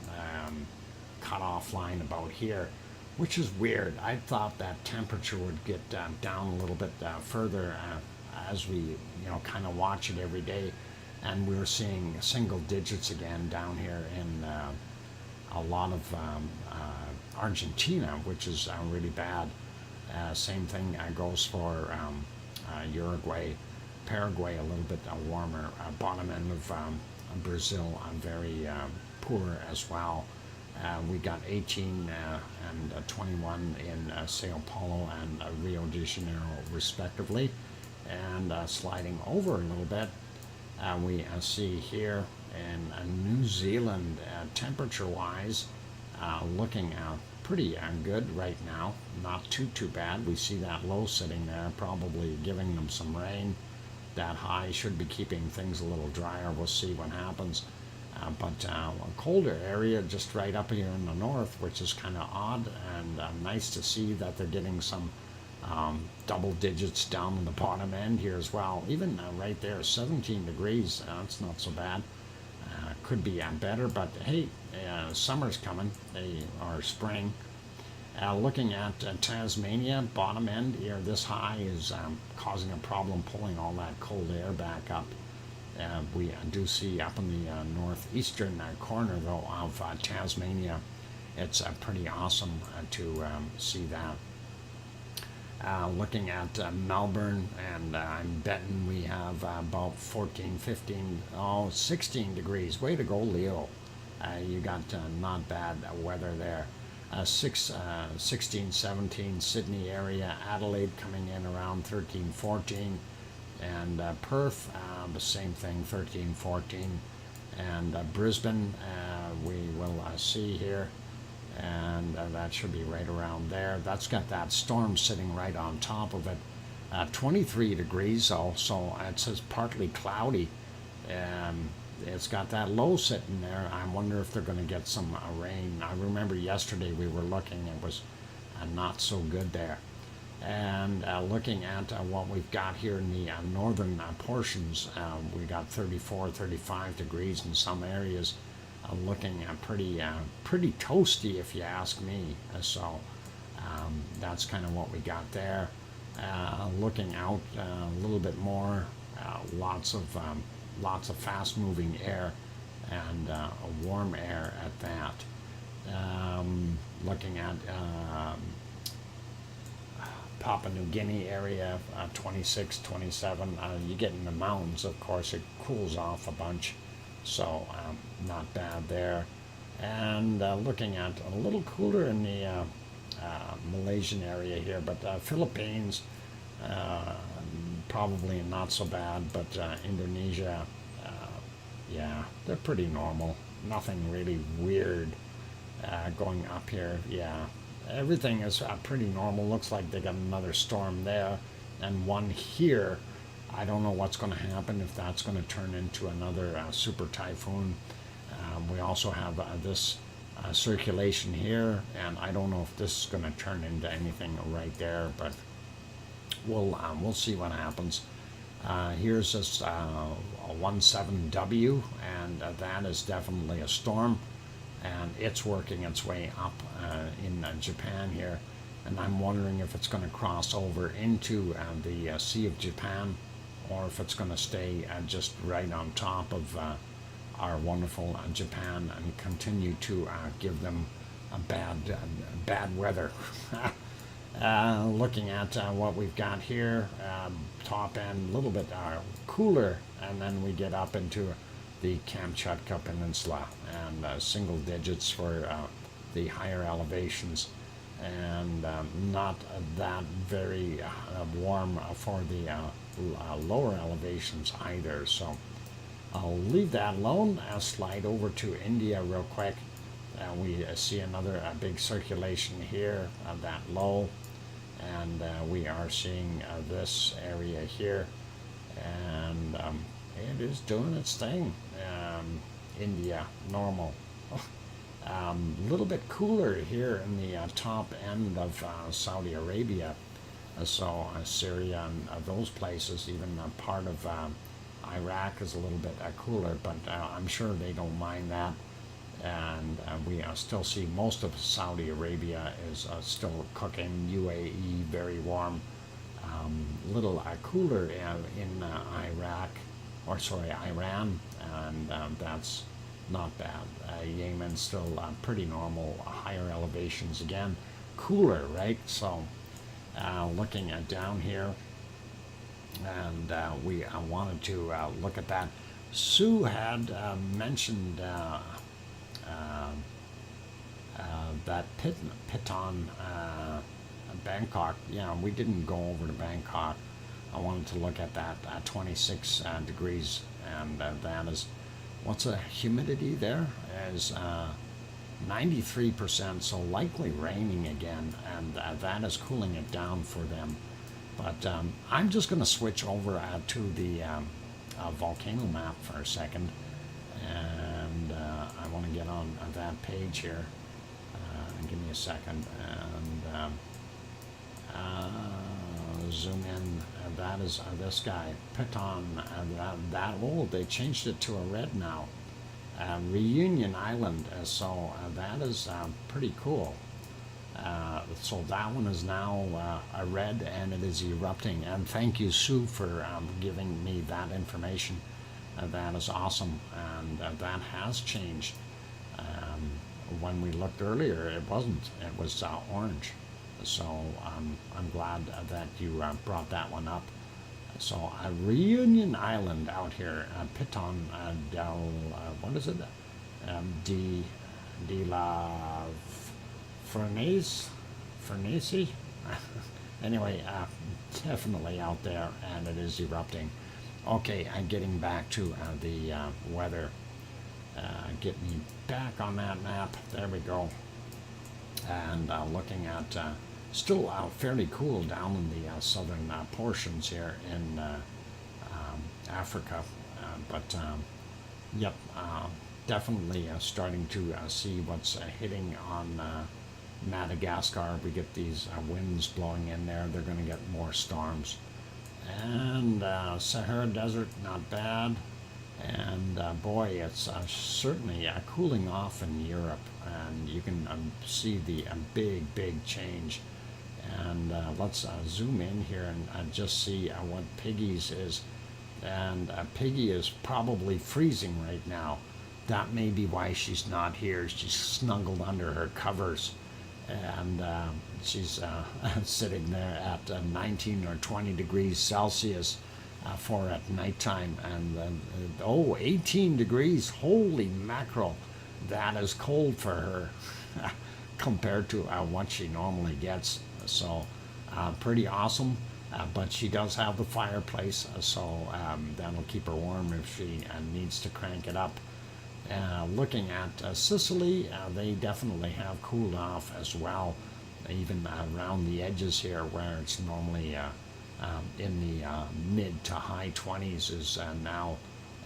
cut off line about here, which is weird. I thought that temperature would get down a little bit further as we kind of watch it every day, and we were seeing single digits again down here in a lot of Argentina, which is really bad. Same thing goes for Uruguay, Paraguay, a little bit warmer. Bottom end of Brazil, very poor as well. We got 18 and 21 in Sao Paulo and Rio de Janeiro, respectively. And sliding over a little bit, we see here in New Zealand, temperature-wise, looking pretty good right now. Not too bad. We see that low sitting there, probably giving them some rain. That high should be keeping things a little drier. We'll see what happens. But a colder area just right up here in the north, which is kind of odd, and nice to see that they're getting some double digits down in the bottom end here as well. Even right there, 17 degrees, that's not so bad. Could be better, but hey, summer's coming, or spring. Looking at Tasmania, bottom end here, this high is causing a problem pulling all that cold air back up. We do see up in the northeastern corner, though, of Tasmania, it's pretty awesome to see that. Looking at Melbourne, and I'm betting we have about 14, 15, 16 degrees. Way to go, Leo. You got not bad weather there. 16, 17, Sydney area, Adelaide coming in around 13, 14, and Perth, the same thing, 13, 14, and Brisbane, we will see here, and that should be right around there. That's got that storm sitting right on top of it. 23 degrees also. It says partly cloudy. It's got that low sitting there. I wonder if they're going to get some rain. I remember yesterday we were looking, it was not so good there. And looking at what we've got here in the northern portions, we got 34, 35 degrees in some areas. Looking pretty toasty, if you ask me. So that's kind of what we got there. Looking out a little bit more, lots of fast-moving air and warm air at that. Looking at Papua New Guinea area, 26, 27. You get in the mountains, of course, it cools off a bunch, so not bad there. And looking at a little cooler in the Malaysian area here, but Philippines, probably not so bad, but Indonesia, yeah, they're pretty normal. Nothing really weird going up here. Yeah, everything is pretty normal. Looks like they got another storm there and one here. I don't know what's going to happen, if that's going to turn into another super typhoon. We also have this circulation here, and I don't know if this is going to turn into anything right there, but we'll see what happens. Here's this 17W, and that is definitely a storm, and it's working its way up in Japan here, and I'm wondering if it's going to cross over into the Sea of Japan, or if it's going to stay just right on top of our wonderful Japan and continue to give them a bad weather. Looking at what we've got here, top end a little bit cooler, and then we get up into the Kamchatka Peninsula, and single digits for the higher elevations, and not that very warm for the lower elevations either. So I'll leave that alone. I'll slide over to India real quick. We see another big circulation here, that low, and we are seeing this area here, and it is doing its thing. India, normal. A little bit cooler here in the top end of Saudi Arabia, so Syria and those places, even part of Iraq is a little bit cooler, but I'm sure they don't mind that. And we still see most of Saudi Arabia is still cooking. UAE, very warm. Little cooler in Iran, and that's not bad. Yemen's still pretty normal, higher elevations again, cooler, right? So looking at down here, and we wanted to look at that. Sue had mentioned that Piton, Bangkok. Yeah, we didn't go over to Bangkok. I wanted to look at that 26 degrees, and that is, what's the humidity there? Is 93%, so likely raining again, and that is cooling it down for them. But I'm just going to switch over to the volcano map for a second, and I want to get on that page here. Give me a second, and zoom in. That is this guy, Piton. They changed it to a red now. Reunion Island, so that is pretty cool. So that one is now a red, and it is erupting. And thank you, Sue, for giving me that information. That is awesome, and that has changed. When we looked earlier, it wasn't. It was orange. So I'm glad that you brought that one up. So Reunion Island out here, Piton del, what is it? De la Furnace? Anyway, definitely out there, and it is erupting. Okay, I'm getting back to the weather. Get me back on that map. There we go. And looking at still fairly cool down in the southern portions here in Africa. Yep, definitely starting to see what's hitting on Madagascar. We get these winds blowing in there. They're going to get more storms. And Sahara Desert, not bad. And boy, it's certainly cooling off in Europe. And you can see the big change. And let's zoom in here and just see what Piggy's is. And Piggy is probably freezing right now. That may be why she's not here. She's snuggled under her covers. And she's sitting there at 19 or 20 degrees Celsius for at nighttime. And 18 degrees. Holy mackerel. That is cold for her compared to what she normally gets. So pretty awesome. But she does have the fireplace, so that'll keep her warm if she needs to crank it up. Looking at Sicily, they definitely have cooled off as well, even around the edges here where it's normally in the mid to high 20s is now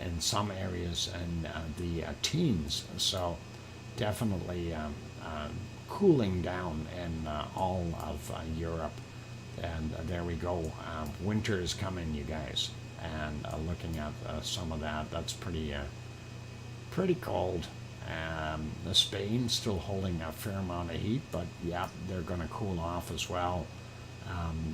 in some areas in the teens. So definitely cooling down in all of Europe. And there we go. Winter is coming, you guys. And looking at some of that, that's pretty cold. Spain still holding a fair amount of heat, but yeah, they're going to cool off as well.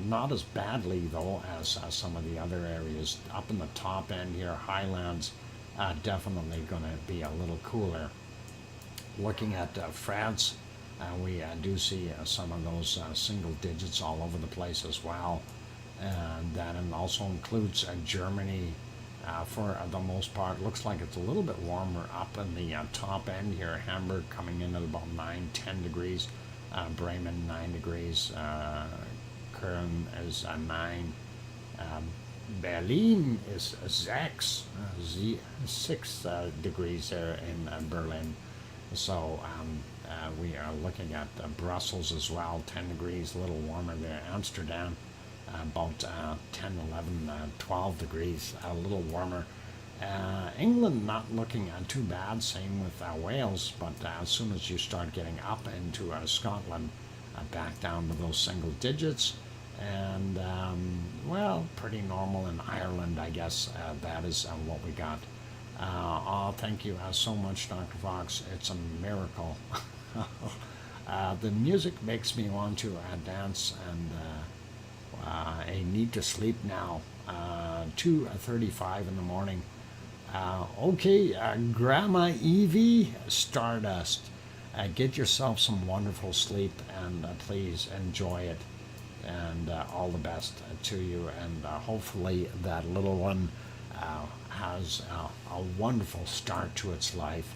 Not as badly though as some of the other areas up in the top end here. Highlands definitely going to be a little cooler. Looking at France, we do see some of those single digits all over the place as well. And that also includes Germany for the most part. Looks like it's a little bit warmer up in the top end here. Hamburg coming in at about 9-10 degrees. Bremen 9 degrees. Köln is 9. Berlin is 6 degrees there in Berlin. So we are looking at Brussels as well, 10 degrees, a little warmer there. Amsterdam, about 10, 11, 12 degrees, a little warmer. England not looking too bad, same with Wales, but as soon as you start getting up into Scotland, back down to those single digits. And, well, pretty normal in Ireland, I guess. That is what we got. Thank you so much, Dr. Fox. It's a miracle. The music makes me want to dance, and I need to sleep now. 2:35 in the morning. Okay, Grandma Evie Stardust. Get yourself some wonderful sleep, and please enjoy it. And all the best to you. And hopefully that little one has a wonderful start to its life.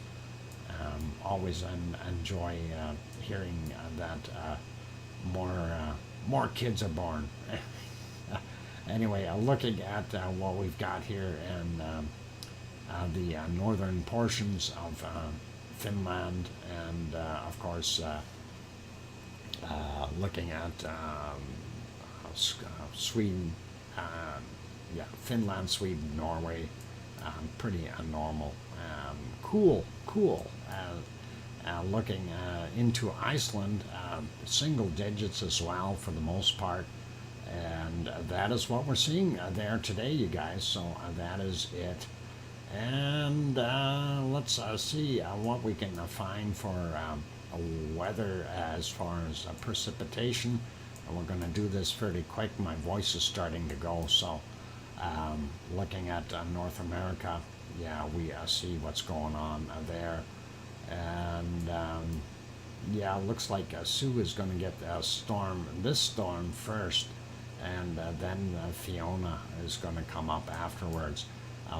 Always enjoy hearing that more kids are born. Anyway, looking at what we've got here in the northern portions of Finland, and of course looking at Sweden, Finland, Sweden, Norway, pretty normal. Cool. Looking into Iceland, single digits as well for the most part. And that is what we're seeing there today, you guys. So that is it. And let's see what we can find for weather as far as precipitation. And we're going to do this fairly quick. My voice is starting to go. So looking at North America, yeah, we see what's going on there. And yeah, looks like Sue is going to get this storm first, and then Fiona is going to come up afterwards.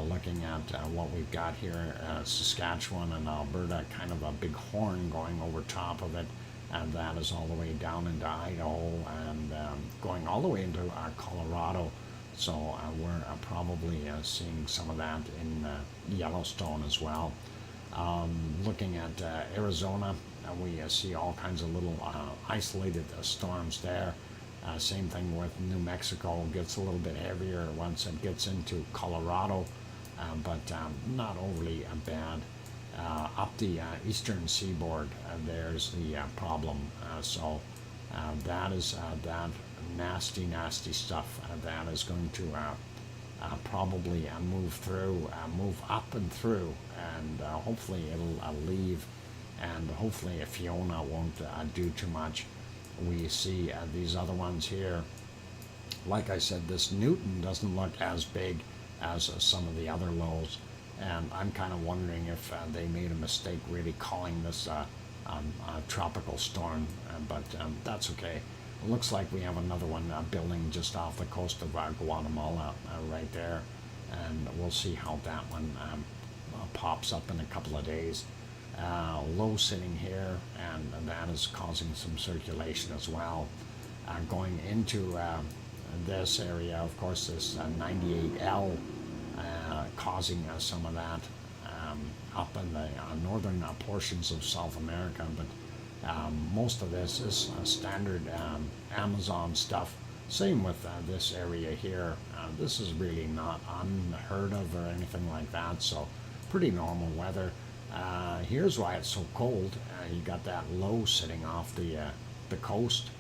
Looking at what we've got here, Saskatchewan and Alberta, kind of a big horn going over top of it, and that is all the way down into Idaho and going all the way into Colorado. So we're probably seeing some of that in Yellowstone as well. Looking at Arizona, we see all kinds of little isolated storms there. Same thing with New Mexico, gets a little bit heavier once it gets into Colorado, but not overly bad. Up the eastern seaboard, there's the problem. So that is that nasty, nasty stuff that is going to probably move up and through, and hopefully it'll leave, and hopefully Fiona won't do too much. We see these other ones here. Like I said, this Newton doesn't look as big as some of the other lows, and I'm kind of wondering if they made a mistake really calling this a tropical storm, but that's okay. It looks like we have another one building just off the coast of Guatemala right there, and we'll see how that one pops up in a couple of days. Low sitting here, and that is causing some circulation as well. Going into this area, of course, this 98L causing some of that up in the northern portions of South America, but most of this is standard Amazon stuff. Same with this area here. This is really not unheard of or anything like that, so pretty normal weather. Here's why it's so cold. You got that low sitting off the coast,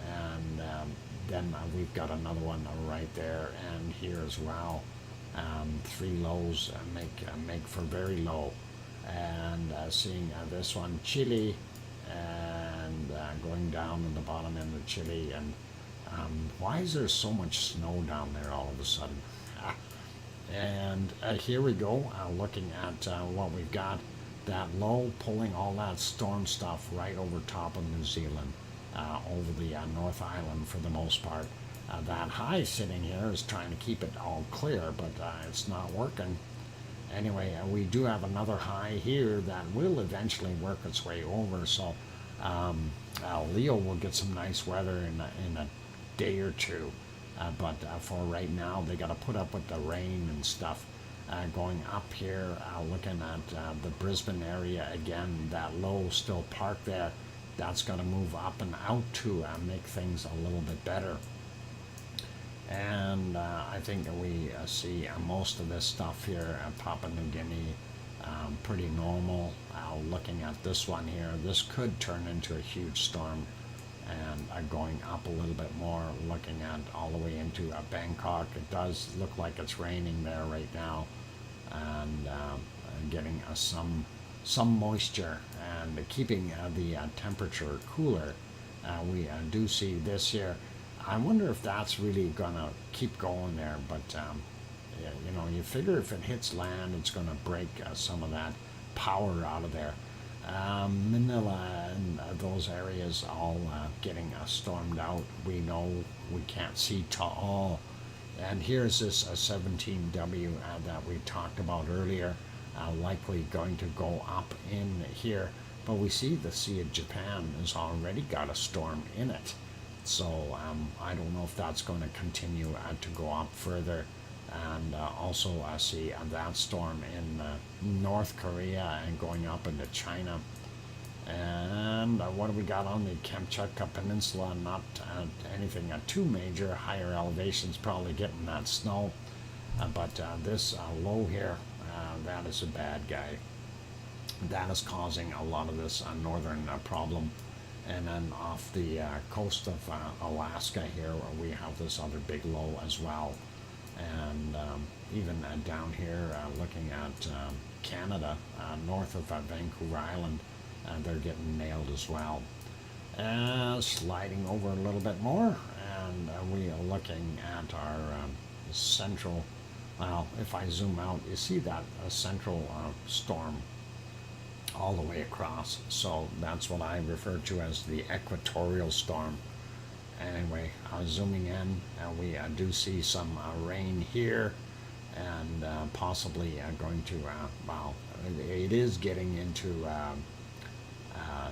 and then we've got another one right there and here as well. Three lows make for very low, and seeing this one, Chile, and going down in the bottom end of Chile, and why is there so much snow down there all of a sudden? And here we go, looking at what we've got. That low pulling all that storm stuff right over top of New Zealand, over the North Island for the most part. That high sitting here is trying to keep it all clear, but it's not working. Anyway, we do have another high here that will eventually work its way over, so Leo will get some nice weather in a day or two, but for right now they got to put up with the rain and stuff. Going up here, looking at the Brisbane area again, that low still parked there. That's going to move up and out to make things a little bit better. And I think we see most of this stuff here, Papua New Guinea, pretty normal. Looking at this one here, this could turn into a huge storm, and going up a little bit more, looking at all the way into Bangkok. It does look like it's raining there right now, and getting some moisture and keeping the temperature cooler. We do see this here. I wonder if that's really gonna keep going there, but yeah, you know, you figure if it hits land, it's gonna break some of that power out of there. Manila and those areas all getting stormed out. We know we can't see Taal. And here's this 17W that we talked about earlier, likely going to go up in here. But we see the Sea of Japan has already got a storm in it. So I don't know if that's going to continue to go up further. And also I see that storm in North Korea and going up into China. And what do we got on the Kamchatka Peninsula? Not anything too major. Higher elevations probably getting that snow. But this low here, that is a bad guy. That is causing a lot of this northern problem. And then off the coast of Alaska here, we have this other big low as well. And even down here, looking at Canada, north of Vancouver Island, they're getting nailed as well. Sliding over a little bit more, and we are looking at our central, well, if I zoom out, you see that central storm all the way across. So that's what I refer to as the equatorial storm. Anyway, zooming in, we do see some rain here, and possibly going to, well, it is getting into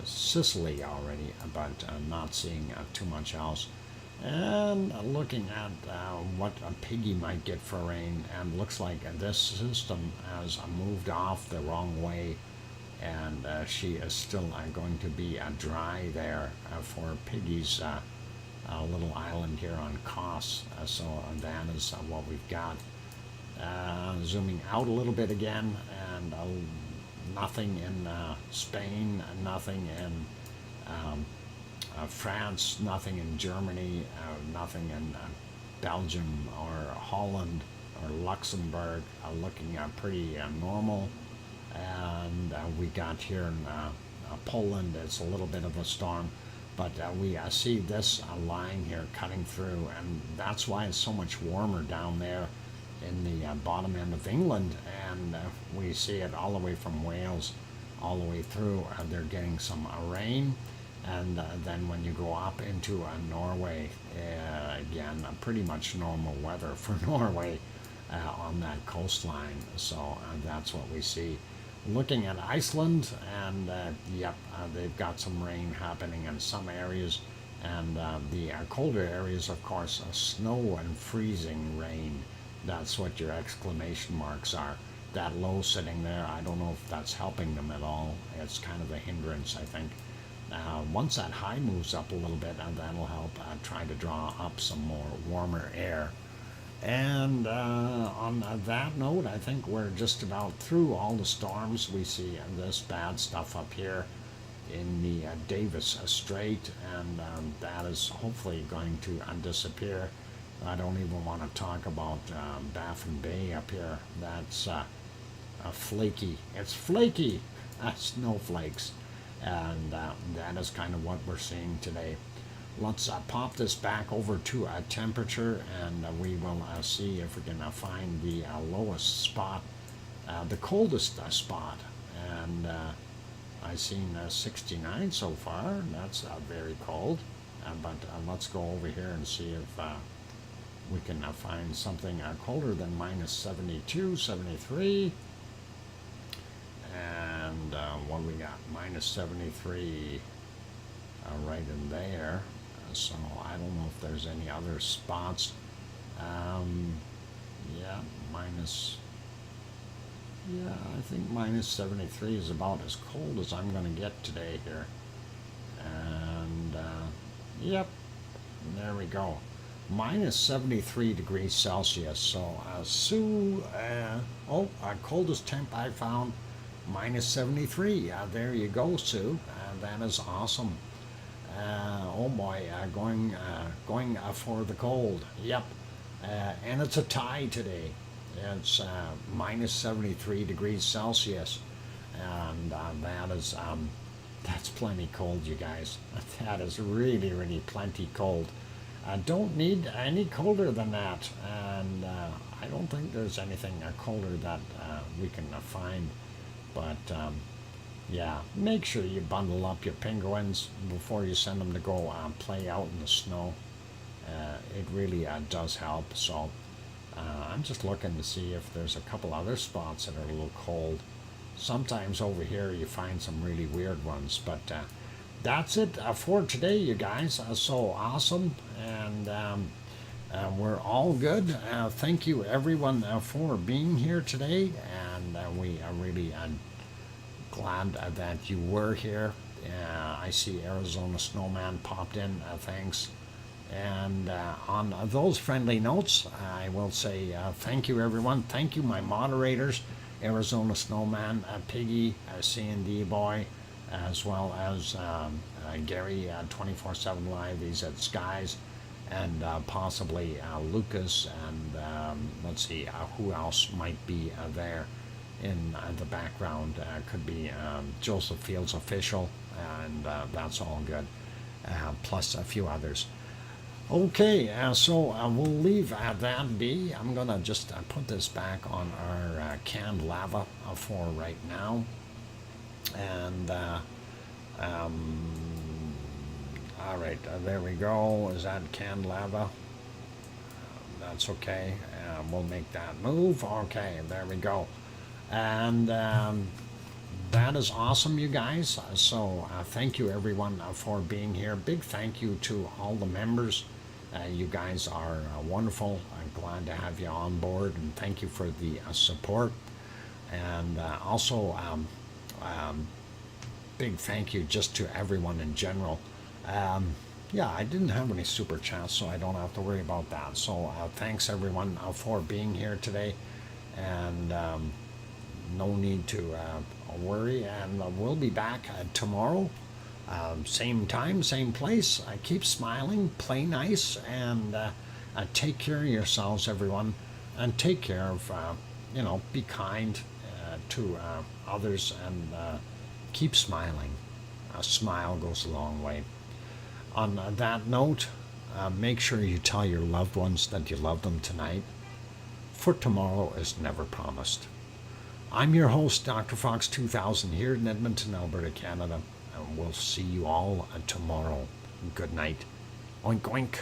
Sicily already, but not seeing too much else. And looking at what a piggy might get for rain, and looks like this system has moved off the wrong way, and she is still going to be dry there for piggies. A little island here on Kos, so that is what we've got. Zooming out a little bit again, and nothing in Spain, nothing in France, nothing in Germany, nothing in Belgium or Holland or Luxembourg, looking pretty normal. And we got here in Poland, it's a little bit of a storm, but we see this line here cutting through, and that's why it's so much warmer down there in the bottom end of England, and we see it all the way from Wales all the way through. They're getting some rain, and then when you go up into Norway, again, pretty much normal weather for Norway on that coastline. So that's what we see. Looking at Iceland, and yep, they've got some rain happening in some areas, and the colder areas, of course, snow and freezing rain. That's what your exclamation marks are. That low sitting there, I don't know if that's helping them at all. It's kind of a hindrance, I think. Once that high moves up a little bit, that'll help try to draw up some more warmer air. And on that note, I think we're just about through all the storms. We see this bad stuff up here in the Davis Strait, and that is hopefully going to disappear. I don't even want to talk about Baffin Bay up here. That's flaky. It's flaky. Snowflakes. And that is kind of what we're seeing today. Let's pop this back over to temperature, and we will see if we can find the lowest spot, the coldest spot. And I've seen 69 so far. That's very cold. But let's go over here and see if we can find something colder than minus 72, 73. And what we got? Minus 73 right in there. So I don't know if there's any other spots. Yeah, I think minus 73 is about as cold as I'm going to get today here. And yep, there we go. Minus 73 degrees Celsius. So coldest temp I found, minus 73. There you go, Sue. That is awesome. Oh boy, going for the cold. Yep, and it's a tie today. It's minus 73 degrees Celsius, and that's plenty cold, you guys. That is really, really plenty cold. Don't need any colder than that, and I don't think there's anything colder that we can find. But yeah, make sure you bundle up your penguins before you send them to go play out in the snow. It really does help. So I'm just looking to see if there's a couple other spots that are a little cold. Sometimes over here you find some really weird ones, but that's it for today, you guys. So awesome, and we're all good. Thank you everyone for being here today, and we are really glad that you were here. I see Arizona Snowman popped in. Thanks. And on those friendly notes, I will say thank you everyone. Thank you my moderators, Arizona Snowman, Piggy, C&D Boy, as well as Gary 24/7 Live. He's at Skies, and possibly Lucas, and let's see who else might be there in the background. Could be Joseph Fields Official, and that's all good, plus a few others. Okay, so we'll leave that be. I'm gonna just put this back on our canned lava for right now. And all right, there we go. Is that canned lava? That's okay. We'll make that move. Okay, there we go. And that is awesome, you guys. So thank you, everyone, for being here. Big thank you to all the members. You guys are wonderful. I'm glad to have you on board, and thank you for the support. And also, big thank you just to everyone in general. Yeah, I didn't have any super chats, so I don't have to worry about that. So thanks everyone for being here today, and no need to worry. And we'll be back tomorrow, same time, same place. Keep smiling, play nice, and take care of yourselves, everyone, and take care of be kind to others, and keep smiling. A smile goes a long way. On that note, make sure you tell your loved ones that you love them tonight, for tomorrow is never promised. I'm your host, DrFox2000, here in Edmonton, Alberta, Canada, and we'll see you all tomorrow. Good night. Oink, oink.